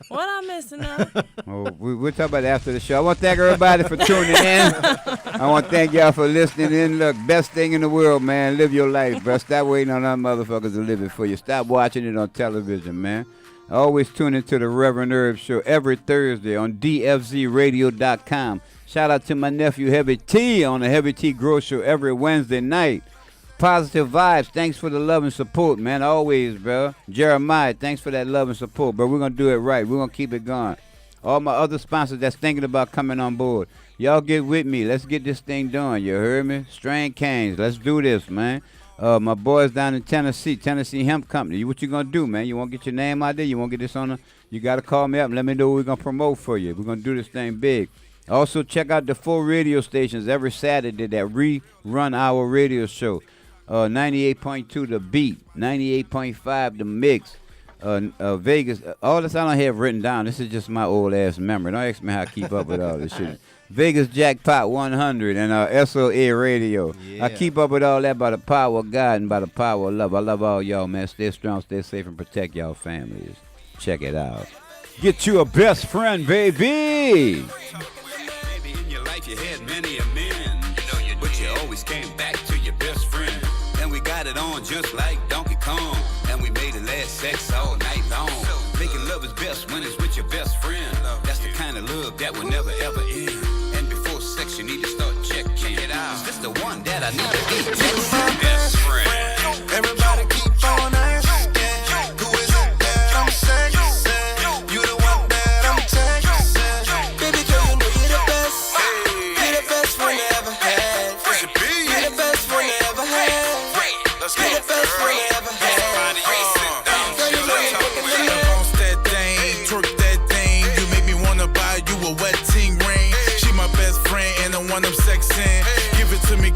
What I'm missing now? Oh, we'll talk about it after the show. I want to thank everybody for tuning in. I want to thank y'all for listening in. Look, best thing in the world, man. Live your life, bro. Stop waiting on other motherfuckers to live it for you. Stop watching it on television, man. Always tune into the Reverend Herb Show every Thursday on DFZRadio.com. Shout out to my nephew Heavy T on the Heavy T Grow Show every Wednesday night. Positive vibes. Thanks for the love and support, man. Always, bro. Jeremiah, thanks for that love and support, bro. We're going to do it right. We're going to keep it going. All my other sponsors that's thinking about coming on board, y'all get with me. Let's get this thing done. You heard me? Strain Canes. Let's do this, man. My boys down in Tennessee Hemp Company. What you going to do, man? You want to get your name out there? You want to get this on? You got to call me up and let me know what we're going to promote for you. We're going to do this thing big. Also, check out the 4 radio stations every Saturday that rerun our radio show. 98.2 The Beat, 98.5 The Mix, Vegas. All this I don't have written down. This is just my old ass memory. Don't ask me how I keep up with all this shit. Vegas Jackpot 100 and SOA Radio. Yeah. I keep up with all that by the power of God and by the power of love. I love all y'all, man. Stay strong, stay safe, and protect y'all families. Check it out. Get you a best friend, baby. In your life you had many amends, but you always came back to your best friend. And we got it on just like Donkey Kong, and we made it last sex all night long. Making love is best when it's with your best friend. That's the kind of love that will never ever end. And before sex you need to start checking it out. Is this the one that I need to be? Best friend. Everybody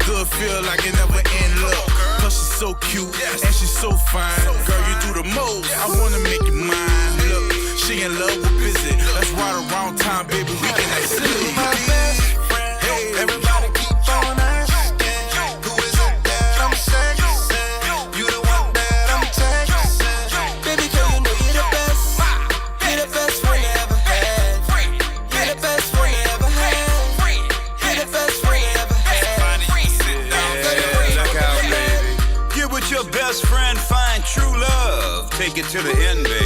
good, feel like it never end. Look, cause she's so cute and she's so fine. Girl, you do the most, I wanna make you mine. Look, she in love with busy. Let's ride around town, baby, we can act silly. My best friend, hey, everybody keep on asking, who is it that I'm sexing? You the one that I'm texting. Baby girl, you know you're the best. You're the best friend I ever had. You're the best friend I ever had. You're the best friend I ever had. Look out, baby. Get with your best friend, find true love. Take it to the end, baby.